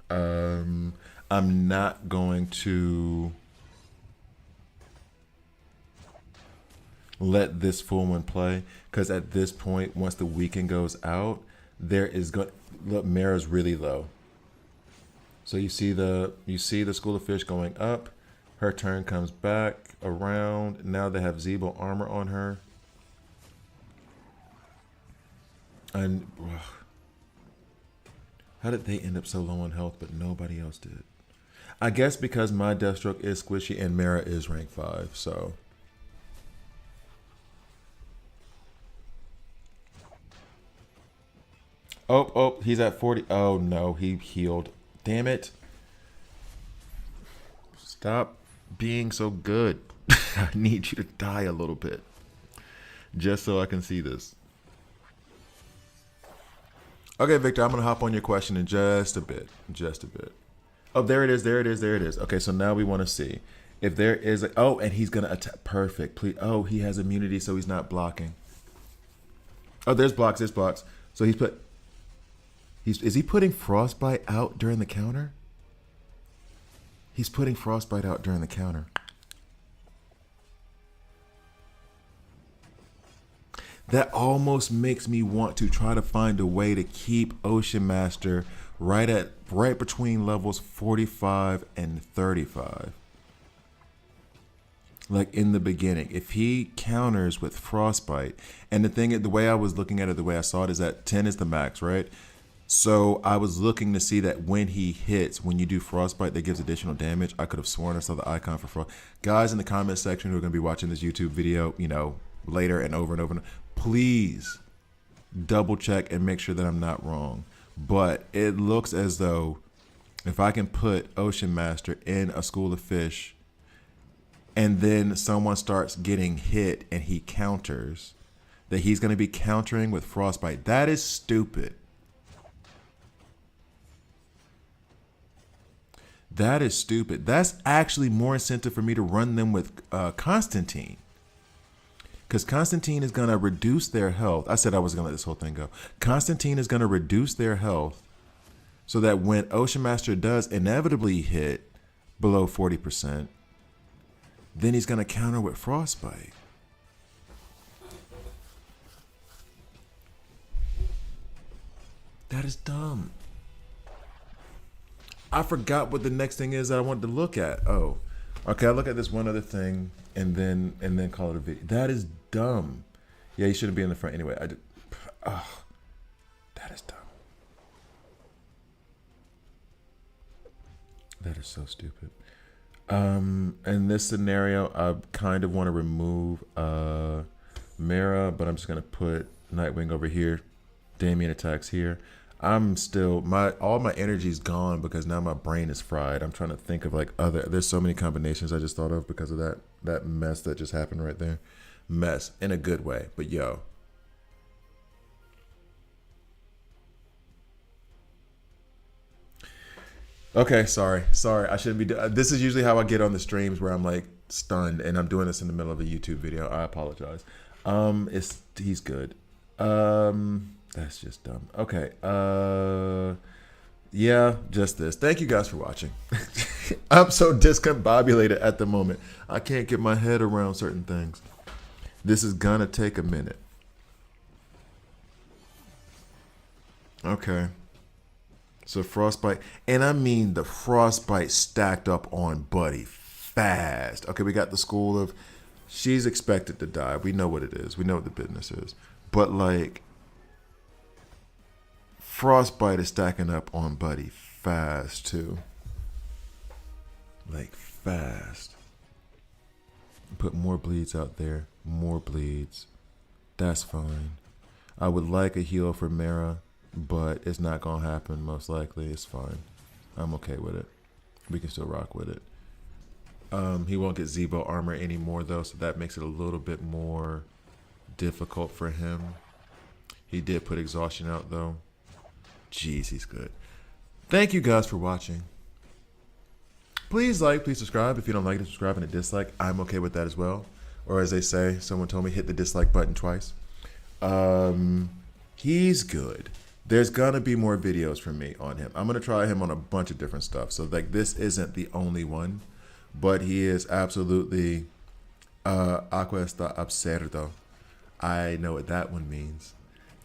I'm not going to let this full one play because at this point, once the weekend goes out, there is going. Look, Mera's really low. So you see the School of Fish going up. Her turn comes back around. Now they have Zebo armor on her. And how did they end up so low on health, but nobody else did? I guess because my Deathstroke is squishy and Mera is rank 5, so. Oh, he's at 40. Oh no, he healed. Damn it. Stop being so good. I need you to die a little bit. Just so I can see this. Okay, Victor, I'm going to hop on your question in just a bit. Just a bit. Oh, there it is. There it is. There it is. Okay, so now we want to see if there is a... Oh, and he's going to attack. Perfect. Please. Oh, he has immunity, so he's not blocking. Oh, there's blocks. There's blocks. So he's put... Is he putting Frostbite out during the counter? He's putting Frostbite out during the counter. That almost makes me want to try to find a way to keep Ocean Master right between levels 45 and 35. Like in the beginning, if he counters with Frostbite, and the way I was looking at it, the way I saw it is that 10 is the max, right? So I was looking to see that when he hits, when you do Frostbite, that gives additional damage. I could have sworn I saw the icon for Frost. Guys in the comment section who are going to be watching this YouTube video, later and over and over, please double check and make sure that I'm not wrong. But it looks as though if I can put Ocean Master in a School of Fish and then someone starts getting hit and he counters, that he's going to be countering with Frostbite. That is stupid. That is stupid. That's actually more incentive for me to run them with Constantine. Because Constantine is going to reduce their health. I said I was going to let this whole thing go. Constantine is going to reduce their health so that when Ocean Master does inevitably hit below 40%, then he's going to counter with Frostbite. That is dumb. I forgot what the next thing is that I wanted to look at. Oh, okay. I look at this one other thing and then call it a video. That is dumb. Yeah, you shouldn't be in the front anyway. Oh, that is dumb. That is so stupid. In this scenario, I kind of want to remove Mera, but I'm just gonna put Nightwing over here. Damien attacks here. I'm still all my energy's gone because now my brain is fried. I'm trying to think of there's so many combinations I just thought of because of that mess that just happened right there. Mess in a good way, but yo. Okay, sorry. I shouldn't be. This is usually how I get on the streams where I'm like stunned, and I'm doing this in the middle of a YouTube video. I apologize. He's good. That's just dumb. Okay. Yeah, just this. Thank you guys for watching. I'm so discombobulated at the moment. I can't get my head around certain things. This is gonna take a minute. Okay. So Frostbite, and I mean the Frostbite stacked up on Buddy fast. Okay, we got the school of she's expected to die. We know what it is. We know what the business is. But like Frostbite is stacking up on Buddy fast too. Like fast. Put more bleeds out there. More bleeds. That's fine. I would like a heal for Mera, but it's not gonna happen most likely. It's fine. I'm okay with it. We can still rock with it. He won't get Zebo armor anymore though, so that makes it a little bit more difficult for him. He did put exhaustion out though. Jeez, he's good. Thank you guys for watching. Please like, please subscribe. If you don't like it, subscribe and a dislike. I'm okay with that as well. Or as they say, someone told me, hit the dislike button twice. He's good. There's gonna be more videos from me on him. I'm gonna try him on a bunch of different stuff. So like this isn't the only one, but he is absolutely Aqua está absurdo. I know what that one means.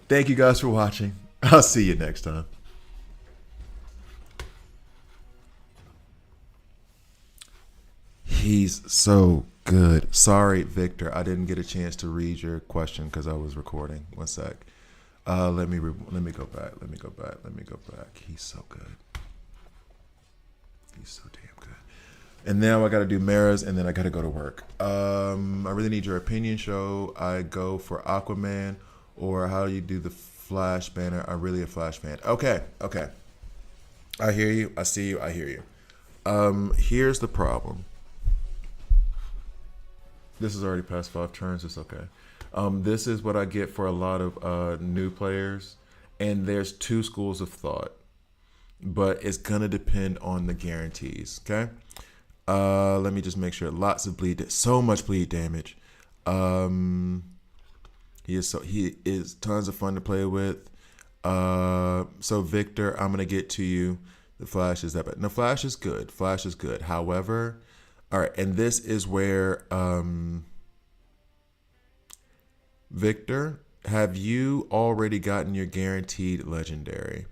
Thank you guys for watching. I'll see you next time. He's so good. Sorry, Victor. I didn't get a chance to read your question because I was recording. One sec. Let me go back. Let me go back. He's so good. He's so damn good. And now I got to do Mera's, and then I got to go to work. I really need your opinion. Show I go for Aquaman, or how do you do the Flash banner? I'm really a Flash fan. Okay. I hear you. I see you. I hear you. Here's the problem. This is already past 5 turns. It's okay. This is what I get for a lot of new players. And there's 2 schools of thought. But it's going to depend on the guarantees. Okay? Let me just make sure. Lots of bleed. So much bleed damage. He is tons of fun to play with. So Victor, I'm going to get to you. The Flash is that bad. No, Flash is good. Flash is good. However... All right, and this is where, Victor, have you already gotten your guaranteed legendary?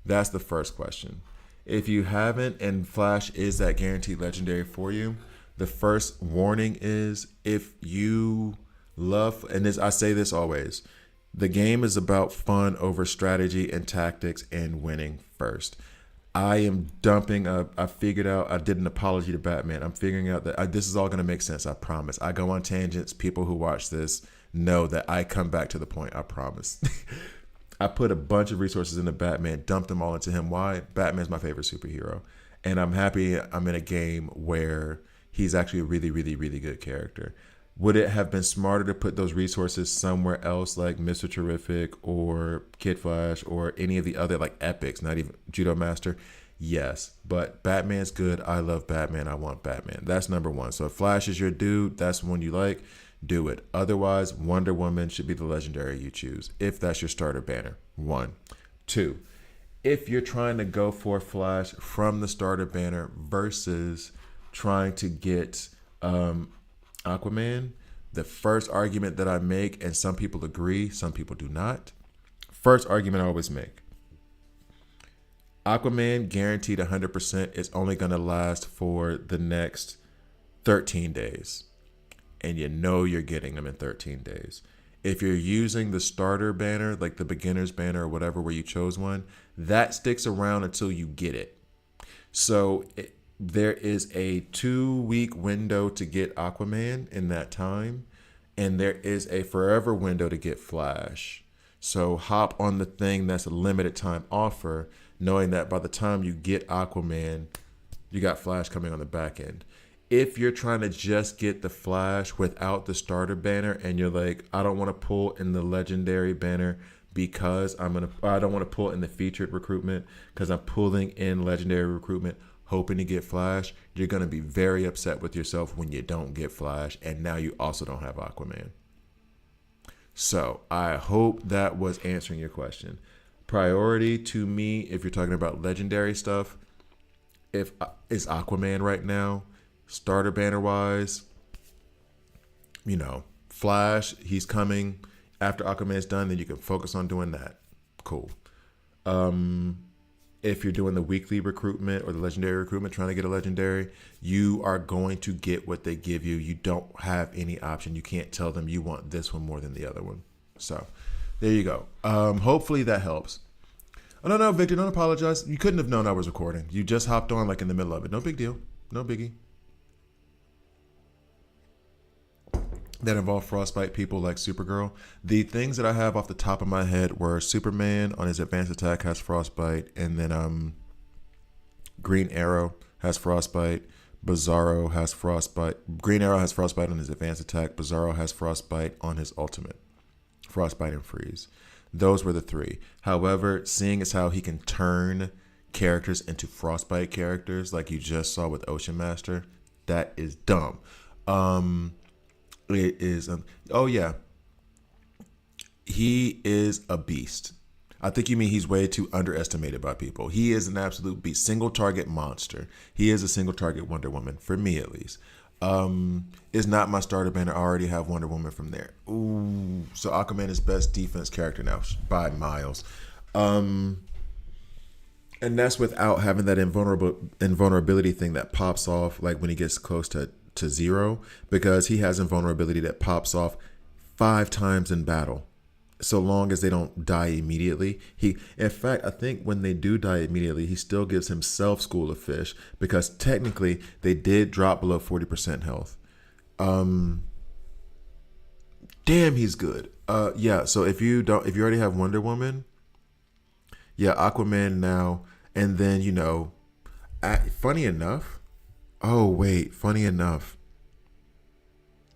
That's the first question. If you haven't, and Flash is that guaranteed legendary for you, the first warning is if you love, and this, I say this always, the game is about fun over strategy and tactics and winning first. I am dumping I figured out, I did an apology to Batman. I'm figuring out that this is all going to make sense. I promise. I go on tangents. People who watch this know that I come back to the point. I promise. I put a bunch of resources into Batman, dumped them all into him. Why? Batman's my favorite superhero. And I'm happy I'm in a game where he's actually a really, really, really good character. Would it have been smarter to put those resources somewhere else, like Mr. Terrific or Kid Flash or any of the other like epics, not even Judo Master? Yes, but Batman's good. I love Batman. I want Batman. That's number one. So if Flash is your dude, that's one you like, do it. Otherwise, Wonder Woman should be the legendary you choose if that's your starter banner. 1. 2. If you're trying to go for Flash from the starter banner versus trying to get Aquaman, the first argument that I make, and some people agree, some people do not. First argument I always make. Aquaman guaranteed 100% is only going to last for the next 13 days. And you know you're getting them in 13 days. If you're using the starter banner, like the beginner's banner or whatever, where you chose one, that sticks around until you get it. So there is a 2-week window to get Aquaman in that time, and there is a forever window to get Flash. So hop on the thing that's a limited time offer, knowing that by the time you get Aquaman, you got Flash coming on the back end. If you're trying to just get the Flash without the starter banner, and you're like, I don't want to pull in the legendary banner because I don't want to pull in the featured recruitment because I'm pulling in legendary recruitment hoping to get Flash, you're going to be very upset with yourself when you don't get Flash, and now you also don't have Aquaman. So I hope that was answering your question. Priority to me, if you're talking about legendary stuff, is Aquaman right now. Starter banner wise, Flash, he's coming after Aquaman's done, then you can focus on doing that. Cool. If you're doing the weekly recruitment or the legendary recruitment, trying to get a legendary, you are going to get what they give you. You don't have any option. You can't tell them you want this one more than the other one. So there you go. Hopefully that helps. Oh, no, Victor, don't apologize. You couldn't have known I was recording. You just hopped on like in the middle of it. No big deal. No biggie. That involve frostbite people like Supergirl. The things that I have off the top of my head were Superman on his advanced attack has frostbite, and then Green Arrow has frostbite. Bizarro has frostbite. Green Arrow has frostbite on his advanced attack. Bizarro has frostbite on his ultimate. Frostbite and freeze. Those were the three. However, seeing as how he can turn characters into frostbite characters, like you just saw with Ocean Master, that is dumb. It is. Oh yeah, he is a beast. I think you mean he's way too underestimated by people. He is an absolute beast, single target monster. He is a single target Wonder Woman for me at least. Is not my starter banner. I already have Wonder Woman from there. Ooh, so Aquaman is best defense character now by miles. And that's without having that invulnerability thing that pops off like when he gets close to zero, because he has invulnerability that pops off 5 times in battle, so long as they don't die immediately. In fact, I think when they do die immediately, he still gives himself School of Fish, because technically they did drop below 40% health. Damn, he's good. Yeah. So if you already have Wonder Woman, yeah, Aquaman now, and then funny enough. Oh wait, funny enough,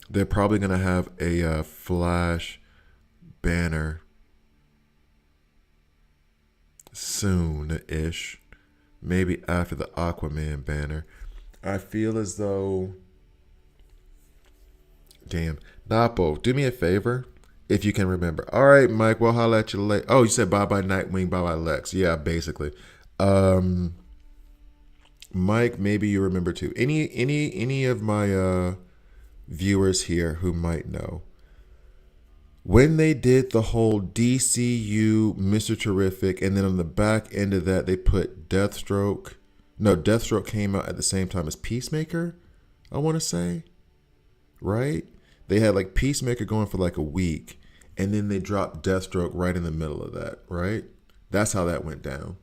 they're probably gonna have a Flash banner soon-ish, maybe after the Aquaman banner. I feel as though, damn, Napo, do me a favor if you can remember. All right, Mike, we'll holla at you later. Oh, you said bye bye Nightwing, bye bye Lex. Yeah, basically. Mike, maybe you remember too. Any of my viewers here who might know, when they did the whole DCU Mr. Terrific, and then on the back end of that they put Deathstroke. No, Deathstroke came out at the same time as Peacemaker, I want to say. Right? They had like Peacemaker going for like a week, and then they dropped Deathstroke right in the middle of that, right? That's how that went down.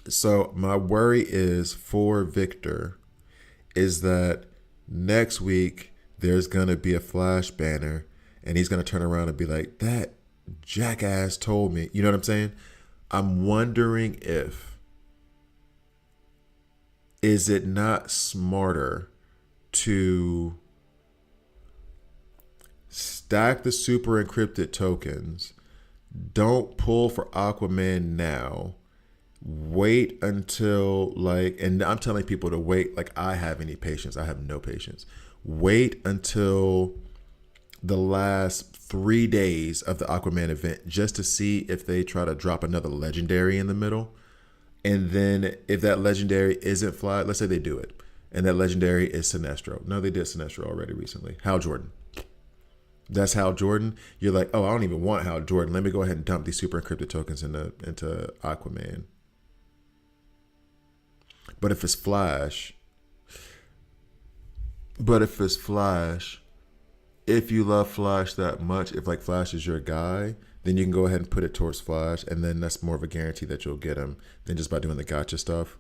So my worry is for Victor is that next week there's going to be a Flash banner and he's going to turn around and be like, that jackass told me. You know what I'm saying? I'm wondering is it not smarter to stack the super encrypted tokens, don't pull for Aquaman now, wait until and I'm telling people to wait, like I have any patience. I have no patience. Wait until the last 3 days of the Aquaman event just to see if they try to drop another legendary in the middle. And then if that legendary isn't fly, let's say they do it, and that legendary is Sinestro. No, they did Sinestro already recently. Hal Jordan. That's Hal Jordan. You're like, oh, I don't even want Hal Jordan. Let me go ahead and dump these super encrypted tokens into Aquaman. But if it's Flash, if you love Flash that much, if like Flash is your guy, then you can go ahead and put it towards Flash, and then that's more of a guarantee that you'll get him than just by doing the gotcha stuff.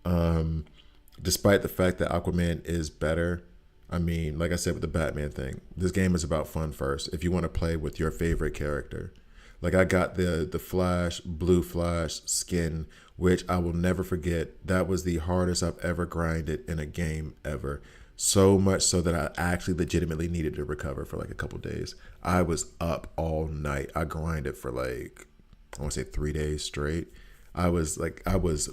Despite the fact that Aquaman is better, I mean, like I said with the Batman thing, this game is about fun first. If you want to play with your favorite character. Like I got the Flash, Blue Flash skin, which I will never forget. That was the hardest I've ever grinded in a game ever. So much so that I actually legitimately needed to recover for like a couple days. I was up all night. I grinded for like, I want to say 3 days straight. I was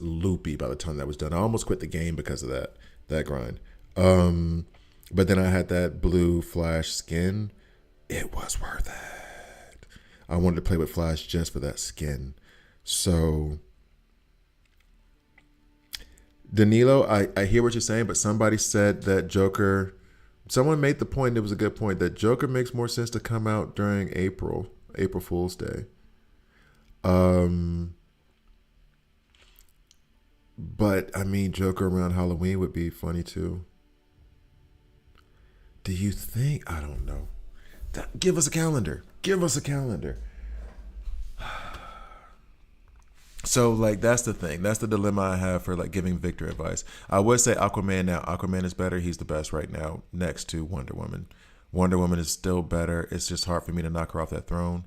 loopy by the time that was done. I almost quit the game because of that grind. But then I had that Blue Flash skin. It was worth it. I wanted to play with Flash just for that skin. So Danilo, I hear what you're saying, but somebody said that Joker, someone made the point, it was a good point, that Joker makes more sense to come out during April Fool's Day. Um, but I mean, Joker around Halloween would be funny too. Do you think? I don't know. Give us a calendar. Give us a calendar. So like that's the thing. That's the dilemma I have for like giving Victor advice. I would say Aquaman now. Aquaman is better. He's the best right now, next to Wonder Woman. Wonder Woman is still better. It's just hard for me to knock her off that throne.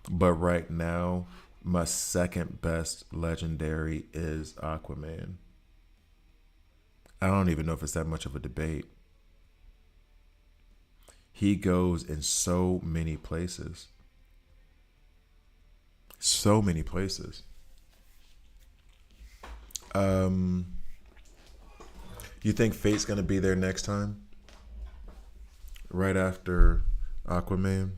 But right now, my second best legendary is Aquaman. I don't even know if it's that much of a debate. He goes in so many places. So many places. Um, you think Fate's gonna be there next time? Right after Aquaman?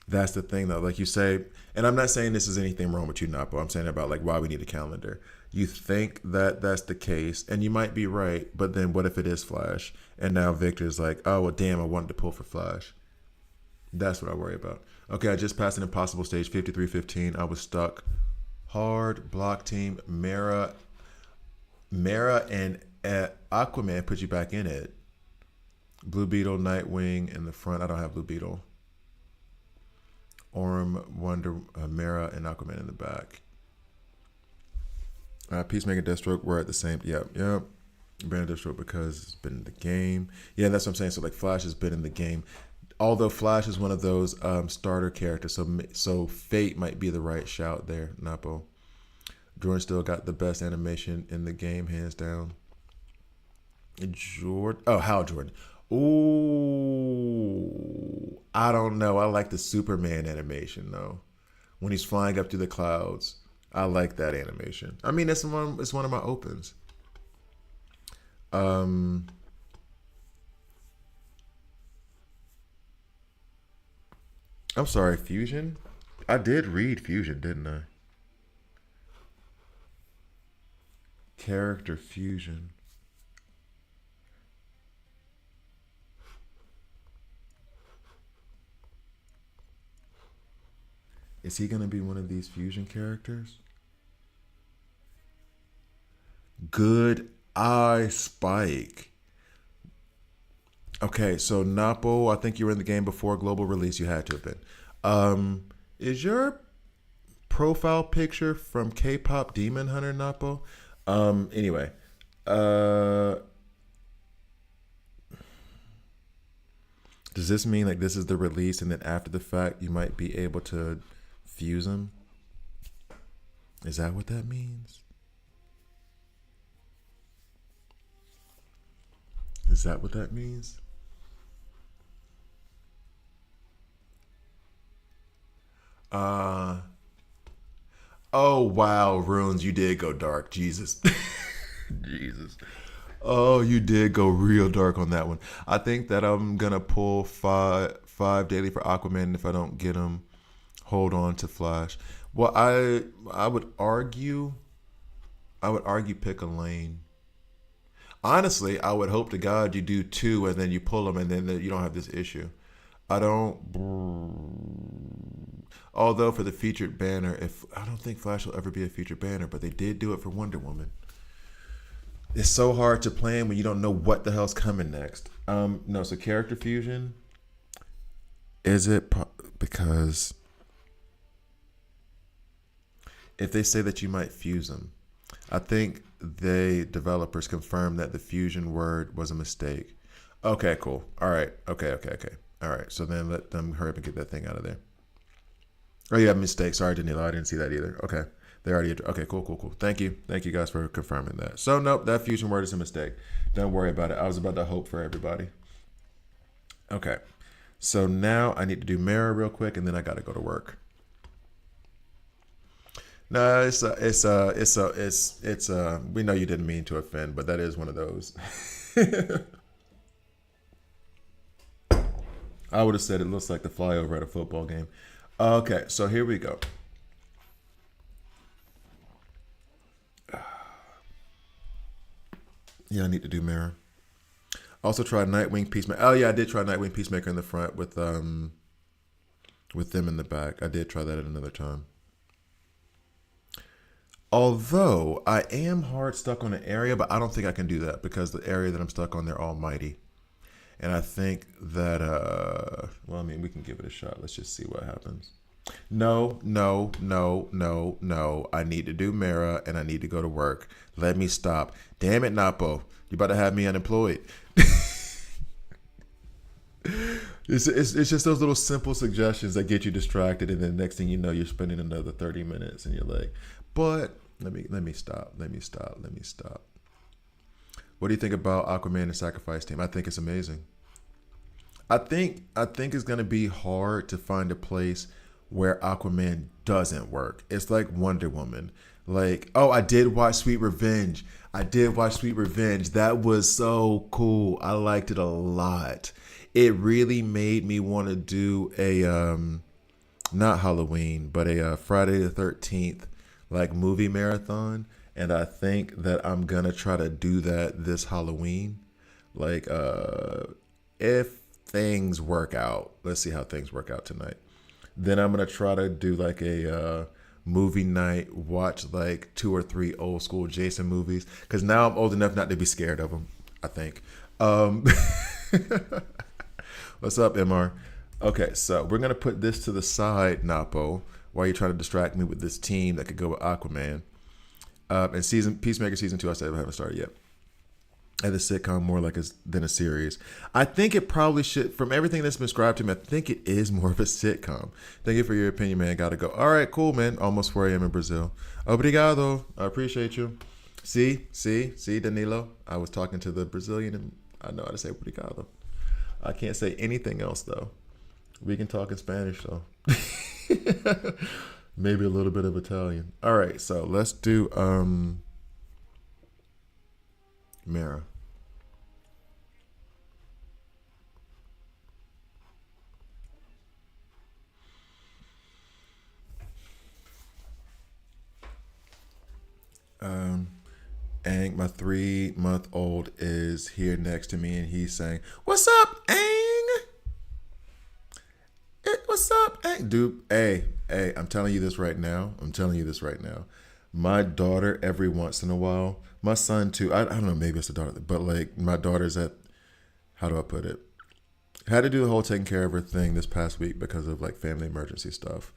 That's the thing though. Like you say, and I'm not saying this is anything wrong with you, Napo. I'm saying about like why we need a calendar. You think that that's the case, and you might be right, but then what if it is Flash? And now Victor's like, oh, well, damn, I wanted to pull for Flash. That's what I worry about. Okay, I just passed an impossible stage, 53-15. I was stuck. Hard block team, Mera and Aquaman put you back in it. Blue Beetle, Nightwing in the front. I don't have Blue Beetle. Orm, Wonder, Mera, and Aquaman in the back. Peacemaker, Deathstroke, we're at the same. Yep. Brandon Deathstroke because it's been in the game. Yeah, that's what I'm saying. So like Flash has been in the game. Although Flash is one of those starter characters, so Fate might be the right shout there, Napo. Jordan still got the best animation in the game, hands down. Hal Jordan. Ooh, I don't know. I like the Superman animation though. When he's flying up through the clouds, I like that animation. I mean, it's one of my opens. Um, I'm sorry, Fusion. I did read Fusion, didn't I? Character Fusion. Is he gonna be one of these Fusion characters? Good Eye Spike. Okay, so Napo, I think you were in the game before global release. You had to have been. Is your profile picture from K-pop Demon Hunter, Napo? Anyway, uh, does this mean like this is the release, and then after the fact you might be able to fuse them? Is that what that means? Is that what that means? Uh oh wow, Runes, you did go dark. Jesus. Jesus. Oh, you did go real dark on that one. I think that I'm gonna pull five daily for Aquaman. If I don't get him, hold on to Flash. Well, I would argue pick a lane. Honestly, I would hope to God you do two and then you pull them and then you don't have this issue. I don't. Although for the featured banner, if I don't think Flash will ever be a featured banner, but they did do it for Wonder Woman. It's so hard to plan when you don't know what the hell's coming next. No, so character fusion. Is it because if they say that you might fuse them, I think they developers confirmed that the fusion word was a mistake. Okay, cool. All right. Okay. All right. So then let them hurry up and get that thing out of there. Oh yeah, mistake. Sorry, Danilo. I didn't see that either. Okay. They already. Okay, cool. Thank you. Thank you guys for confirming that. So nope, that fusion word is a mistake. Don't worry about it. I was about to hope for everybody. Okay. So now I need to do Mera real quick, and then I got to go to work. No, it's. We know you didn't mean to offend, but that is one of those. I would have said it looks like the flyover at a football game. Okay, so here we go. Yeah, I need to do Mirror. Also tried Nightwing Peacemaker. Oh yeah, I did try Nightwing Peacemaker in the front with with them in the back. I did try that at another time. Although I am hard stuck on an area, but I don't think I can do that because the area that I'm stuck on, they're almighty. And I think that, well, I mean, we can give it a shot. Let's just see what happens. No, no, no, no, no. I need to do Mera and I need to go to work. Let me stop. Damn it, Napo. You about to have me unemployed. It's just those little simple suggestions that get you distracted, and then next thing you know, you're spending another 30 minutes, and you're like, but let me stop, let me stop. What do you think about Aquaman and Sacrifice Team? I think it's amazing. I think it's gonna be hard to find a place where Aquaman doesn't work. It's like Wonder Woman. Like, oh, I did watch Sweet Revenge. I did watch Sweet Revenge. That was so cool. I liked it a lot. It really made me want to do a not Halloween, but a Friday the 13th like movie marathon, and I think that I'm going to try to do that this Halloween. Like if things work out. Let's see how things work out tonight. Then I'm going to try to do like a movie night, watch like 2 or 3 old school Jason movies, cuz now I'm old enough not to be scared of them, I think. What's up, MR? Okay, so we're gonna put this to the side, Napo, while you're trying to distract me with this team that could go with Aquaman. And season Peacemaker season 2, I said I haven't started yet. And the sitcom more like than a series. I think it probably should. From everything that's been described to me, I think it is more of a sitcom. Thank you for your opinion, man. Gotta go. All right, cool, man. Almost 4 a.m. in Brazil. Obrigado. I appreciate you. See, Danilo. I was talking to the Brazilian, and I know how to say obrigado. I can't say anything else though. We can talk in Spanish though. Maybe a little bit of Italian. All right, so let's do Mera. Um Ang, my 3-month-old is here next to me and he's saying, "What's up, Ang? What's up, Ang?" Dude, hey, I'm telling you this right now. My daughter, every once in a while, my son too. I don't know, maybe it's a daughter, but like my daughter's at, how do I put it? Had to do the whole taking care of her thing this past week because of like family emergency stuff.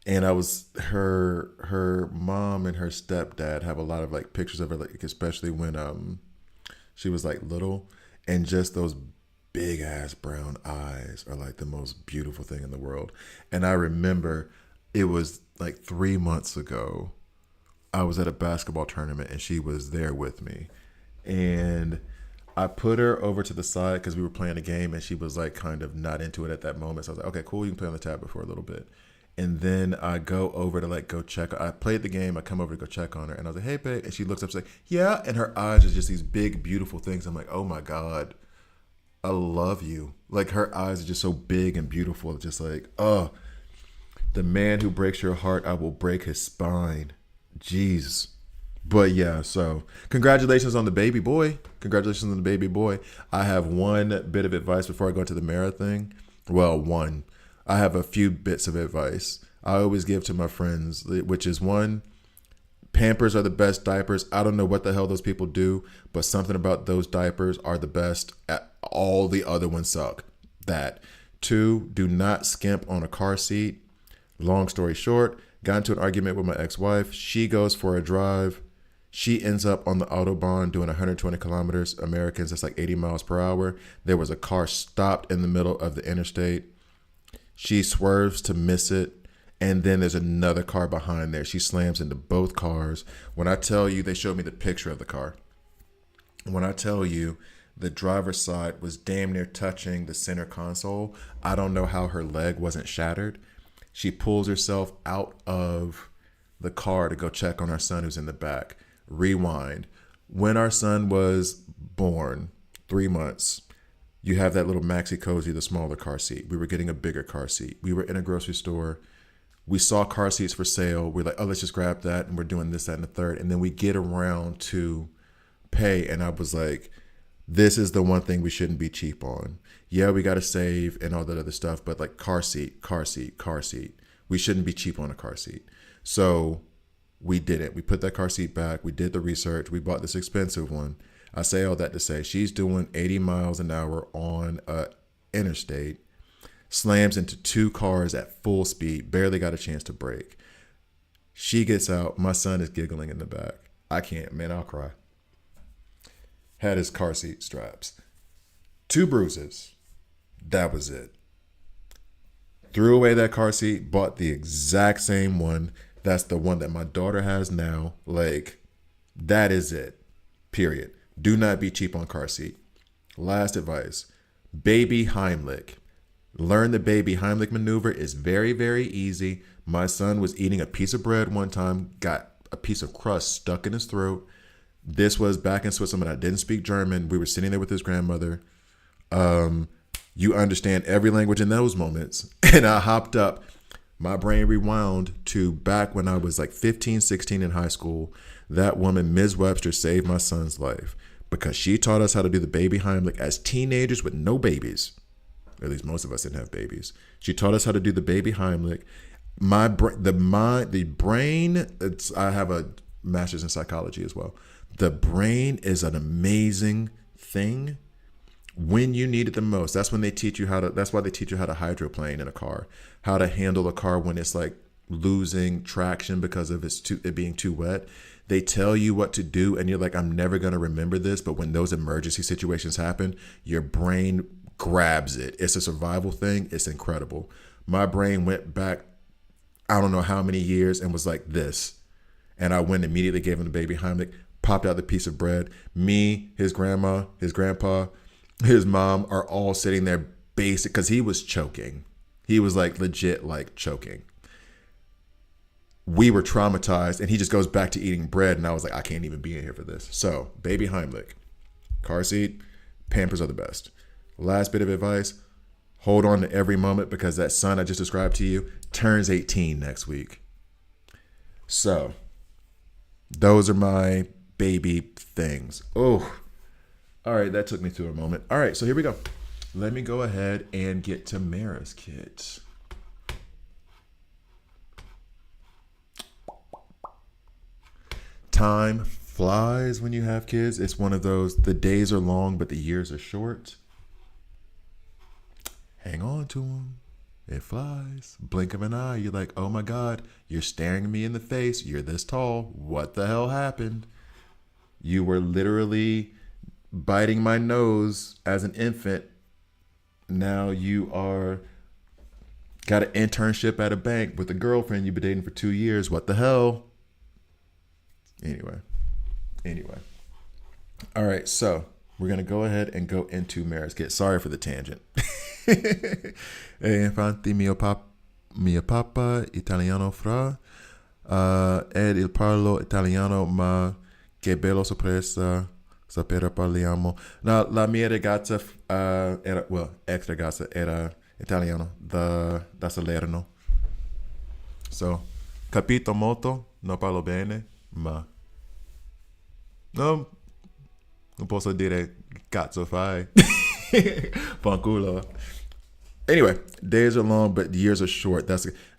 And I was her mom and her stepdad have a lot of like pictures of her, like especially when she was like little, and just those big ass brown eyes are like the most beautiful thing in the world. And I remember it was like 3 months ago. I was at a basketball tournament and she was there with me, and I put her over to the side because we were playing a game and she was like kind of not into it at that moment. So I was like, okay, cool, you can play on the tablet for a little bit. And then I go over to like go check. I played the game. I come over to go check on her, and I was like, "Hey, babe," and she looks up, she's like, "Yeah," and her eyes are just these big, beautiful things. I'm like, "Oh my god, I love you." Like her eyes are just so big and beautiful. Just like, oh, the man who breaks your heart, I will break his spine. Jeez. But yeah, so congratulations on the baby boy. Congratulations on the baby boy. I have one bit of advice before I go into the Mera thing. Well, one. I have a few bits of advice I always give to my friends, which is one, Pampers are the best diapers. I don't know what the hell those people do, but something about those diapers are the best. All the other ones suck. That. Two, do not skimp on a car seat. Long story short, got into an argument with my ex-wife. She goes for a drive. She ends up on the Autobahn doing 120 kilometers. Americans, that's like 80 miles per hour. There was a car stopped in the middle of the interstate. She swerves to miss it. And then there's another car behind there. She slams into both cars. When I tell you, they showed me the picture of the car. When I tell you, the driver's side was damn near touching the center console. I don't know how her leg wasn't shattered. She pulls herself out of the car to go check on our son who's in the back. Rewind. When our son was born, 3 months, you have that little maxi cozy, the smaller car seat. We were getting a bigger car seat. We were in a grocery store. We saw car seats for sale. We're like, oh, let's just grab that. And we're doing this, that, and the third. And then we get around to pay. And I was like, This is the one thing we shouldn't be cheap on. Yeah, we got to save and all that other stuff, but like car seat, car seat, car seat. We shouldn't be cheap on a car seat. So we did it. We put that car seat back. We did the research. We bought this expensive one. I say all that to say she's doing 80 miles an hour on a interstate, slams into two cars at full speed, barely got a chance to brake. She gets out. My son is giggling in the back. I can't, man, I'll cry. Had his car seat straps. 2 bruises. That was it. Threw away that car seat, bought the exact same one. That's the one that my daughter has now. Like, that is it. Period. Do not be cheap on car seat. Last advice. Baby Heimlich. Learn the baby Heimlich maneuver is very, very easy. My son was eating a piece of bread one time, got a piece of crust stuck in his throat. This was back in Switzerland. I didn't speak German. We were sitting there with his grandmother. You understand every language in those moments. And I hopped up. My brain rewound to back when I was like 15, 16 in high school. That woman, Ms. Webster, saved my son's life because she taught us how to do the baby Heimlich as teenagers with no babies. At least most of us didn't have babies. She taught us how to do the baby Heimlich. The brain. I have a master's in psychology as well. The brain is an amazing thing when you need it the most. That's when they teach you how to. That's why they teach you how to hydroplane in a car, how to handle a car when it's like losing traction because of it being too wet. They tell you what to do, and you're like, I'm never gonna remember this. But when those emergency situations happen, your brain grabs it. It's a survival thing. It's incredible. My brain went back, I don't know how many years, and was like this. And I went immediately, gave him the baby Heimlich, popped out the piece of bread. Me, his grandma, his grandpa, his mom are all sitting there basic because he was choking. He was like legit like choking. We were traumatized, and he just goes back to eating bread. And I was like, I can't even be in here for this. So baby Heimlich, car seat, Pampers are the best. Last bit of advice, hold on to every moment because that son I just described to you turns 18 next week. So those are my baby things. Oh, all right. That took me to a moment. All right. So here we go. Let me go ahead and get to Mera's kit. Time flies when you have kids. It's one of those, the days are long, but the years are short. Hang on to them. It flies. Blink of an eye. You're like, oh my God, you're staring me in the face. You're this tall. What the hell happened? You were literally biting my nose as an infant. Now you are got an internship at a bank with a girlfriend you've been dating for 2 years. What the hell? Anyway. All right, so we're going to go ahead and go into Mera's kit. Sorry for the tangent. Infatti mio papa italiano fra ed il parlo italiano ma che bello sorpresa sapere parliamo. No, la mia ragazza ex ragazza era italiano da Salerno. So, capito molto, non parlo bene, ma no, non posso dire cazzo fai. Fanculo. Anyway, days are long, but years are short.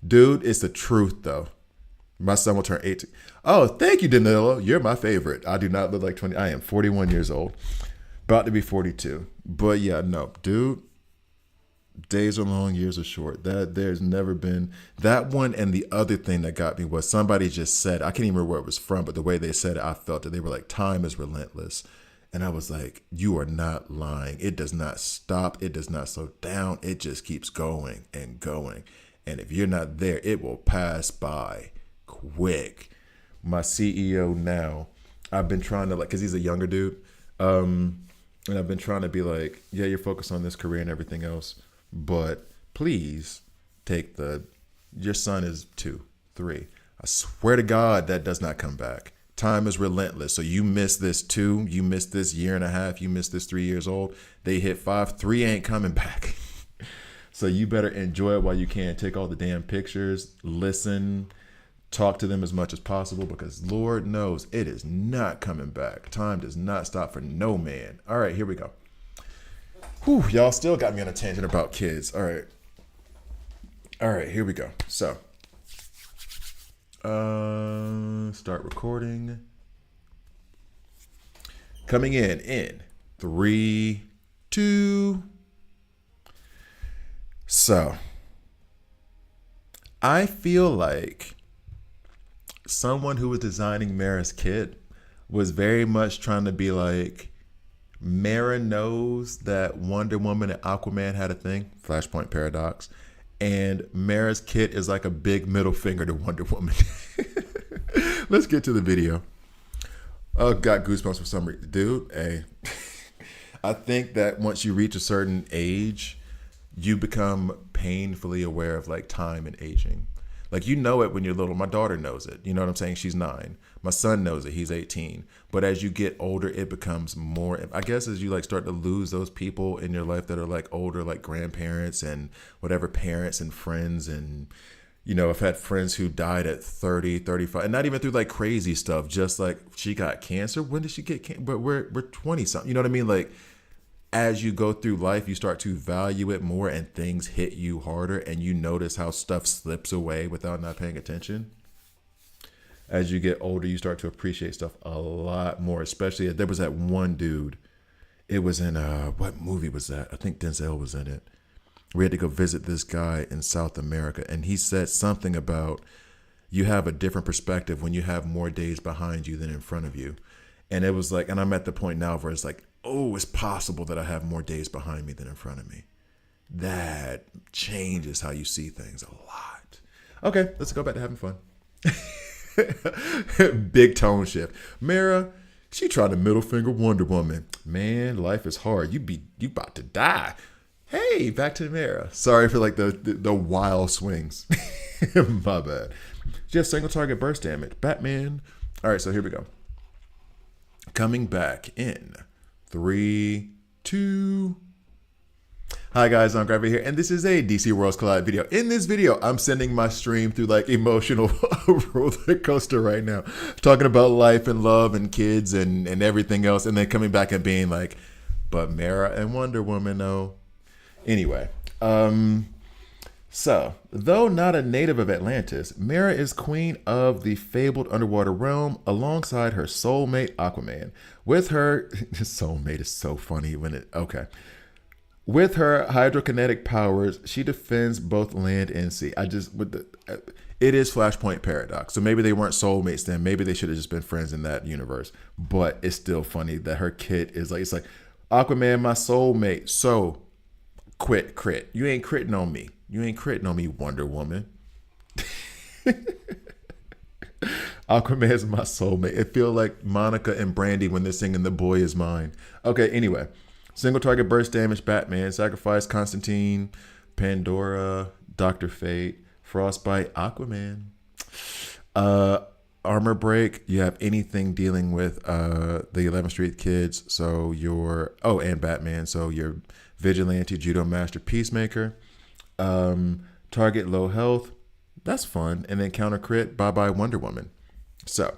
Dude, it's the truth, though. My son will turn 18. Oh, thank you, Danilo. You're my favorite. I do not look like 20. I am 41 years old. About to be 42. But yeah, no. Dude, days are long, years are short. There's never been that one. And the other thing that got me was somebody just said, I can't even remember where it was from, but the way they said it, I felt it. They were like, time is relentless. And I was like, you are not lying. It does not stop. It does not slow down. It just keeps going and going. And if you're not there, it will pass by quick. My CEO now, I've been trying to because he's a younger dude. And I've been trying to be like, yeah, you're focused on this career and everything else. But please take your son is 2, 3. I swear to God, that does not come back. Time is relentless. So you miss this 2, you miss this year and a half, you miss this 3 years old. They hit 5, 3 ain't coming back. So you better enjoy it while you can. Take all the damn pictures, listen, Talk to them as much as possible because Lord knows it is not coming back. Time does not stop for no man. All right, here we go. Whew, y'all still got me on a tangent about kids. All right. All right, here we go. So, start recording. Coming in 3, 2. So, I feel like someone who was designing Mera's kit was very much trying to be like, Mera knows that Wonder Woman and Aquaman had a thing, Flashpoint paradox, and Mera's kit is like a big middle finger to Wonder Woman. Let's get to the video. Oh, got goosebumps for some reason. Dude, hey. I think that once you reach a certain age, you become painfully aware of like time and aging. Like, you know it when you're little. My daughter knows it. You know what I'm saying? She's 9. My son knows it. He's 18. But as you get older, it becomes more, I guess, as you like start to lose those people in your life that are like older, like grandparents and whatever, parents and friends. And, you know, I've had friends who died at 30, 35, and not even through like crazy stuff. Just like, she got cancer. When did she get cancer? But we're 20 something. You know what I mean? Like, as you go through life, you start to value it more and things hit you harder and you notice how stuff slips away without not paying attention. As you get older, you start to appreciate stuff a lot more, especially there was that one dude. It was in, what movie was that? I think Denzel was in it. We had to go visit this guy in South America and he said something about you have a different perspective when you have more days behind you than in front of you. And it was like, and I'm at the point now where it's like, oh, it's possible that I have more days behind me than in front of me. That changes how you see things a lot. Okay, let's go back to having fun. Big tone shift. Mera, she tried to middle finger Wonder Woman. Man, life is hard. You about to die. Hey, back to Mera. Sorry for like the wild swings. My bad. Just single target burst damage. Batman. All right, so here we go. Coming back in 3, 2. Hi guys, I'm Gravity here, and this is a DC Worlds Collide video. In this video, I'm sending my stream through like emotional roller coaster right now, talking about life and love and kids and everything else, and then coming back and being like, but Mera and Wonder Woman, though. Anyway, so though not a native of Atlantis, Mera is queen of the fabled underwater realm alongside her soulmate Aquaman. With her soulmate is so funny when it okay. With her hydrokinetic powers, she defends both land and sea. It is Flashpoint paradox. So maybe they weren't soulmates then. Maybe they should have just been friends in that universe. But it's still funny that her kit is like, it's like, Aquaman, my soulmate. So crit. You ain't critting on me. You ain't critting on me, Wonder Woman. Aquaman's my soulmate. It feels like Monica and Brandy when they're singing The Boy Is Mine. Okay, anyway. Single target burst damage, Batman. Sacrifice, Constantine, Pandora, Dr. Fate, Frostbite, Aquaman. Armor break, you have anything dealing with the 11th Street kids. So and Batman. So your Vigilante, Judo Master, Peacemaker. Target low health. That's fun. And then counter crit, bye-bye Wonder Woman. So,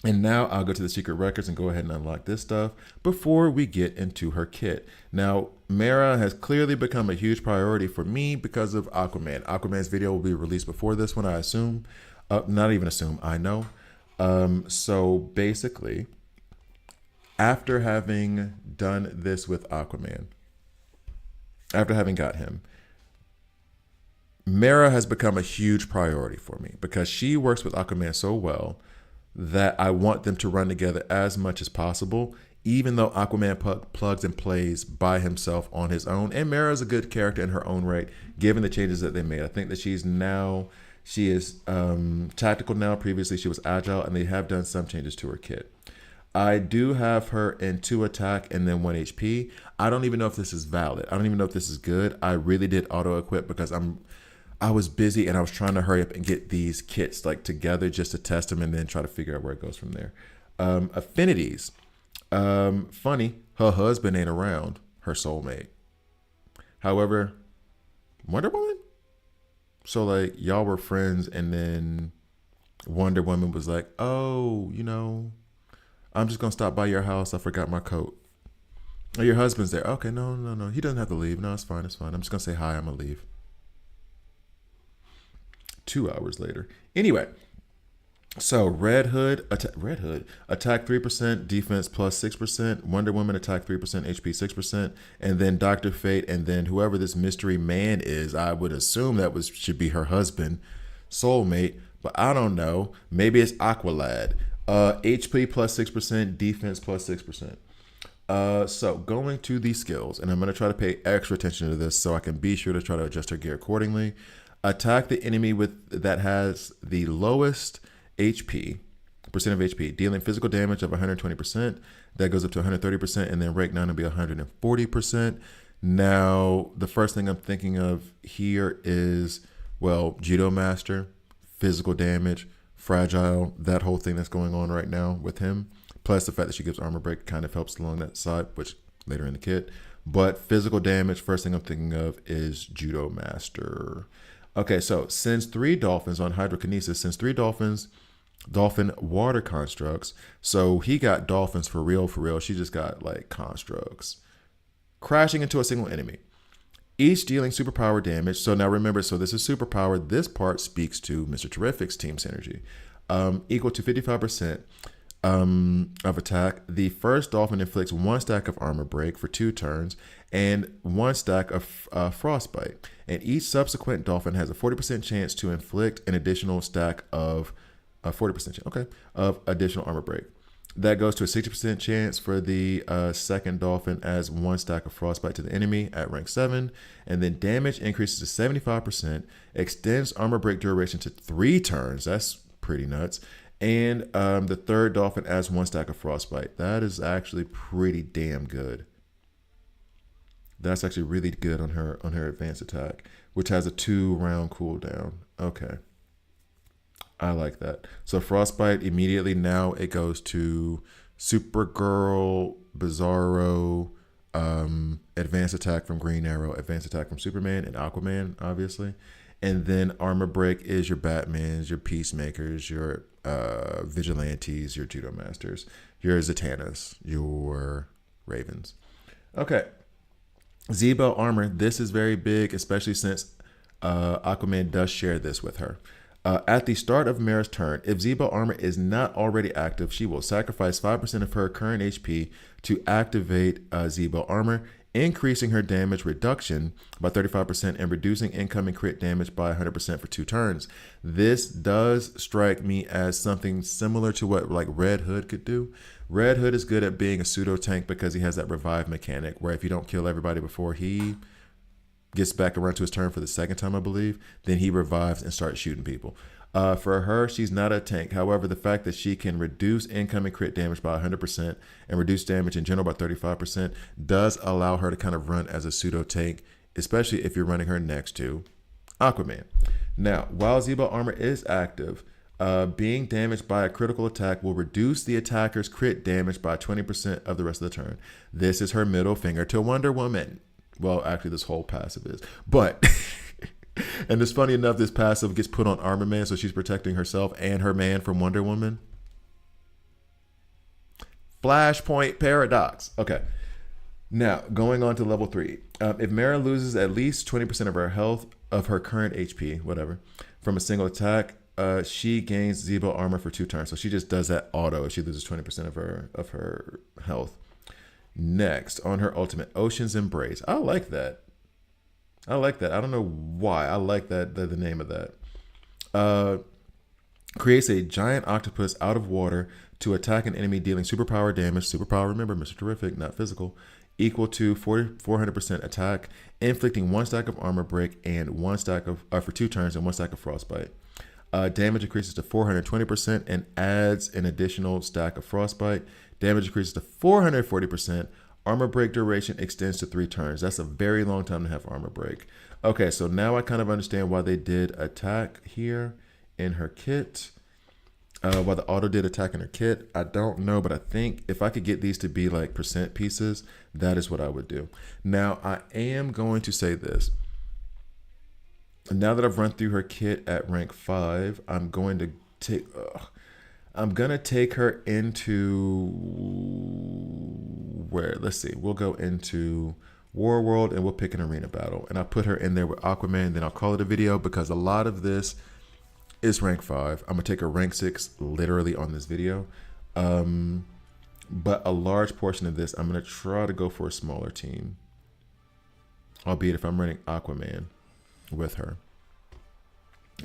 and now I'll go to the secret records and go ahead and unlock this stuff before we get into her kit. Now, Mera has clearly become a huge priority for me because of Aquaman. Aquaman's video will be released before this one, I assume. Not even assume, I know. So basically, after having done this with Aquaman, after having got him, Mera has become a huge priority for me because she works with Aquaman so well that I want them to run together as much as possible, even though Aquaman plugs and plays by himself on his own. And Mera is a good character in her own right, given the changes that they made. I think that she is tactical now. Previously, she was agile, and they have done some changes to her kit. I do have her in 2 attack and then 1 HP. I don't even know if this is valid. I don't even know if this is good. I really did auto-equip because I was busy and I was trying to hurry up and get these kits like together just to test them and then try to figure out where it goes from there. Affinities. Funny, her husband ain't around, her soulmate. However, Wonder Woman? So like y'all were friends and then Wonder Woman was like, oh, I'm just gonna stop by your house. I forgot my coat. Oh, your husband's there. Okay, no, no, no. He doesn't have to leave. No, it's fine. It's fine. I'm just gonna say hi. I'm gonna leave. 2 hours later. Anyway, so Red Hood attack 3%, defense plus 6%. Wonder Woman attack 3%, HP 6%, and then Doctor Fate, and then whoever this mystery man is, I would assume should be her husband, soulmate, but I don't know. Maybe it's Aqualad. HP plus 6%, defense plus 6%. So going to the skills, and I'm going to try to pay extra attention to this so I can be sure to try to adjust her gear accordingly. Attack the enemy that has the lowest HP, percent of HP, dealing physical damage of 120%. That goes up to 130%, and then rank 9 will be 140%. Now, the first thing I'm thinking of here is, Judo Master, physical damage, fragile, that whole thing that's going on right now with him. Plus the fact that she gives armor break kind of helps along that side, which later in the kit. But physical damage, first thing I'm thinking of is Judo Master. Okay, so sends 3 dolphins on hydrokinesis, sends 3 dolphin water constructs. So he got dolphins for real, for real. She just got like constructs. Crashing into a single enemy. Each dealing superpower damage. So now remember, so this is superpower. This part speaks to Mr. Terrific's team synergy. Equal to 55% of attack. The first dolphin inflicts 1 stack of armor break for 2 turns and 1 stack of frostbite. And each subsequent dolphin has a 40% chance to inflict an additional stack of 40% of additional armor break. That goes to a 60% chance for the second dolphin as 1 stack of frostbite to the enemy at rank 7. And then damage increases to 75%, extends armor break duration to 3 turns. That's pretty nuts. And the third dolphin adds 1 stack of frostbite. That is actually pretty damn good. That's actually really good on her advanced attack, which has a 2-round cooldown. Okay. I like that. So frostbite immediately now it goes to Supergirl, Bizarro, advanced attack from Green Arrow, advanced attack from Superman and Aquaman, obviously. And then armor break is your Batmans, your Peacemakers, your Vigilantes, your Judo Masters, your Zatannas, your Ravens. Okay. Z-Bell armor. This is very big, especially since Aquaman does share this with her. At the start of Mera's turn, if Z-Bell armor is not already active, she will sacrifice 5% of her current HP to activate Z-Bell armor, increasing her damage reduction by 35% and reducing incoming crit damage by 100% for 2 turns. This does strike me as something similar to what like Red Hood could do. Red Hood is good at being a pseudo tank because he has that revive mechanic where if you don't kill everybody before he gets back around to his turn for the second time, I believe, then he revives and starts shooting people. For her, she's not a tank. However, the fact that she can reduce incoming crit damage by 100% and reduce damage in general by 35% does allow her to kind of run as a pseudo tank, especially if you're running her next to Aquaman. Now, while Z-Bell armor is active, being damaged by a critical attack will reduce the attacker's crit damage by 20% of the rest of the turn. This is her middle finger to Wonder Woman. Well, actually, this whole passive is. But, and it's funny enough, this passive gets put on Armor Man, so she's protecting herself and her man from Wonder Woman. Flashpoint paradox. Okay. Now, going on to level 3. If Mera loses at least 20% of her health, of her current HP, whatever, from a single attack, she gains Z-Bell armor for 2 turns. So she just does that auto if she loses 20% of her health. Next, on her ultimate, Ocean's Embrace. I like that. I don't know why. I like that, the name of that. Creates a giant octopus out of water to attack an enemy dealing superpower damage. Superpower, remember, Mr. Terrific, not physical. Equal to 400% attack, inflicting 1 stack of armor break and 1 stack of, for 2 turns and 1 stack of frostbite. Damage increases to 420% and adds an additional stack of frostbite. Damage increases to 440%. Armor break duration extends to 3 turns. That's a very long time to have armor break. Okay, so now I kind of understand why they did attack here in her kit. Why the auto did attack in her kit, I don't know, but I think if I could get these to be like percent pieces, that is what I would do. Now, I am going to say this. Now that I've run through her kit at rank 5, I'm going to take. I'm gonna take her into where? Let's see. We'll go into War World and we'll pick an arena battle, and I'll put her in there with Aquaman. Then I'll call it a video because a lot of this is rank 5. I'm gonna take a rank 6 literally on this video, but a large portion of this I'm gonna try to go for a smaller team. Albeit if I'm running Aquaman with her,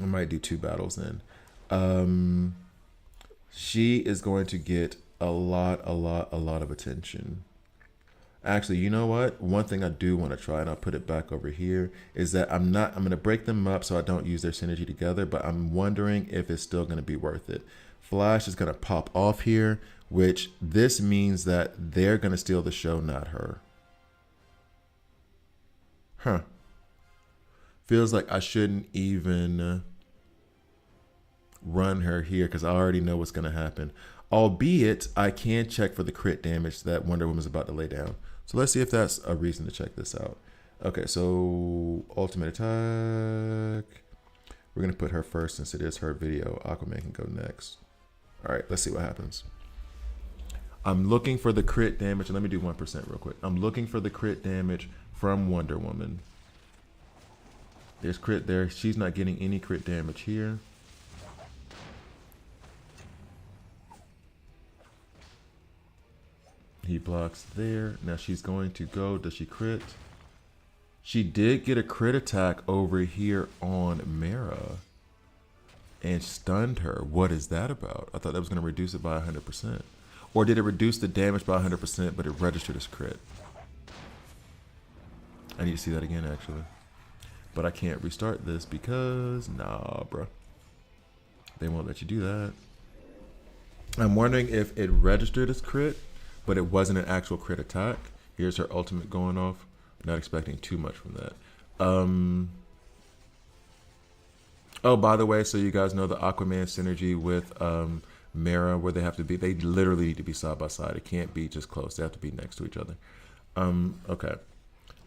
I might do 2 battles in. She is going to get a lot of attention. Actually, you know what? One thing I do want to try, and I'll put it back over here, is that I'm going to break them up so I don't use their synergy together, but I'm wondering if it's still going to be worth it. Flash is going to pop off here, which this means that they're going to steal the show, not her. Huh. Feels like I shouldn't even run her here because I already know what's going to happen. Albeit, I can check for the crit damage that Wonder Woman's about to lay down. So let's see if that's a reason to check this out. Okay, so ultimate attack. We're going to put her first since it is her video. Aquaman can go next. All right, let's see what happens. I'm looking for the crit damage. And let me do 1% real quick. I'm looking for the crit damage from Wonder Woman. There's crit there. She's not getting any crit damage here. He blocks there. Now she's going to go. Does she crit? She did get a crit attack over here on Mera and stunned her. What is that about? I thought that was going to reduce it by 100%. Or did it reduce the damage by 100%, but it registered as crit? I need to see that again, actually. But I can't restart this because, nah, bro. They won't let you do that. I'm wondering if it registered as crit, but it wasn't an actual crit attack. Here's her ultimate going off. Not expecting too much from that. Oh, by the way, so you guys know the Aquaman synergy with Mera, where they have to be, they literally need to be side by side. It can't be just close. They have to be next to each other. Okay.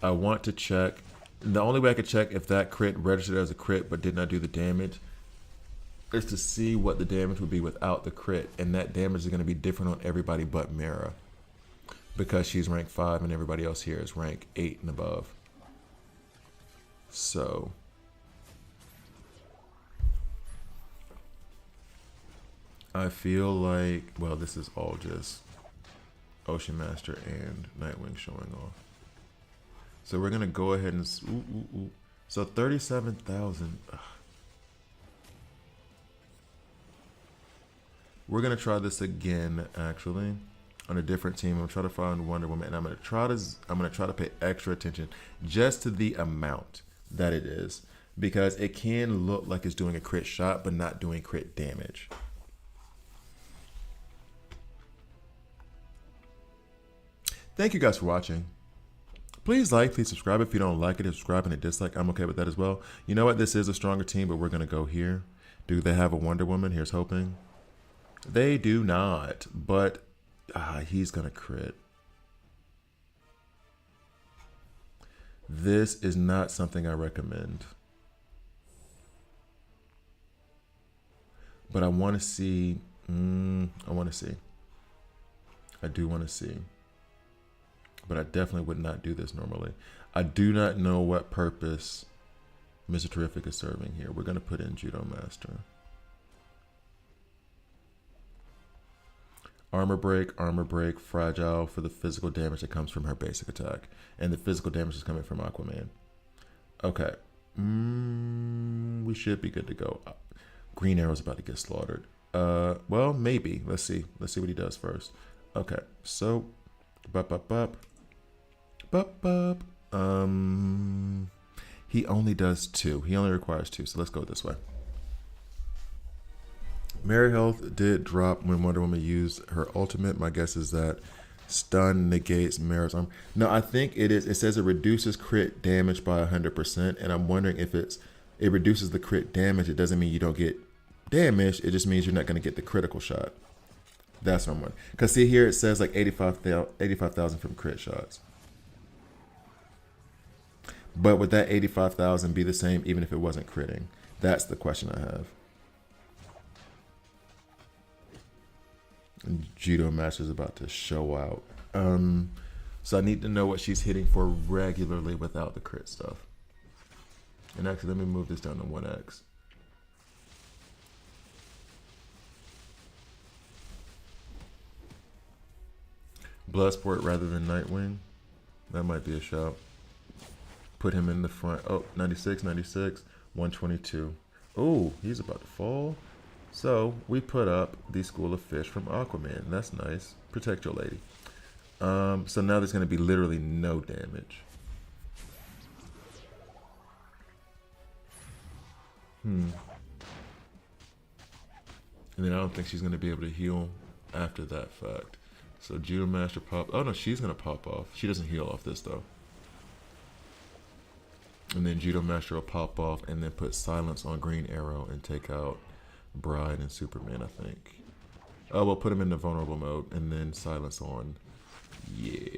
I want to check. The only way I could check if that crit registered as a crit but did not do the damage is to see what the damage would be without the crit. And that damage is going to be different on everybody but Mera, because she's rank 5 and everybody else here is rank 8 and above. So I feel like, well, this is all just Ocean Master and Nightwing showing off. So we're going to go ahead and, so 37,000. We're going to try this again, actually, on a different team. I'm going to try to find Wonder Woman, and I'm going to try to pay extra attention just to the amount that it is, because it can look like it's doing a crit shot, but not doing crit damage. Thank you guys for watching. Please like, please subscribe. If you don't like it, subscribe and a dislike. I'm okay with that as well. You know what? This is a stronger team, but we're going to go here. Do they have a Wonder Woman? Here's hoping. They do not, but he's going to crit. This is not something I recommend. But I want to see. I want to see. I do want to see. But I definitely would not do this normally. I do not know what purpose Mr. Terrific is serving here. We're going to put in Judo Master. Armor break, fragile for the physical damage that comes from her basic attack. And the physical damage is coming from Aquaman. Okay. We should be good to go. Green Arrow's about to get slaughtered. Well, maybe. Let's see. Let's see what he does first. Okay. So, he only does 2. He only requires 2. So let's go this way. Mera health did drop when Wonder Woman used her ultimate. My guess is that stun negates Mera's armor. No, I think it is. It says it reduces crit damage by 100%, and I'm wondering if it reduces the crit damage. It doesn't mean you don't get damage. It just means you're not going to get the critical shot. That's what I'm wondering. Because see here, it says like 85,000 from crit shots. But would that 85,000 be the same even if it wasn't critting? That's the question I have. Judo Master's about to show out. So I need to know what she's hitting for regularly without the crit stuff. And actually, let me move this down to 1x. Bloodsport rather than Nightwing. That might be a shout. Put him in the front. Oh, 96, 96, 122. Oh, he's about to fall. So we put up the School of Fish from Aquaman. That's nice. Protect your lady. So now there's going to be literally no damage. And then I don't think she's going to be able to heal after that fact. So Judo Master pop. Oh no, she's going to pop off. She doesn't heal off this though. And then Judo Master will pop off and then put silence on Green Arrow and take out Bride and Superman, I think. Oh, we'll put him in the vulnerable mode and then silence on. Yeah.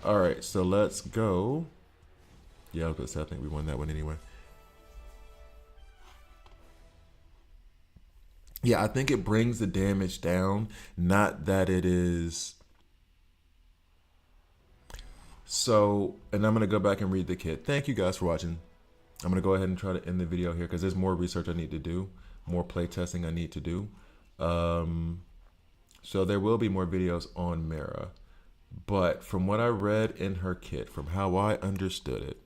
Alright, so let's go. Yeah, I was gonna say, I think we won that one anyway. Yeah, I think it brings the damage down. Not that it is. So, and I'm going to go back and read the kit. Thank you guys for watching. I'm going to go ahead and try to end the video here because there's more research I need to do. More play testing I need to do. So there will be more videos on Mera. But from what I read in her kit, from how I understood it,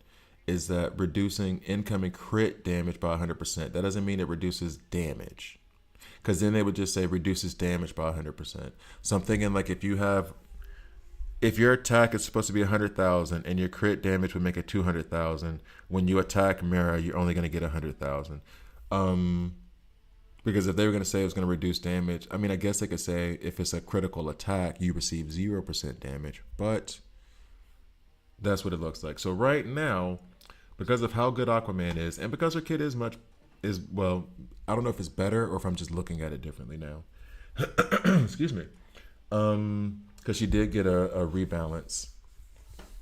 is that reducing incoming crit damage by 100%. That doesn't mean it reduces damage. Because then they would just say reduces damage by 100%. So I'm thinking like if your attack is supposed to be 100,000 and your crit damage would make it 200,000, when you attack Mera, you're only going to get 100,000. Because if they were going to say it was going to reduce damage, I mean, I guess they could say if it's a critical attack, you receive 0% damage. But that's what it looks like. So right now, because of how good Aquaman is, and because her kit is well, I don't know if it's better or if I'm just looking at it differently now. Excuse me. Because she did get a rebalance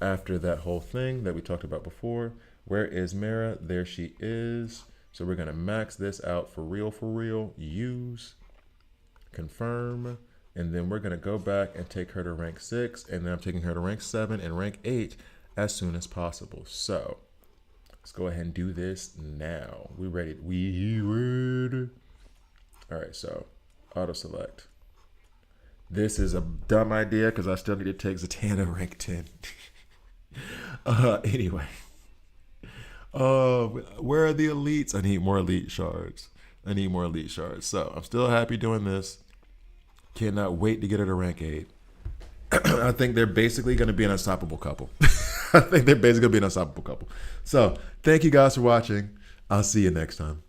after that whole thing that we talked about before. Where is Mera? There she is. So we're going to max this out for real. Use. Confirm. And then we're going to go back and take her to rank 6. And then I'm taking her to rank 7 and rank 8 as soon as possible. So let's go ahead and do this now. We ready? We ready. All right, so auto select. This is a dumb idea because I still need to take Zatanna rank 10. Anyway. Where are the elites? I need more elite shards. So I'm still happy doing this. Cannot wait to get her to rank 8. I think they're basically going to be an unstoppable couple. So thank you guys for watching. I'll see you next time.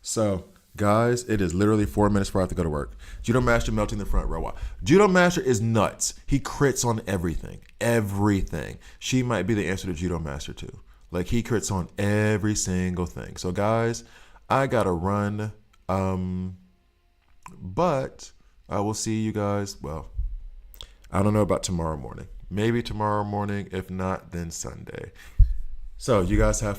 So guys, it is literally 4 minutes before I have to go to work. Judo Master melting the front row. Judo Master is nuts. He crits on everything. She might be the answer to Judo Master too. Like he crits on every single thing. So guys, I gotta run. But I will see you guys. Well, I don't know about tomorrow morning. Maybe tomorrow morning. If not, then Sunday. So you guys have